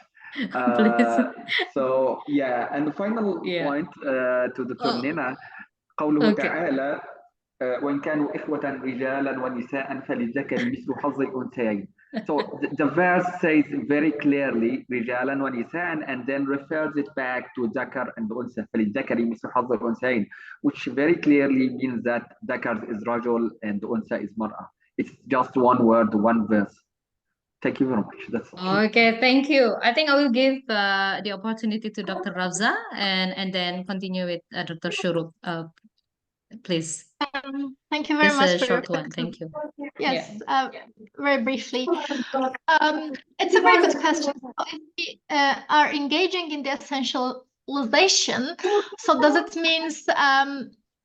So yeah, and the final point to Dr. Nina, قوله تعالى وإن كانوا إخوة رجالا ونساء فللذكر مثل حظ الأنثيين. So the verse says very clearly رجالا ونساء, and then refers it back to ذكر and أنثى, فللذكر مثل حظ الأنثيين, which very clearly means that ذكر is رجل and أنثى is مرأة. It's just one word, one verse. Thank you very much. That's okay. Thank you. I think I will give the opportunity to Dr. Ravza, and then continue with Dr. Shuruq. Please. Thank you very much a for short your one. Thank you. Yes, very briefly. It's a very good question. If we are engaging in the essentialization, so does it mean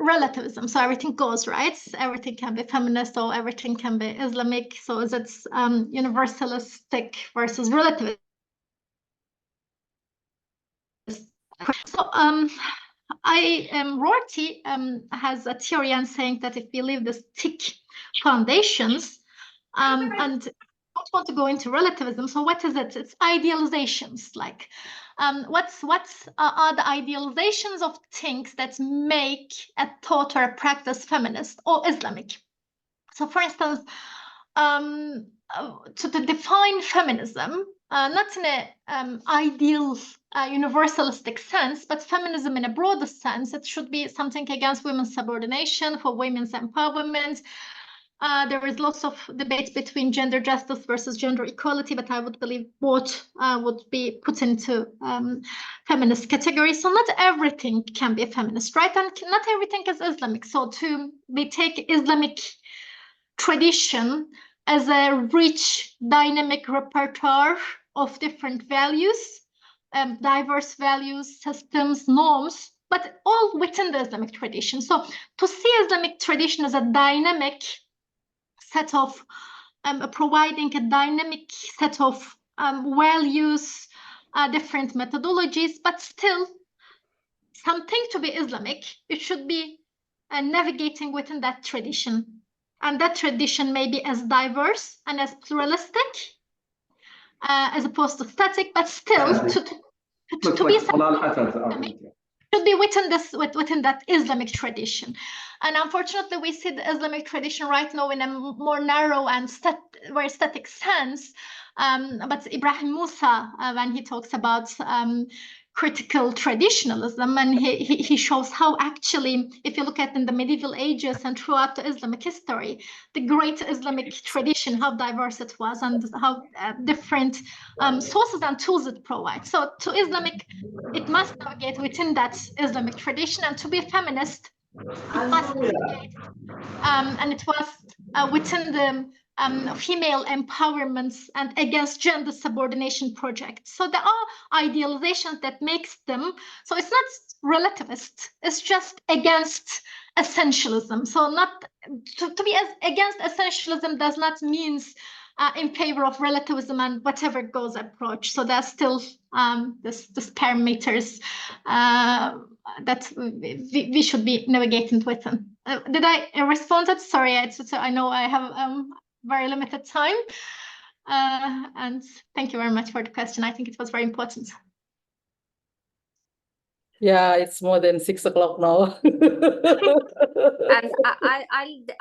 relativism. So everything goes, right? Everything can be feminist or everything can be Islamic. So it's universalistic versus relativist. So Rorty has a theory on saying that if we leave the thick foundations and don't want to go into relativism, so what is it? It's idealizations. Like what are the idealizations of things that make a thought or a practice feminist or Islamic? So for instance, to define feminism, not in an ideal universalistic sense, but feminism in a broader sense, it should be something against women's subordination, for women's empowerment. There is lots of debate between gender justice versus gender equality, but I would believe both would be put into feminist categories. So not everything can be a feminist, right? And not everything is Islamic. So we take Islamic tradition as a rich, dynamic repertoire of different values, diverse values, systems, norms, but all within the Islamic tradition. So to see Islamic tradition as a dynamic set of, providing a dynamic set of values, different methodologies, but still something to be Islamic, it should be navigating within that tradition. And that tradition may be as diverse and as pluralistic as opposed to static, but still to be should be within that Islamic tradition. And unfortunately, we see the Islamic tradition right now in a more narrow and very static sense. But Ibrahim Musa, when he talks about critical traditionalism, and he shows how actually, if you look at in the medieval ages and throughout the Islamic history, the great Islamic tradition, how diverse it was and how different sources and tools it provides. So to Islamic, it must navigate within that Islamic tradition, and to be a feminist, it must navigate, and it was within the female empowerment and against gender subordination projects. So there are idealizations that makes them, so it's not relativist, it's just against essentialism. So not to be against essentialism does not mean in favor of relativism and whatever goes approach. So there's still this parameters that we should be navigating within. Did I respond? Sorry, I know I have very limited time. And thank you very much for the question. I think it was very important. Yeah, it's more than 6 o'clock now. And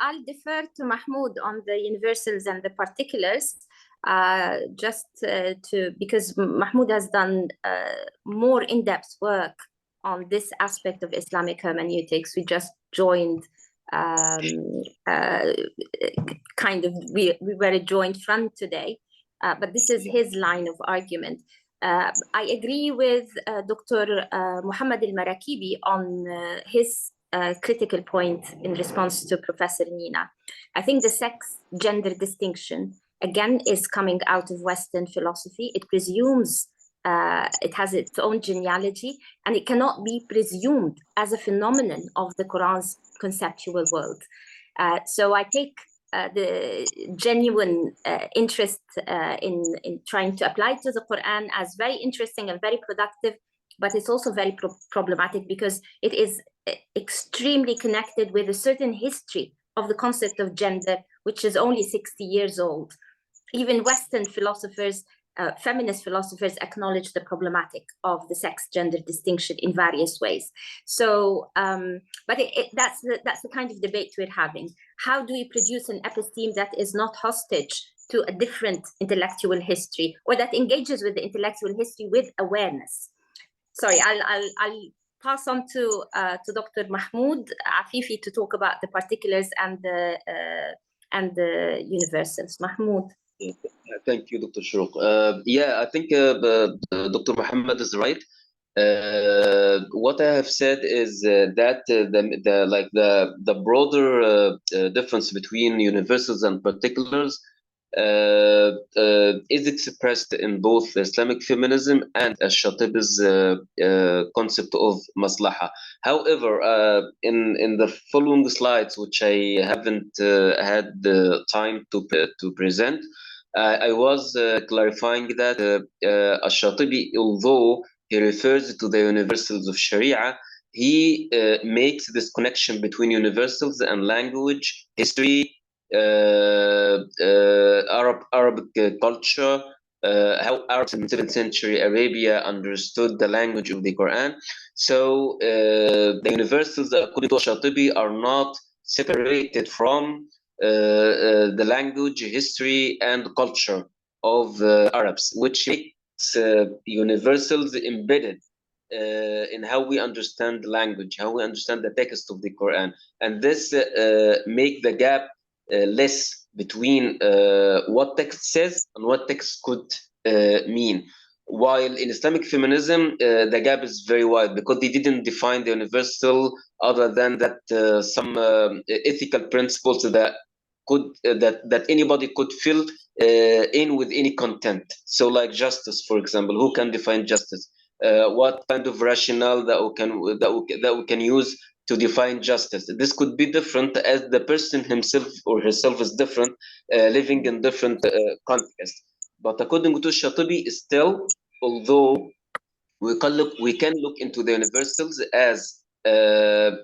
I'll defer to Mahmoud on the universals and the particulars, because Mahmoud has done more in-depth work on this aspect of Islamic hermeneutics. We just joined we were a joint front today, but this is his line of argument. I agree with Dr. Muhammad al-Marakibi on his critical point in response to Professor Nina. I think the sex-gender distinction, again, is coming out of Western philosophy. It presumes it has its own genealogy, and it cannot be presumed as a phenomenon of the Quran's conceptual world. So I take the genuine interest in trying to apply to the Quran as very interesting and very productive, but it's also very problematic because it is extremely connected with a certain history of the concept of gender, which is only 60 years old. Even Western philosophers, feminist philosophers, acknowledge the problematic of the sex-gender distinction in various ways. So, but that's the kind of debate we're having. How do we produce an episteme that is not hostage to a different intellectual history, or that engages with the intellectual history with awareness? Sorry, I'll pass on to Dr. Mahmoud Afifi to talk about the particulars and the universals. Mahmoud. Thank you, Dr. Shroq. Yeah, I think Dr. Muhammad is right. What I have said is that the broader difference between universals and particulars is expressed in both Islamic feminism and Shatibi's concept of maslaha. However, in the following slides, which I haven't had the time to present, I was clarifying that Shatibi, although he refers to the universals of Sharia, he makes this connection between universals and language, history, Arabic culture, how Arabs in 7th century Arabia understood the language of the Quran. So the universals, according to Shatibi, are not separated from the language, history, and culture of Arabs, which makes universals embedded in how we understand language, how we understand the text of the Quran, and this make the gap less between what text says and what text could mean. While in Islamic feminism, the gap is very wide because they didn't define the universal other than that some ethical principles that could that anybody could fill in with any content. So, like justice, for example, who can define justice? What kind of rationale that we can use to define justice? This could be different as the person himself or herself is different, living in different contexts. But according to Shatibi, still, although we can look into the universals as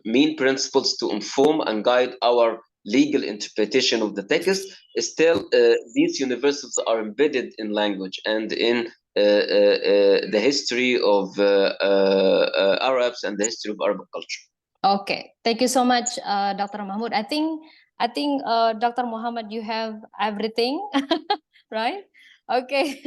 main principles to inform and guide our legal interpretation of the text, still these universals are embedded in language and in the history of Arabs and the history of Arabic culture. Okay, thank you so much, Dr. Mahmoud. I think Dr. Muhammad, you have everything, right? Okay.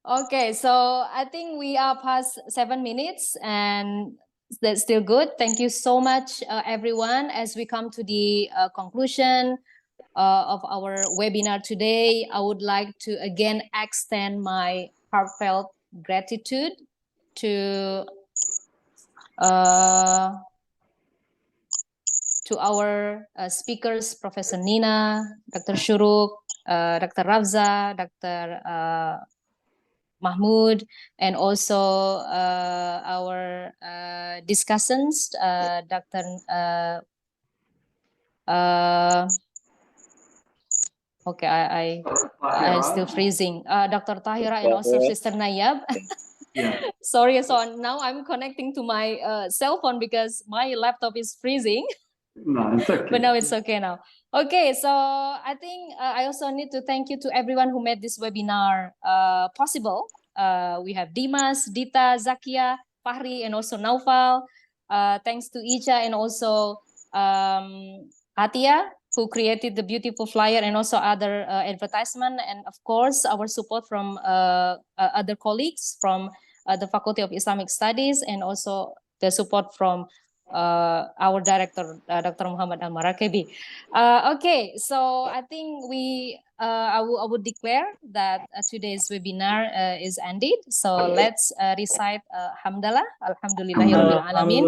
Okay, so I think we are past 7 minutes and that's still good. Thank you so much, everyone. As we come to the conclusion of our webinar today, I would like to again extend my heartfelt gratitude to our speakers, Professor Nina, Dr. Shuruk, Dr. Ravza, Dr. Mahmoud, and also our discussants, Dr. Okay, I'm still freezing. Dr. Tahira and also Sister Nayab. Yeah. Sorry, so now I'm connecting to my cell phone because my laptop is freezing. No, it's okay. But now it's okay now. Okay, so I think I also need to thank you to everyone who made this webinar possible. We have Dimas, Dita, Zakia, Fahri, and also Naufal. Thanks to Ija and also Atia, who created the beautiful flyer and also other advertisement. And of course, our support from other colleagues from the Faculty of Islamic Studies and also the support from our director, Dr. Muhammad Al-Marakebi. Okay, so I think I would declare that today's webinar is ended. So let's recite Hamdalah, Alhamdulillahirabbil alamin.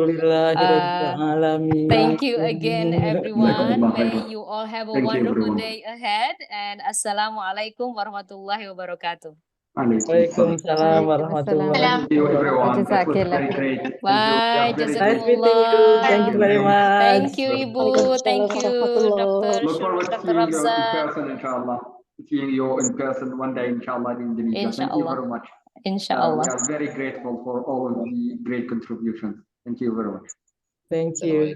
Thank you again, everyone. May you all have a wonderful day ahead. And Assalamualaikum warahmatullahi wabarakatuh. Waalaikumsalam warahmatullahi Thank you, everyone. It was Jazakallah. very great. Thank you. Bye, We are very Nice meeting you. Thank you very much. Thank you, Ibu. Thank you, Dr. Look forward to Dr. seeing you in Ramza. person, inshallah. Seeing you in person one day, inshallah, in Indonesia. Thank you Inshallah. very much. Inshallah. We are very grateful for all of the great contributions. Thank you very much. Thank you.